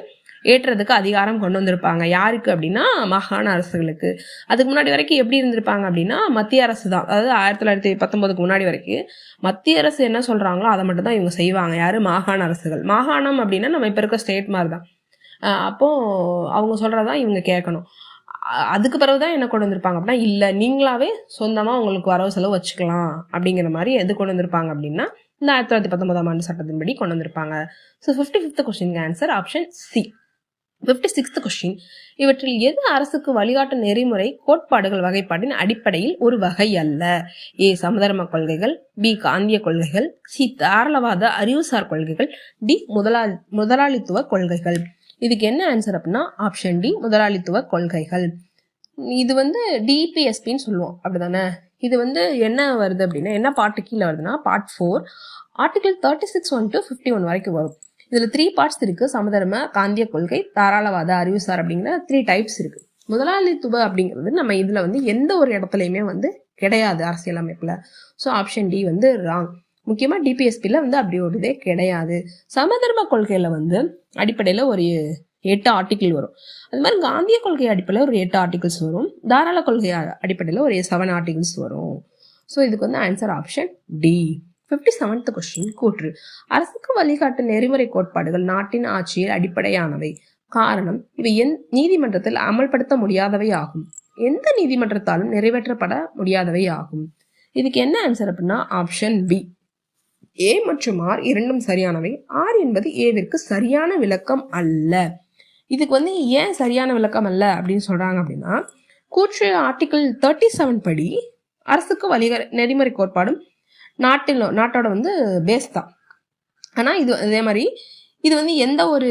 S1: ஏற்றுறதுக்கு அதிகாரம் கொண்டு வந்திருப்பாங்க. யாருக்கு அப்படின்னா மாகாண அரசுகளுக்கு. அதுக்கு முன்னாடி வரைக்கும் எப்படி இருந்திருப்பாங்க அப்படின்னா மத்திய அரசு தான். அதாவது 1919க்கு முன்னாடி வரைக்கும் மத்திய அரசு என்ன சொல்றாங்களோ அதை மட்டும் தான் இவங்க செய்வாங்க. யாரு? மாகாண அரசுகள். மாகாணம் அப்படின்னா நம்ம இப்ப இருக்க ஸ்டேட் மாதிரி தான். அப்போ அவங்க சொல்றதான் இவங்க கேட்கணும். அதுக்கு பிறகுதான் என்ன கொண்டு வந்திருப்பாங்க அப்படின்னா இல்ல நீங்களாவே சொந்தமா உங்களுக்கு வரவு செலவு வச்சுக்கலாம் அப்படிங்கிற மாதிரி எது கொண்டு வந்திருப்பாங்க அப்படின்னா இந்த 1919ஆம் ஆண்டு சட்டத்தின்படி கொண்டு வந்திருப்பாங்க. ஸோ 55th கொஸ்டினுக்கு answer option C. 56th question, இவற்றில் எது அரசுக்கு வழிகாட்டு நெறிமுறை கோட்பாடுகள் வகைப்பாட்டின் அடிப்படையில் ஒரு வகை அல்ல? ஏ சமதர்ம கொள்கைகள், பி காந்திய கொள்கைகள், சி தாராளவாத அறிவுசார் கொள்கைகள், டி முதலாளித்துவ கொள்கைகள். இதுக்கு என்ன ஆன்சர் அப்படின்னா ஆப்ஷன் டி முதலாளித்துவ கொள்கைகள். இது வந்து டிபிஎஸ்பின்னு சொல்லுவோம் அப்படிதானே. இது வந்து என்ன வருது அப்படின்னா என்ன பார்ட்டு கீழே வருதுன்னா பார்ட் 4 ஆர்டிகல் 36(1) to 51 வரைக்கும் வரும். இதுல 3 பார்ட்ஸ் இருக்கு. சமதர்ம, காந்திய கொள்கை, தாராளவாத, அறிவுசார் அப்படிங்கிற 3 டைப்ஸ் இருக்கு. முதலாளித்துவ அப்படிங்கிறது நம்ம இதுல வந்து எந்த ஒரு இடத்துலயுமே வந்து கிடையாது அரசியலமைப்புல. ஸோ ஆப்ஷன் டி வந்து ராங். முக்கியமா டிபிஎஸ்பில வந்து அப்படி ஒரு இதே கிடையாது. சமதர்ம கொள்கையில வந்து அடிப்படையில ஒரு 8 ஆர்டிகிள் வரும். அது மாதிரி காந்திய கொள்கை அடிப்படையில் ஒரு 8 ஆர்டிகிள்ஸ் வரும். தாராள கொள்கை அடிப்படையில் ஒரு 7 ஆர்டிகிள்ஸ் வரும். ஸோ இதுக்கு வந்து answer option D. 57th question, கூற்று அரசுக்கு வழிகாட்டு நெறிமுறை கோட்பாடுகள் நாட்டின் ஆட்சியில் அடிப்படையானவை. காரணம், இவை நீதிமன்றத்தில் அமல்படுத்த முடியாதவை ஆகும். எந்த நீதிமன்றத்தாலும் நிறைவேற்றப்பட முடியாதவை ஆகும். இதுக்கு என்ன ஆன்சர் அப்படின்னா ஆப்ஷன் பி. ஏ மற்றும் ஆர் இரண்டும் சரியானவை. ஆர் என்பது ஏவிற்கு சரியான விளக்கம் அல்ல. இதுக்கு வந்து ஏன் சரியான விளக்கம் அல்ல அப்படின்னு சொல்றாங்க அப்படின்னா கூற்று ஆர்டிகிள் 37 படி அரசுக்கு நெறிமுறை கோட்பாடும் நாட்டோட வந்து பேஸ் தான். ஆனா இது அதே மாதிரி இது வந்து எந்த ஒரு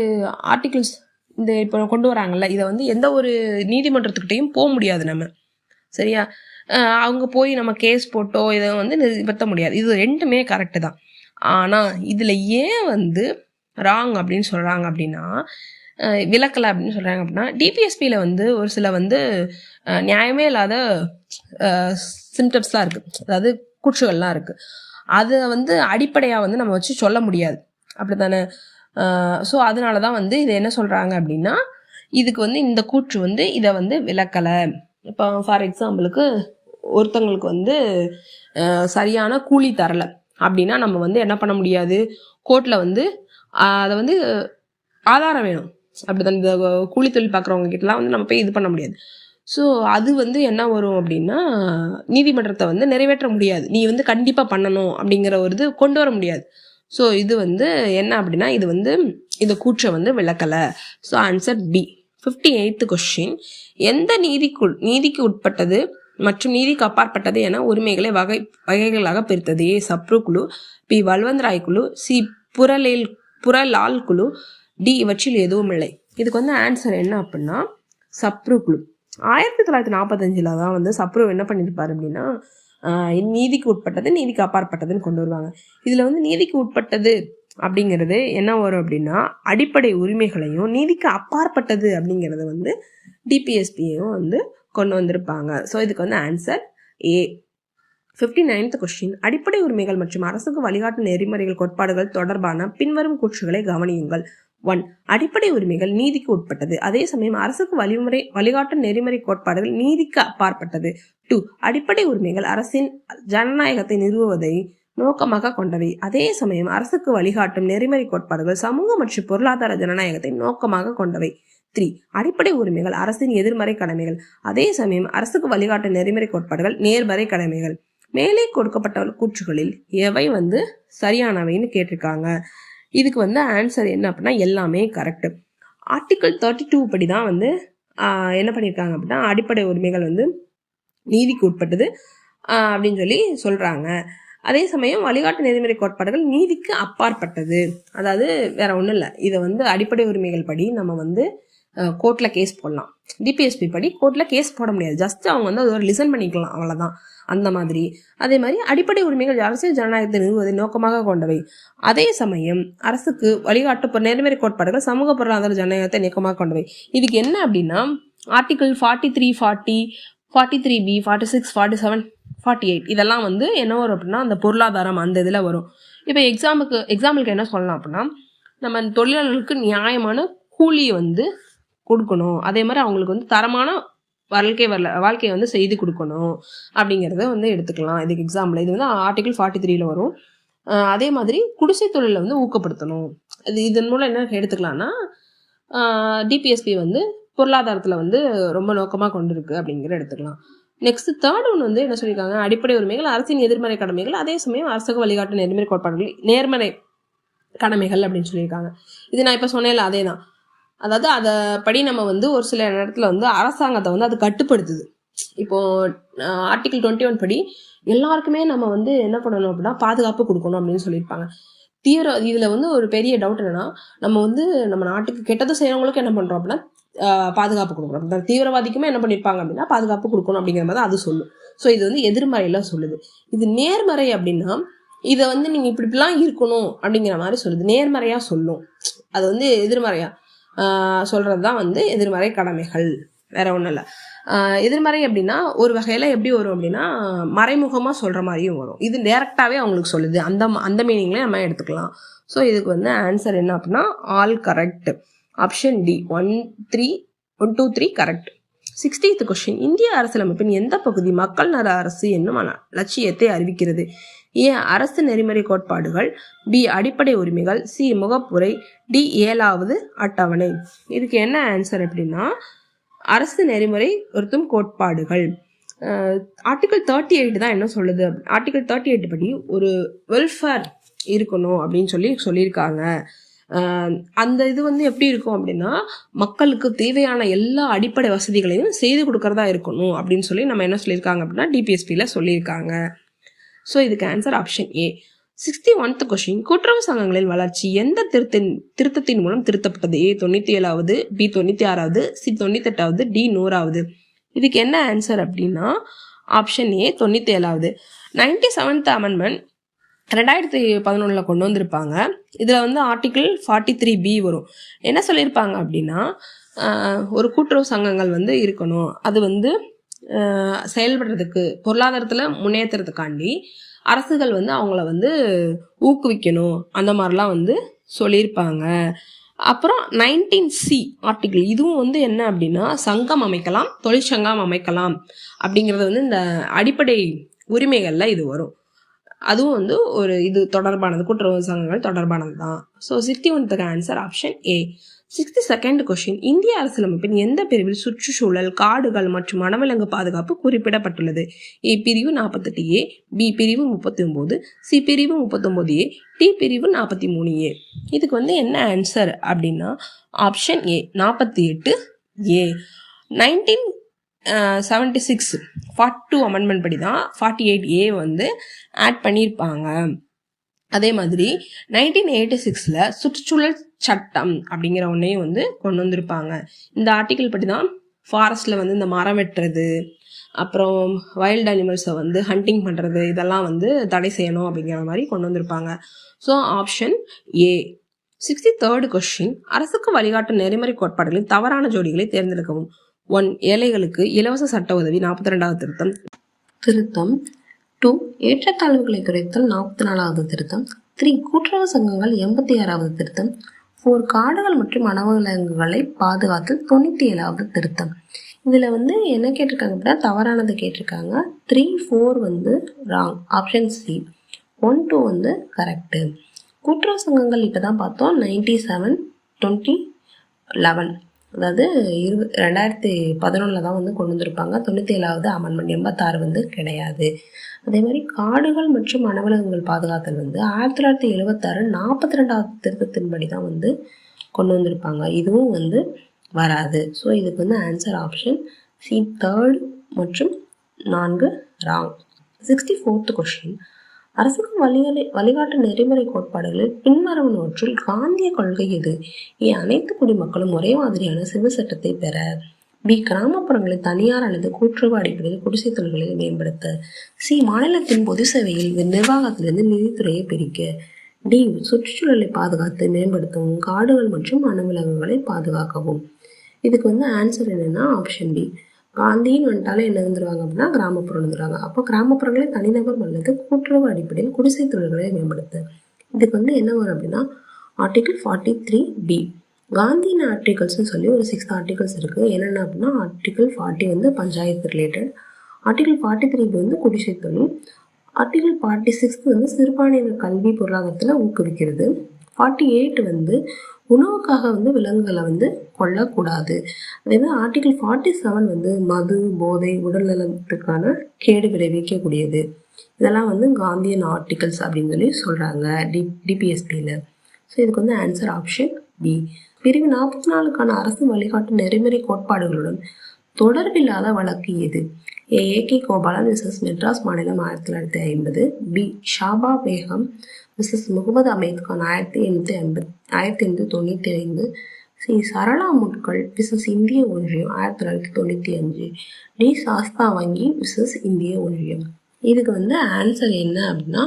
S1: ஆர்டிகிள்ஸ் இந்த இப்போ கொண்டு வராங்கல்ல இதை வந்து எந்த ஒரு நீதிமன்றத்துக்கிட்டையும் போக முடியாது நம்ம. சரியா? அவங்க போய் நம்ம கேஸ் போட்டோ இதை வந்து நிறுத்த முடியாது. இது ரெண்டுமே கரெக்டு தான். ஆனா இதுல ஏன் வந்து ராங் அப்படின்னு சொல்றாங்க அப்படின்னா விளக்கலை அப்படின்னு சொல்றாங்க அப்படின்னா டிபிஎஸ்பியில வந்து ஒரு சில வந்து நியாயமே இல்லாத சிம்டம்ஸ்லாம் இருக்கு, அதாவது கூற்றுகள்லாம் இருக்கு. அதை வந்து அடிப்படையா வந்து நம்ம வச்சு சொல்ல முடியாது அப்படித்தானே. ஸோ அதனாலதான் வந்து இதை என்ன சொல்றாங்க அப்படின்னா இதுக்கு வந்து இந்த கூற்று வந்து இதை வந்து விளக்கலை. இப்போ ஃபார் எக்ஸாம்பிளுக்கு ஒருத்தவங்களுக்கு வந்து சரியான கூலி தரலை அப்படின்னா நம்ம வந்து என்ன பண்ண முடியாது, கோர்ட்ல வந்து அதை வந்து ஆதாரம் வேணும் அப்படிதான். இந்த கூலி தொழில் பார்க்குறவங்க கிட்டலாம் வந்து நம்ம போய் இது பண்ண முடியாது. ஸோ அது வந்து என்ன வரும் அப்படின்னா நீதிமன்றத்தை வந்து நிறைவேற்ற முடியாது. நீ வந்து கண்டிப்பாக பண்ணணும் அப்படிங்கிற ஒரு இது கொண்டு வர முடியாது. ஸோ இது வந்து என்ன அப்படின்னா இது வந்து இந்த கூற்றை வந்து விளக்கலை. So answer B. 58th question, எந்த நீதிக்கு உட்பட்டது மற்றும் நீதிக்கு அப்பாற்பட்டது என உரிமைகளை வகைகளாக பிரித்தது? ஏ சப்ரு குழு, பி பல்வந்த்ராய் குழு, சி புரலால் குழு, டி இவற்றில் எதுவும் இல்லை. இதுக்கு வந்து ஆன்சர் என்ன அப்படின்னா சப்ரு குழு. 1945 தான் வந்து சப்ரு என்ன பண்ணியிருப்பாரு அப்படின்னா நீதிக்கு உட்பட்டது நீதிக்கு அப்பாற்பட்டதுன்னு கொண்டு வருவாங்க. இதுல வந்து நீதிக்கு உட்பட்டது அப்படிங்கிறது என்ன வரும் அப்படின்னா அடிப்படை உரிமைகளையும், நீதிக்கு அப்பாற்பட்டது அப்படிங்கிறது வந்து டிபிஎஸ்பியையும் வந்து கொண்டு வந்திருப்பாங்க. ஸோ இதுக்கு வந்து ஆன்சர் ஏ. 59th கொஸ்டின், அடிப்படை உரிமைகள் மற்றும் அரசுக்கு வழிகாட்டு நெறிமுறைகள் கோட்பாடுகள் தொடர்பான பின்வரும் கூற்றுகளை கவனியுங்கள். 1. அடிப்படை உரிமைகள் நீதிக்கு உட்பட்டது, அதே சமயம் அரசுக்கு வழிகாட்டு நெறிமுறை கோட்பாடுகள் நீதிக்கு அப்பாற்பட்டது. 2. அடிப்படை உரிமைகள் அரசின் ஜனநாயகத்தை நிறுவுவதை நோக்கமாக கொண்டவை. அதே சமயம் அரசுக்கு வழிகாட்டும் நெறிமுறை கோட்பாடுகள் சமூக மற்றும் பொருளாதார ஜனநாயகத்தை நோக்கமாக கொண்டவை. 3. அடிப்படை உரிமைகள் அரசின் எதிர்மறை கடமைகள். அதே சமயம் அரசுக்கு வழிகாட்டும் நெறிமுறை கோட்பாடுகள் நேர்மறை கடமைகள். மேலே கொடுக்கப்பட்ட கூற்றுகளில் எவை சரியானவைன்னு கேட்டிருக்காங்க. இதுக்கு ஆன்சர் என்ன அப்படின்னா எல்லாமே கரெக்ட். ஆர்டிகிள் 32 படி தான் என்ன பண்ணியிருக்காங்க அப்படின்னா அடிப்படை உரிமைகள் நீதிக்கு உட்பட்டது அப்படின்னு சொல்லி சொல்றாங்க. அதே சமயம் வழிகாட்டு நெறிமுறை கோட்பாடுகள் நீதிக்கு அப்பாற்பட்டது. அதாவது வேற ஒன்றும் இல்லை, இதை அடிப்படை உரிமைகள் படி நம்ம கோர்ட்ல கேஸ் போடலாம். டிபிஎஸ்பி படி கோர்ட்ல கேஸ் போட முடியாது. ஜஸ்ட் அவங்க அது ஒரு லிசன் பண்ணிக்கலாம், அவ்வளவுதான். அந்த மாதிரி அதே மாதிரி அடிப்படை உரிமைகள் அரசியல் ஜனநாயகத்தை நிறுவுவதை நோக்கமாக கொண்டவை. அதே சமயம் அரசுக்கு வழிகாட்டு நெறிமுறை கோட்பாடுகள் சமூக பொருளாதார ஜனநாயகத்தை நோக்கமாக கொண்டவை. இதுக்கு என்ன அப்படின்னா ஆர்டிகிள் 43, 40, 43B, 46, 47, 48 இதெல்லாம் என்ன வரும் அப்படின்னா அந்த பொருளாதாரம் அந்த இதில் வரும். இப்போ எக்ஸாம்பிளுக்கு என்ன சொல்லலாம் அப்படின்னா நம்ம தொழிலாளர்களுக்கு நியாயமான கூலியை கொடுக்கணும், அதே மாதிரி அவங்களுக்கு தரமான வாழ்க்கையை செய்து கொடுக்கணும் அப்படிங்கிறத எடுத்துக்கலாம். இதுக்கு எக்ஸாம்பிள் இது ஆர்டிகிள் 43ல வரும். அதே மாதிரி குடிசை தொழிலை ஊக்கப்படுத்தணும். இதன் மூலம் என்ன எடுத்துக்கலாம்னா டிபிஎஸ்பி பொருளாதாரத்தில் ரொம்ப நோக்கமாக கொண்டிருக்கு அப்படிங்கிற எடுத்துக்கலாம். நெக்ஸ்ட் தேர்ட் ஒன்று என்ன சொல்லியிருக்காங்க, அடிப்படை உரிமைகள் அரசின் எதிர்மறை கடமைகள், அதே சமயம் அரசுக்கு வழிகாட்டு நெறிமுறை கோட்பாடுகள் நேர்மறை கடமைகள் அப்படின்னு சொல்லியிருக்காங்க. இது நான் இப்போ சொன்னேன்ல அதே தான். அதாவது அதை படி நம்ம ஒரு சில நேரத்தில் அரசாங்கத்தை அது கட்டுப்படுத்துது. இப்போ ஆர்டிகிள் 21 படி எல்லாருக்குமே நம்ம என்ன பண்ணணும் அப்படின்னா பாதுகாப்பு கொடுக்கணும் அப்படின்னு சொல்லியிருப்பாங்க. இதில் ஒரு பெரிய டவுட் என்னன்னா நம்ம நம்ம நாட்டுக்கு கெட்டது செய்யறவங்களுக்கு என்ன பண்றோம் அப்படின்னா பாதுகாப்பு கொடுக்கணும். தீவிரவாதிக்குமே என்ன பண்ணியிருப்பாங்க அப்படின்னா பாதுகாப்பு கொடுக்கணும் அப்படிங்கிற மாதிரி அது சொல்லும். ஸோ இது எதிர்மறையில சொல்லுது. இது நேர்மறை அப்படின்னா இதை நீங்க இப்படிலாம் இருக்கணும் அப்படிங்கிற மாதிரி சொல்லுது. நேர்மறையா சொல்லும். அது எதிர்மறையா சொல்றதுதான் எதிர்மறை கடமைகள், வேற ஒன்றும் இல்லை. எதிர்மறை அப்படின்னா ஒரு வகையில எப்படி வரும் அப்படின்னா மறைமுகமா சொல்ற மாதிரியும் வரும். இது டைரக்டாவே அவங்களுக்கு சொல்லுது. அந்த மீனிங்ல நம்ம எடுத்துக்கலாம். ஸோ இதுக்கு ஆன்சர் என்ன அப்படின்னா all correct. Option D 1, 2, 3 correct. 60th question, இந்திய அரசியலமைப்பின் எந்த பகுதி மக்கள் நல அரசு என்னும் லட்சியத்தை அறிவிக்கிறது? ஏ அரசு நெறிமுறை கோட்பாடுகள், பி அடிப்படை உரிமைகள், சி முகப்புரை, டி 7வது அட்டவணை. இதுக்கு என்ன ஆன்சர் அப்படின்னா அரசு நெறிமுறை ஒருத்தும் கோட்பாடுகள். ஆர்டிகிள் 38 தான் என்ன சொல்லுது. ஆர்டிகிள் 38 படி ஒரு வெல்ஃபேர் இருக்கணும் அப்படின்னு சொல்லியிருக்காங்க. அந்த இது எப்படி இருக்கும் அப்படின்னா மக்களுக்கு தேவையான எல்லா அடிப்படை வசதிகளையும் செய்து கொடுக்கறதா இருக்கணும் அப்படின்னு சொல்லி நம்ம என்ன சொல்லியிருக்காங்க அப்படின்னா டிபிஎஸ்பியில சொல்லியிருக்காங்க. ஸோ இதுக்கு ஆன்சர் ஆப்ஷன் ஏ. 61th கொஸ்டின், கூட்டுறவு சங்கங்களின் வளர்ச்சி எந்த திருத்தத்தின் மூலம் திருத்தப்பட்டது? ஏ 97வது, பி 96வது, சி 98வது, டி 100வது. இதுக்கு என்ன ஆன்சர் அப்படின்னா ஆப்ஷன் ஏ 97வது. 97th அமெண்ட்மெண்ட் 2011 கொண்டு வந்திருப்பாங்க. இதில் ஆர்டிகிள் 43B வரும். என்ன சொல்லியிருப்பாங்க அப்படின்னா ஒரு கூட்டுறவு சங்கங்கள் இருக்கணும். அது செயல்படுறதுக்கு பொருளாதாரத்தில் முன்னேற்றத்துக்காண்டி அரசுகள் அவங்கள ஊக்குவிக்கணும் அந்த மாதிரிலாம் சொல்லியிருப்பாங்க. அப்புறம் 19C ஆர்டிகிள் இதுவும் என்ன அப்படின்னா சங்கம் அமைக்கலாம், தொழிற்சங்கம் அமைக்கலாம் அப்படிங்கிறது இந்த அடிப்படை உரிமைகளில் இது வரும். அதுவும் ஒரு இது தொடர்பானது, கூட்டுறவு சங்கங்கள் தொடர்பானது தான். ஸோ 61th ஆன்சர் ஆப்ஷன் ஏ. 62nd கொஸ்டின், இந்திய அரசியலமைப்பின் எந்த பிரிவில் சுற்றுச்சூழல், காடுகள் மற்றும் வனவிலங்கு பாதுகாப்பு குறிப்பிடப்பட்டுள்ளது? ஏ பிரிவு 48A, பி பிரிவு 39, சி பிரிவு 39A, டி பிரிவு 43A. இதுக்கு என்ன ஆன்சர் அப்படின்னா ஆப்ஷன் ஏ 48A. 1976 42 அமெண்ட்மெண்ட் படி தான் 48A ஆட் பண்ணியிருப்பாங்க. அதே மாதிரி 1986ல் சுற்றுச்சூழல் சட்டம் அப்படிங்கிற ஒன்றையும் கொண்டு வந்திருப்பாங்க. இந்த ஆர்டிகிள் படி தான் ஃபாரஸ்ட்ல இந்த மரம் வெட்டுறது, அப்புறம் வைல்டு அனிமல்ஸை ஹண்டிங் பண்ணுறது இதெல்லாம் தடை செய்யணும் அப்படிங்கிற மாதிரி கொண்டு வந்திருப்பாங்க. So option A. 63rd question, அரசுக்கு வழிகாட்டும் நெறிமுறை கோட்பாடுகளின் தவறான ஜோடிகளை தேர்ந்தெடுக்கவும். 1 ஏழைகளுக்கு இலவச சட்ட உதவி 42வது திருத்தம். 2 ஏற்றத்தாழ்வுகளை குறைத்தல் 44வது திருத்தம். 3 கூட்டுறவு சங்கங்கள் 86வது திருத்தம். 4 காடுகள் மற்றும் வனவிலங்குகளை பாதுகாத்தல் 97வது திருத்தம். இதில் என்ன கேட்டிருக்காங்க அப்படின்னா தவறானது கேட்டிருக்காங்க. 3, 4 ராங், ஆப்ஷன் சி.
S3: 1, 2 வந்து கரெக்டு. கூட்டுறவு சங்கங்கள் இப்போ தான் பார்த்தோம் 97, 20, 11, அதாவது 2011 தான் வந்து கொண்டு வந்திருப்பாங்க. 97வது அமெண்ட்மெண்ட், 86 வந்து கிடையாது. அதே மாதிரி காடுகள் மற்றும் வனவிலங்குகள் பாதுகாத்தல் வந்து 1976 42வது திருத்தத்தின்படி தான் வந்து கொண்டு வந்திருப்பாங்க. இதுவும் வந்து வராது. ஸோ இதுக்கு வந்து ஆன்சர் ஆப்ஷன் சி 3 மற்றும் 4 ராங். 64th question. அரசுக்கு வழிகாட்டு நெறிமுறை கோட்பாடுகளில் பின்வருவனவற்றில் காந்திய கொள்கை எது? ஏ அனைத்து குடிமக்களும் ஒரே மாதிரியான சிவில் சட்டத்தை பெற. பி கிராமப்புறங்களில் தனியார் அல்லது கூட்டுறவு அடிப்படையில் குடிசை தொழில்களை மேம்படுத்த. சி மாநிலத்தின் பொது சேவையில் நிர்வாகத்திலிருந்து நிதித்துறையை பிரிக்க. டி சுற்றுச்சூழலை பாதுகாத்து மேம்படுத்தவும் காடுகள் மற்றும் வனவிலங்குகளை பாதுகாக்கவும். இதுக்கு வந்து ஆன்சர் என்னன்னா ஆப்ஷன் பி. காந்தின்னு வந்துட்டாலே என்ன இருந்துருவாங்க அப்படின்னா கிராமப்புறம் இருந்துருவாங்க. அப்போ கிராமப்புறங்களில் தனிநபர் அல்லது கூட்டுறவு அடிப்படையில் குடிசை தொழில்களை மேம்படுத்த. இதுக்கு வந்து என்ன வரும் அப்படின்னா ஆர்டிகிள் 43B. காந்தியின் ஆர்டிகல்ஸ்னு சொல்லி ஒரு 6 ஆர்டிகல்ஸ் இருக்குது. என்னென்ன அப்படின்னா ஆர்டிகிள் 40 வந்து பஞ்சாயத்து ரிலேட்டட், ஆர்டிகிள் 43B வந்து குடிசை தொழில், ஆர்டிகிள் 46 வந்து சிறுபான்மையினர் கல்வி பொருளாதாரத்தில் ஊக்குவிக்கிறது, 48 வந்து உணவுக்காக வந்து விலங்குகளை வந்து கொல்லக்கூடாது. அதே மாதிரி ஆர்டிகிள் 47 வந்து மது, போதை, உடல் நலத்துக்கான கேடு விளைவிக்கக்கூடியது. இதெல்லாம் வந்து காந்தியன் ஆர்டிகல்ஸ் அப்படின்னு சொல்லி சொல்கிறாங்க டிபிஎஸ்பியில். ஸோ இதுக்கு வந்து ஆன்சர் ஆப்ஷன் பி. பிரிவு 44க்கான அரசு வழிகாட்டு நெறிமுறை கோட்பாடுகளுடன் தொடர்பில்லாத வழக்கு எது? ஏ.கே. கோபாலன் விசஸ் மெட்ராஸ் மாநிலம் 1950. B Shaba Begum versus Mohammad Hamid Khan 1895. C Sarla Mudgal versus இந்திய ஒன்றியம் 1995. டி சாஸ்தா வங்கி விசஸ் இந்திய ஒன்றியம். இதுக்கு வந்து ஆன்சர் என்ன அப்படின்னா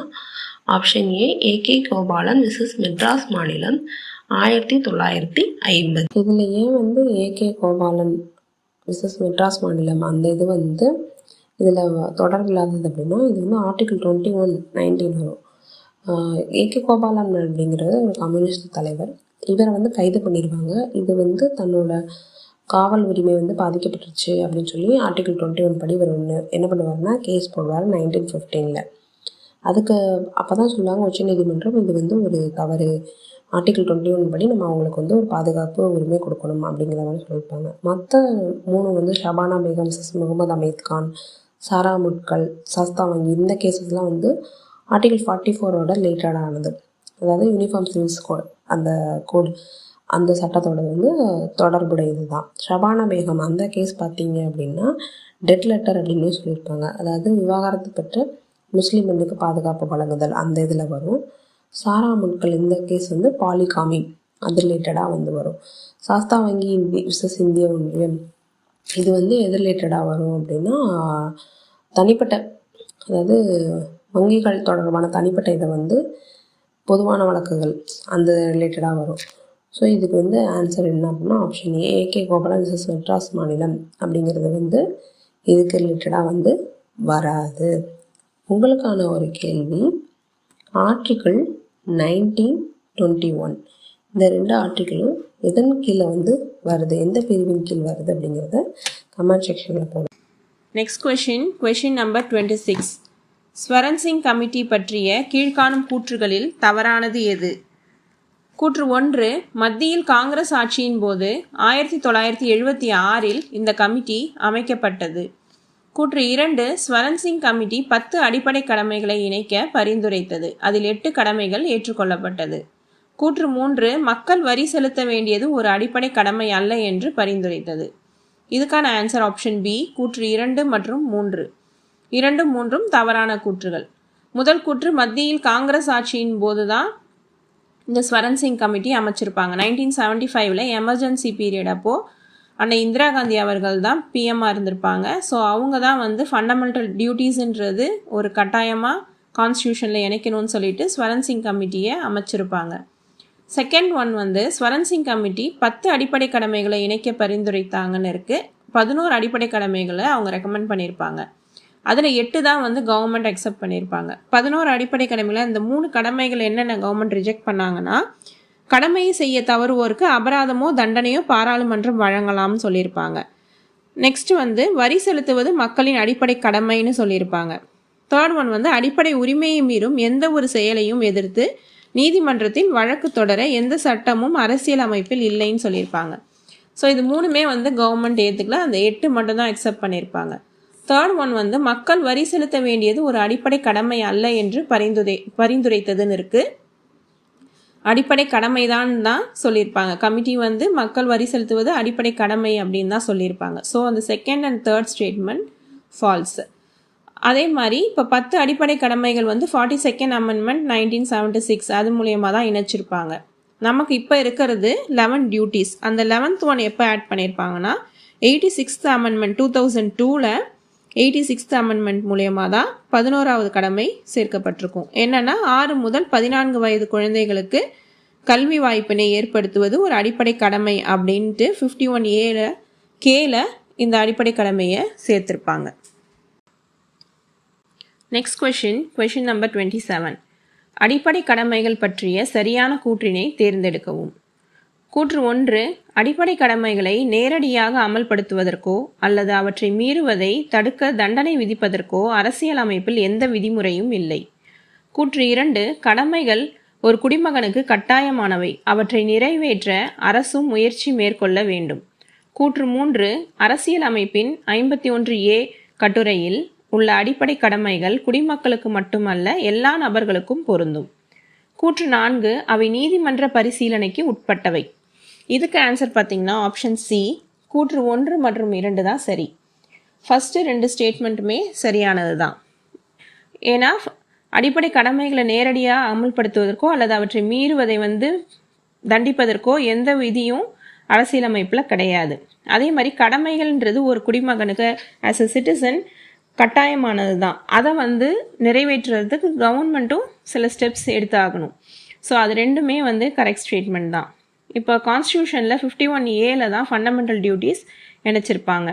S3: option A K. Gopalan versus Madras மாநிலம் 1950. இதில் ஏன் வந்து ஏ.கே. கோபாலன் விசஸ் மெட்ராஸ் மாநிலம் அந்த இது வந்து இதில் தொடர்பில்லாதது அப்படின்னா இது வந்து ஆர்டிகிள் 21(19) வரும். ஏ.கே. கோபாலன் அப்படிங்கிறது ஒரு கம்யூனிஸ்ட் தலைவர். இவரை வந்து கைது பண்ணிடுவாங்க. இது வந்து தன்னோட காவல் உரிமை வந்து பாதிக்கப்பட்டுருச்சு அப்படின்னு சொல்லி ஆர்டிகிள் 21 படி இவர் என்ன பண்ணுவார்னா கேஸ் போடுவார் 1915. அதுக்கு அப்போ தான் சொல்லுவாங்க உச்சநீதிமன்றம் இது வந்து ஒரு தவறு, ஆர்டிகிள் 21 படி நம்ம அவங்களுக்கு வந்து ஒரு பாதுகாப்பு உரிமை கொடுக்கணும் அப்படிங்கிற மாதிரி சொல்லியிருப்பாங்க. மற்ற 3 வந்து ஷபானா பேகம் விசஸ் முகமது அமீத் கான், சாரா முட்கல், சாஸ்தா வங்கி இந்த கேசஸ்லாம் வந்து ஆர்டிகிள் 44ஓட ரிலேட்டடாக ஆனது. அதாவது யூனிஃபார்ம் சிவில்ஸ் அந்த கோடு அந்த சட்டத்தோட வந்து தொடர்புடையது தான். ஷபானா பேகம் அந்த கேஸ் பார்த்தீங்க அப்படின்னா டெட் லெட்டர் அப்படின்னு சொல்லியிருப்பாங்க. அதாவது விவாகரத்து பெற்ற முஸ்லீம் பெண்ணுக்கு பாதுகாப்பு வழங்குதல் அந்த இதில் வரும். சாரா முட்கல் இந்த கேஸ் வந்து பாலிகாமி அது ரிலேட்டடாக வந்து வரும். சாஸ்தா வங்கி விசஸ் இந்திய ஒன்றியம் இது வந்து எது ரிலேட்டடாக வரும் அப்படின்னா தனிப்பட்ட, அதாவது வங்கிகள் தொடர்பான தனிப்பட்ட இதை வந்து பொதுவான வழக்குகள் அந்த ரிலேட்டடாக வரும். ஸோ இதுக்கு வந்து ஆன்சர் என்ன அப்படின்னா option A K. Gopalan versus Madras மாநிலம் அப்படிங்கிறது வந்து இதுக்கு ரிலேட்டடாக வந்து வராது. உங்களுக்கான ஒரு கேள்வி, ஆர்டிகிள் 1921 இந்த 2 ஆர்டிகிளும் எதன் கீழே வந்து வருது, எந்த பிரிவின் கீழ் வருது அப்படிங்கிறத கமெண்ட் செக்ஷனில் போடுங்க.
S1: Next question number 26. Swaran Singh committee பற்றிய கீழ்காணும் கூற்றுகளில் தவறானது எது? கூற்று 1, மத்தியில் காங்கிரஸ் ஆட்சியின் போது 1976 இந்த கமிட்டி அமைக்கப்பட்டது. கூற்று 2, ஸ்வரன் சிங் கமிட்டி 10 அடிப்படை கடமைகளை இணைக்க பரிந்துரைத்தது. அதில் 8 கடமைகள் ஏற்றுக்கொள்ளப்பட்டது. கூற்று 3, மக்கள் வரி செலுத்த வேண்டியது ஒரு அடிப்படை கடமை அல்ல என்று பரிந்துரைத்தது. இதுக்கான ஆன்சர் ஆப்ஷன் பி. கூற்று 2 மற்றும் 3. 2, 3ம் தவறான கூற்றுகள். முதல் கூற்று, மத்தியில் காங்கிரஸ் ஆட்சியின் போது தான் இந்த ஸ்வரன் சிங் கமிட்டி அமைச்சிருப்பாங்க. 1975 எமர்ஜென்சி பீரியட் அப்போது அன்னை இந்திரா காந்தி அவர்கள் தான் பிஎம்மாக இருந்திருப்பாங்க. ஸோ அவங்க தான் வந்து ஃபண்டமெண்டல் டியூட்டிஸ்ன்றது ஒரு கட்டாயமாக கான்ஸ்டியூஷனில் இணைக்கணும்னு சொல்லிட்டு ஸ்வரன் சிங் கமிட்டியை அமைச்சிருப்பாங்க. செகண்ட் ஒன் வந்து ஸ்வரன் சிங் கமிட்டி 10 அடிப்படை கடமைகளை இணைக்க பரிந்துரைத்தாங்கன்னு இருக்குது. 11 அடிப்படை கடமைகளை அவங்க ரெக்கமெண்ட் பண்ணியிருப்பாங்க. அதில் 8 தான் வந்து கவர்மெண்ட் அக்செப்ட் பண்ணியிருப்பாங்க. 11 அடிப்படை கடமைகளை இந்த 3 கடமைகள் என்னென்ன கவர்மெண்ட் ரிஜெக்ட் பண்ணாங்கன்னா, கடமையை செய்ய தவறுவோருக்கு அபராதமோ தண்டனையோ பாராளுமன்றம் வழங்கலாம்னு சொல்லியிருப்பாங்க. நெக்ஸ்ட் வந்து வரி செலுத்துவது மக்களின் அடிப்படை கடமைன்னு சொல்லியிருப்பாங்க. தேர்ட் ஒன் வந்து அடிப்படை உரிமையை மீறும் எந்த ஒரு செயலையும் எதிர்த்து நீதிமன்றத்தில் வழக்கு தொடர எந்த சட்டமும் அரசியல் அமைப்பில் இல்லைன்னு சொல்லியிருப்பாங்க. ஸோ இது மூணுமே வந்து கவர்மெண்ட் ஏற்றுக்கல, அந்த 8 மட்டும் தான் அக்செப்ட் பண்ணியிருப்பாங்க. தேர்ட் ஒன் வந்து மக்கள் வரி செலுத்த வேண்டியது ஒரு அடிப்படை கடமை அல்ல என்று பரிந்துரைத்ததுன்னு இருக்குது. அடிப்படை கடமை தான் சொல்லியிருப்பாங்க. கமிட்டி வந்து மக்கள் வரி செலுத்துவது அடிப்படை கடமை அப்படின்னு தான் சொல்லியிருப்பாங்க. ஸோ அந்த second and third statement falls. அதே மாதிரி இப்போ 10 அடிப்படை கடமைகள் வந்து 42nd அமெண்ட்மெண்ட் 1976 அது மூலியமாக தான் இணைச்சிருப்பாங்க. நமக்கு இப்போ இருக்கிறது 11 டியூட்டிஸ். அந்த 11th ஒன் எப்போ ஆட் பண்ணியிருப்பாங்கன்னா 86th அமெண்ட்மெண்ட் 2002ல் 86th அமெண்ட்மெண்ட் மூலியமாக தான் 11வது கடமை சேர்க்கப்பட்டிருக்கும். என்னென்னா 6 முதல் 14 வயது குழந்தைகளுக்கு கல்வி வாய்ப்பினை ஏற்படுத்துவது ஒரு அடிப்படை கடமை அப்படின்ட்டு 51A இந்த அடிப்படை கடமையை சேர்த்திருப்பாங்க. Next question number 27. அடிப்படை கடமைகள் பற்றிய சரியான கூற்றினை தேர்ந்தெடுக்கவும். கூற்று 1, அடிப்படை கடமைகளை நேரடியாக அமல்படுத்துவதற்கோ அல்லது அவற்றை மீறுவதை தடுக்க தண்டனை விதிப்பதற்கோ அரசியல் அமைப்பில் எந்த விதிமுறையும் இல்லை. கூற்று 2, கடமைகள் ஒரு குடிமகனுக்கு கட்டாயமானவை, அவற்றை நிறைவேற்ற அரசும் முயற்சி மேற்கொள்ள வேண்டும். கூற்று 3, அரசியல் அமைப்பின் 51A கட்டுரையில் உள்ள அடிப்படை கடமைகள் குடிமக்களுக்கு மட்டுமல்ல எல்லா நபர்களுக்கும் பொருந்தும். கூற்று 4, அவை நீதிமன்ற பரிசீலனைக்கு உட்பட்டவை. இதுக்கு ஆன்சர் பார்த்தீங்கன்னா ஆப்ஷன் சி, கூற்று 1 மற்றும் 2 தான் சரி. ஃபஸ்ட்டு 2 ஸ்டேட்மெண்ட்டுமே சரியானது தான். ஏன்னா அடிப்படை கடமைகளை நேரடியாக அமல்படுத்துவதற்கோ அல்லது அவற்றை மீறுவதை வந்து தண்டிப்பதற்கோ எந்த விதியும் அரசியலமைப்பில் கிடையாது. அதே மாதிரி கடமைகள்ன்றது ஒரு குடிமகனுக்கு ஆஸ் எ சிட்டிசன் கட்டாயமானது தான். அதை வந்து நிறைவேற்றுறதுக்கு கவர்மெண்ட்டும் சில ஸ்டெப்ஸ் எடுத்தாகணும். ஸோ அது ரெண்டுமே வந்து கரெக்ட் ஸ்டேட்மெண்ட் தான். இப்போ கான்ஸ்டியூஷனில் 51A தான் ஃபண்டமெண்டல் டியூட்டிஸ் இணைச்சிருப்பாங்க.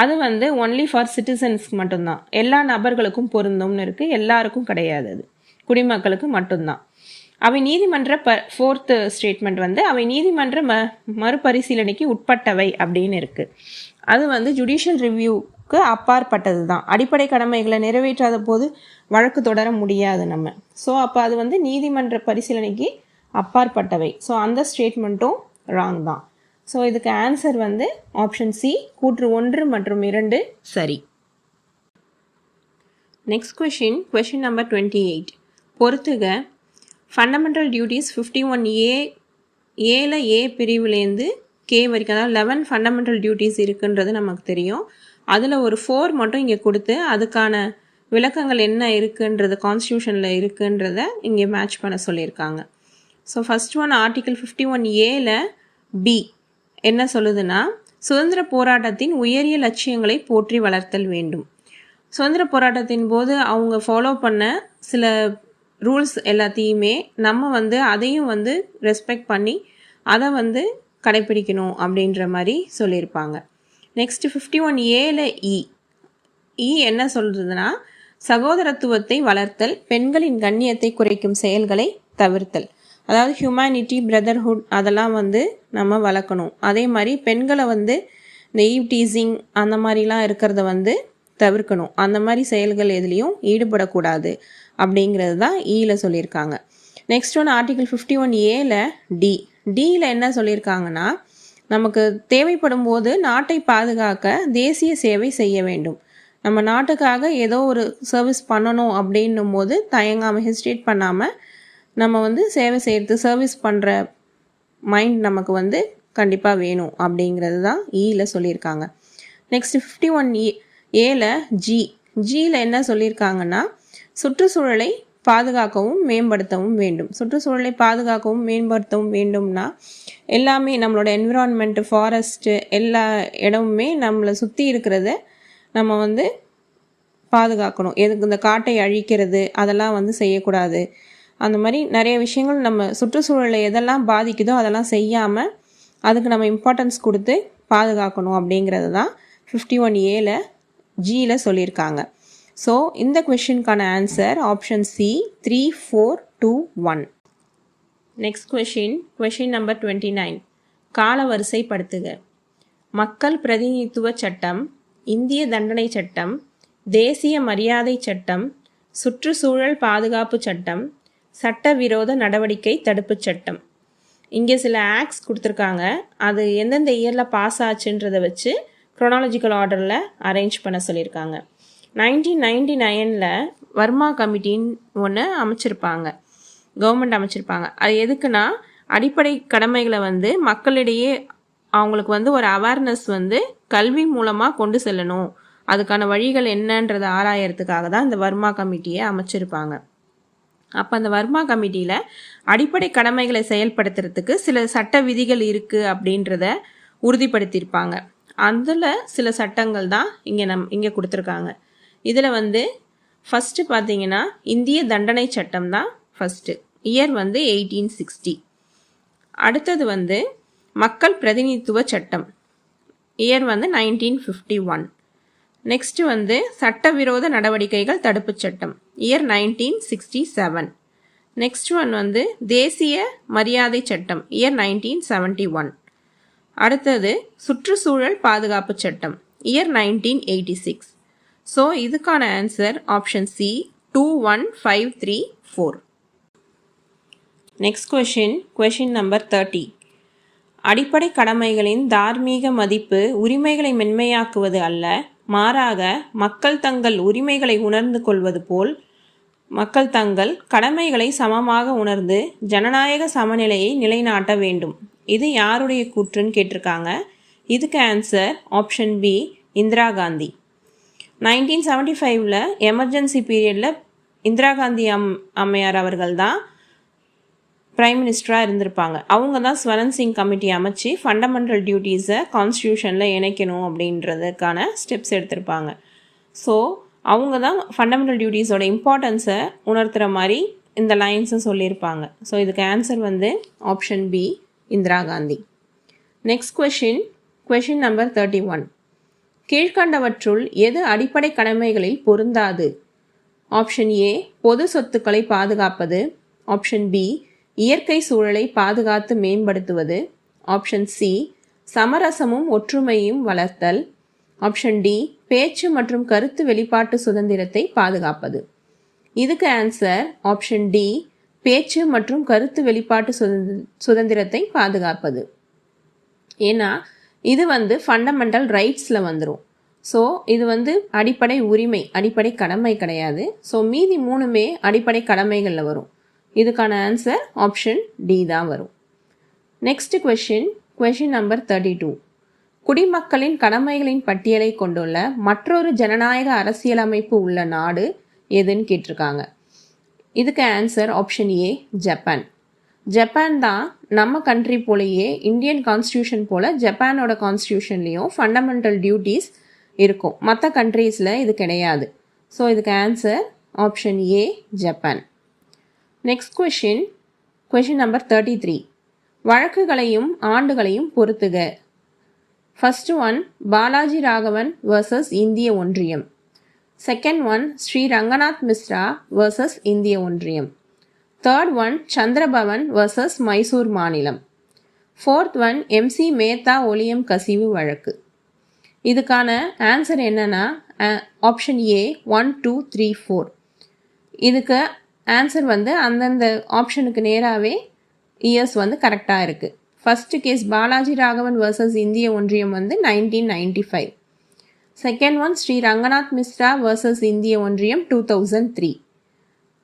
S1: அது வந்து ஒன்லி ஃபார் சிட்டிசன்ஸ்க்கு மட்டும்தான், எல்லா நபர்களுக்கும் பொருந்தும்னு இருக்குது, எல்லாருக்கும் கிடையாது, அது குடிமக்களுக்கு மட்டும்தான். அவை நீதிமன்ற ஃபோர்த் ஸ்டேட்மெண்ட் வந்து அவை நீதிமன்ற மறுபரிசீலனைக்கு உட்பட்டவை அப்படின்னு இருக்குது. அது வந்து ஜுடிஷியல் ரிவ்யூக்கு அப்பாற்பட்டது தான். அடிப்படை கடமைகளை நிறைவேற்றாத போது வழக்கு தொடர முடியாது நம்ம. ஸோ அப்போ அது வந்து நீதிமன்ற பரிசீலனைக்கு அப்பாற்பட்டவை. ஸோ அந்த ஸ்டேட்மெண்ட்டும் ராங் தான். ஸோ இதுக்கு ஆன்சர் வந்து ஆப்ஷன் சி, கூற்று 1 மற்றும் 2 சரி. Next question number 28. பொறுத்துக. ஃபண்டமெண்டல் டியூட்டிஸ் 51A ஏ பிரிவுலேருந்து கே வரைக்கும், அதாவது 11 ஃபண்டமெண்டல் டியூட்டிஸ் இருக்குன்றது நமக்கு தெரியும். அதில் ஒரு 4 மட்டும் இங்கே கொடுத்து அதுக்கான விளக்கங்கள் என்ன இருக்குன்றது கான்ஸ்டியூஷனில் இருக்குன்றத இங்கே மேட்ச் பண்ண சொல்லியிருக்காங்க. So first one article 51A B என்ன சொல்லுதுன்னா, சுதந்திர போராட்டத்தின் உயரிய லட்சியங்களை போற்றி வளர்த்தல் வேண்டும். சுதந்திர போராட்டத்தின் போது அவங்க ஃபாலோ பண்ண சில ரூல்ஸ் எல்லாத்தையுமே நம்ம வந்து அதையும் வந்து ரெஸ்பெக்ட் பண்ணி அதை வந்து கடைப்பிடிக்கணும் அப்படின்ற மாதிரி சொல்லியிருப்பாங்க. நெக்ஸ்ட் 51A இ என்ன சொல்கிறதுனா, சகோதரத்துவத்தை வளர்த்தல், பெண்களின் கண்ணியத்தை குறைக்கும் செயல்களை தவிர்த்தல். அதாவது ஹியூமனிட்டி, பிரதர்ஹுட் அதெல்லாம் வந்து நம்ம வளர்க்கணும். அதே மாதிரி பெண்களை வந்து இந்த ஈவ் டீசிங் அந்த மாதிரிலாம் இருக்கிறத வந்து தவிர்க்கணும். அந்த மாதிரி செயல்கள் எதுலேயும் ஈடுபடக்கூடாது அப்படிங்கிறது தான் ஈயில் சொல்லியிருக்காங்க. நெக்ஸ்ட் ஒன் ஆர்டிகிள் 51A டியில் என்ன சொல்லியிருக்காங்கன்னா, நமக்கு தேவைப்படும் போது நாட்டை பாதுகாக்க தேசிய சேவை செய்ய வேண்டும். நம்ம நாட்டுக்காக ஏதோ ஒரு சர்வீஸ் பண்ணணும் அப்படின்னும் போது தயங்காமல் ஹெசிடேட் பண்ணாமல் நம்ம வந்து சேவை செய்கிறது, சர்வீஸ் பண்ணுற மைண்ட் நமக்கு வந்து கண்டிப்பாக வேணும் அப்படிங்கிறது தான் ஈயில் சொல்லியிருக்காங்க. நெக்ஸ்ட் 51A ஜியில் என்ன சொல்லியிருக்காங்கன்னா, சுற்றுச்சூழலை பாதுகாக்கவும் மேம்படுத்தவும் வேண்டும். சுற்றுச்சூழலை பாதுகாக்கவும் மேம்படுத்தவும் வேண்டும்னா எல்லாமே நம்மளோட என்விரான்மெண்ட்டு, ஃபாரஸ்ட்டு எல்லா இடமுமே நம்மளை சுற்றி இருக்கிறத நம்ம வந்து பாதுகாக்கணும். எதுக்கு இந்த காட்டை அழிக்கிறது அதெல்லாம் வந்து செய்யக்கூடாது. அந்த மாதிரி நிறைய விஷயங்கள் நம்ம சுற்றுச்சூழலை எதெல்லாம் பாதிக்குதோ அதெல்லாம் செய்யாமல் அதுக்கு நம்ம இம்பார்ட்டன்ஸ் கொடுத்து பாதுகாக்கணும் அப்படிங்கிறது தான் 51A ஜியில் சொல்லியிருக்காங்க. ஸோ இந்த கொஷினுக்கான answer option C 3, 4, 2, 1. Next question number 29. கால வரிசைப்படுத்துக. மக்கள் பிரதிநிதித்துவ சட்டம், இந்திய தண்டனை சட்டம், தேசிய மரியாதை சட்டம், சுற்றுச்சூழல் பாதுகாப்பு சட்டம், சட்டவிரோத நடவடிக்கை தடுப்புச் சட்டம். இங்கே சில ஆக்ட்ஸ் கொடுத்துருக்காங்க. அது எந்தெந்த இயரில் பாஸ் ஆச்சுன்றதை வச்சு குரோனாலஜிக்கல் ஆர்டரில் அரேஞ்ச் பண்ண சொல்லியிருக்காங்க. 1999 வர்மா கமிட்டின்னு ஒன்று அமைச்சிருப்பாங்க, கவர்மெண்ட் அமைச்சிருப்பாங்க. அது எதுக்குன்னா அடிப்படை கடமைகளை வந்து மக்களிடையே அவங்களுக்கு வந்து ஒரு அவேர்னஸ் வந்து கல்வி மூலமாக கொண்டு செல்லணும், அதுக்கான வழிகள் என்னன்றதை ஆராயறதுக்காக தான் இந்த வர்மா கமிட்டியை அமைச்சிருப்பாங்க. அப்போ அந்த வர்மா கமிட்டியில் அடிப்படை கடமைகளை செயல்படுத்துறதுக்கு சில சட்ட விதிகள் இருக்குது அப்படின்றத உறுதிப்படுத்தியிருப்பாங்க. அதில் சில சட்டங்கள் தான் இங்கே கொடுத்துருக்காங்க. இதில் வந்து ஃபஸ்ட்டு பார்த்தீங்கன்னா இந்திய தண்டனை சட்டம் தான் ஃபஸ்ட்டு, இயர் வந்து 1860. அடுத்தது வந்து மக்கள் பிரதிநிதித்துவ சட்டம், இயர் வந்து 1951. நெக்ஸ்ட்டு வந்து சட்டவிரோத நடவடிக்கைகள் தடுப்புச் சட்டம், இயர் 1967. நெக்ஸ்ட் ஒன் வந்து தேசிய மரியாதை சட்டம், இயர் 1971. அடுத்தது சுற்றுச்சூழல் பாதுகாப்பு சட்டம், இயர் 1986. ஸோ இதுக்கான answer option C 21534. Next question number 30. அடிப்படை கடமைகளின் தார்மீக மதிப்பு உரிமைகளை மென்மையாக்குவது அல்ல, மாறாக மக்கள் தங்கள் உரிமைகளை உணர்ந்து கொள்வது போல் மக்கள் தங்கள் கடமைகளை சமமாக உணர்ந்து ஜனநாயக சமநிலையை நிலைநாட்ட வேண்டும். இது யாருடைய கூற்றுன்னு கேட்டிருக்காங்க. இதுக்கு answer option B Indira Gandhi. 1975 emergency பீரியடில் இந்திரா காந்தி அம்மையார் அவர்கள் தான் பிரைம் மினிஸ்டராக இருந்திருப்பாங்க. அவங்க தான் ஸ்வரன் சிங் கமிட்டி அமைச்சு ஃபண்டமெண்டல் டியூட்டிஸை கான்ஸ்டியூஷனில் இணைக்கணும் அப்படின்றதுக்கான ஸ்டெப்ஸ் எடுத்திருப்பாங்க. ஸோ அவங்க தான் ஃபண்டமெண்டல் டியூட்டிஸோட இம்பார்ட்டன்ஸை உணர்த்துகிற மாதிரி இந்த லைன்ஸை சொல்லியிருப்பாங்க. ஸோ இதுக்கு ஆன்சர் வந்து option B Indira Gandhi. Next question number 31. கீழ்கண்டவற்றுள் எது அடிப்படை கடமைகளில் பொருந்தாது? ஆப்ஷன் ஏ பொது சொத்துக்களை பாதுகாப்பது, ஆப்ஷன் பி இயற்கை சூழலை பாதுகாத்து மேம்படுத்துவது, ஆப்ஷன் சி சமரசமும் ஒற்றுமையும் வளர்த்தல், ஆப்ஷன் டி பேச்சு மற்றும் கருத்து வெளிப்பாட்டு சுதந்திரத்தை பாதுகாப்பது. இதுக்கு ஆன்சர் ஆப்ஷன் டி பேச்சு மற்றும் கருத்து வெளிப்பாட்டு சுதந்திரத்தை பாதுகாப்பது. ஏன்னா இது வந்து ஃபண்டமெண்டல் ரைட்ஸில் வந்துடும். ஸோ இது வந்து அடிப்படை உரிமை, அடிப்படை கடமை கிடையாது. ஸோ மீதி மூணுமே அடிப்படை கடமைகளில் வரும். இதுக்கான ஆன்சர் ஆப்ஷன் டி தான் வரும். Next question number 32. குடிமக்களின் கடமைகளின் பட்டியலை கொண்டுள்ள மற்றொரு ஜனநாயக அரசியலமைப்பு உள்ள நாடு எதுன்னு கேட்டிருக்காங்க. இதுக்கு answer option A Japan. Japan தான் நம்ம கண்ட்ரி போலேயே இந்தியன் கான்ஸ்டியூஷன் போல் ஜப்பானோட கான்ஸ்டியூஷன்லேயும் ஃபண்டமெண்டல் டியூட்டிஸ் இருக்கும். மற்ற கண்ட்ரீஸில் இது கிடையாது. ஸோ இதுக்கு answer option A Japan. Next question number 33. வழக்குகளையும் ஆண்டுகளையும் பொறுத்துக. First one Balaji Raghavan versus இந்திய ஒன்றியம். Second one Sri Ranganath Mishra versus இந்திய ஒன்றியம். Third one Chandrabhavan versus Mysore மாநிலம். Fourth one MC Mehta oleum கசிவு வழக்கு. இதுக்கான ஆன்சர் என்னன்னா ஆப்ஷன் ஏ 1, 2, 3, 4. இதுக்கு ஆன்சர் வந்து அந்தந்த ஆப்ஷனுக்கு நேராகவே இயர்ஸ் வந்து கரெக்டாக இருக்குது. First case Balaji Raghavan versus இந்திய ஒன்றியம் வந்து 1995. Second one Sri Ranganath Mishra versus இந்திய ஒன்றியம் 2003.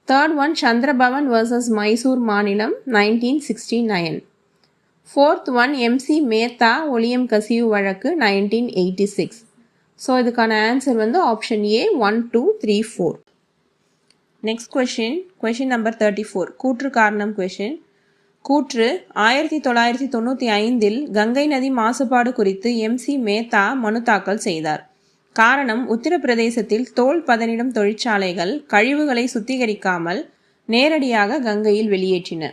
S1: Third one Chandrabhavan versus Mysore மாநிலம் 1969. Fourth one MC Mehta oleum கசிவு வழக்கு 1986. ஸோ இதுக்கான ஆன்சர் வந்து option A 1, 2, 3, 4. Next question number 34. கூற்று காரணம் கொஷின். கூற்று 1995 கங்கை நதி மாசுபாடு குறித்து MC மேத்தா மனு தாக்கல் செய்தார். காரணம் உத்தரப்பிரதேசத்தில் தோல் பதனிடும் தொழிற்சாலைகள் கழிவுகளை சுத்திகரிக்காமல் நேரடியாக கங்கையில் வெளியேற்றின.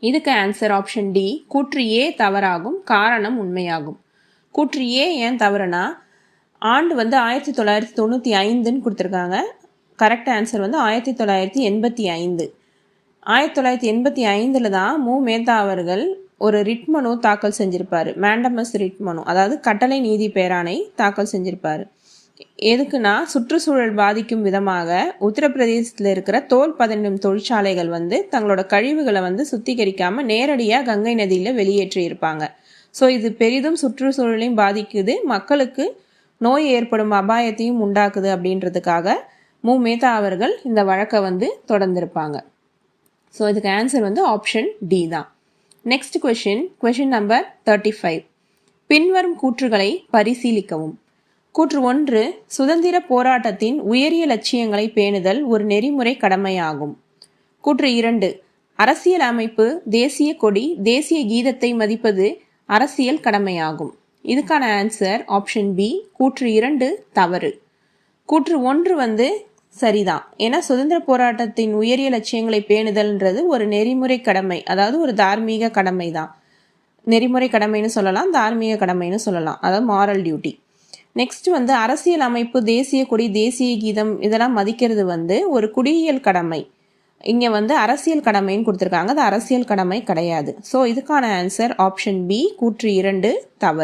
S1: இதுக்கு ஆன்சர் ஆப்ஷன் டி கூற்று ஏ தவறாகும், காரணம் உண்மையாகும். கூற்று ஏ ஏன் தவறுனா ஆண்டு வந்து 1995ன்னு கொடுத்துருக்காங்க. கரெக்ட் ஆன்சர் வந்து 1985. 1985 தான் மேத்தா அவர்கள் ஒரு ரிட் மனு தாக்கல் செஞ்சிருப்பார். மேண்டமஸ் ரிட் மனு, அதாவது கட்டளை நீதி பேராணை தாக்கல் செஞ்சிருப்பார்.
S4: எதுக்குன்னா சுற்றுச்சூழல் பாதிக்கும் விதமாக உத்தரப்பிரதேசத்தில் இருக்கிற தோல் பதனிடும் தொழிற்சாலைகள் வந்து தங்களோட கழிவுகளை வந்து சுத்திகரிக்காமல் நேரடியாக கங்கை நதியில் வெளியேற்றி இருப்பாங்க. ஸோ இது பெரிதும் சுற்றுச்சூழலையும் பாதிக்குது, மக்களுக்கு நோய் ஏற்படும் அபாயத்தையும் உண்டாக்குது அப்படின்றதுக்காக மேத்தா அவர்கள் இந்த வழக்கை வந்து தொடர்ந்திருப்பாங்க. ஸோ இதுக்கு ஆன்சர் வந்து ஆப்ஷன் டி தான். Next question number 35. பின்வரும் கூற்றுகளை பரிசீலிக்கவும். கூற்று 1, சுதந்திர போராட்டத்தின் உயரிய லட்சியங்களை பேணுதல் ஒரு நெறிமுறை கடமையாகும். கூற்று 2, அரசியல் அமைப்பு, தேசிய கொடி, தேசிய கீதத்தை மதிப்பது அரசியல் கடமையாகும். இதுக்கான ஆன்சர் ஆப்ஷன் பி, கூற்று 2 தவறு. கூற்று 1 வந்து சரிதான். ஏன்னா சுதந்திர போராட்டத்தின் உயரிய லட்சியங்களை பேணுதல்ன்றது ஒரு நெறிமுறை கடமை, அதாவது ஒரு தார்மீக கடமை தான். நெறிமுறை கடமைன்னு சொல்லலாம், தார்மீக கடமைன்னு சொல்லலாம், அதாவது மாரல் டியூட்டி. நெக்ஸ்ட் வந்து அரசியல் அமைப்பு, தேசிய கொடி, தேசிய கீதம் இதெல்லாம் மதிக்கிறது வந்து ஒரு குடியியல் கடமை. இங்கே வந்து அரசியல் கடமைன்னு கொடுத்துருக்காங்க, அது அரசியல் கடமை கிடையாது. ஸோ இதுக்கான ஆன்சர் ஆப்ஷன் பி, கூற்று 2 தவறு.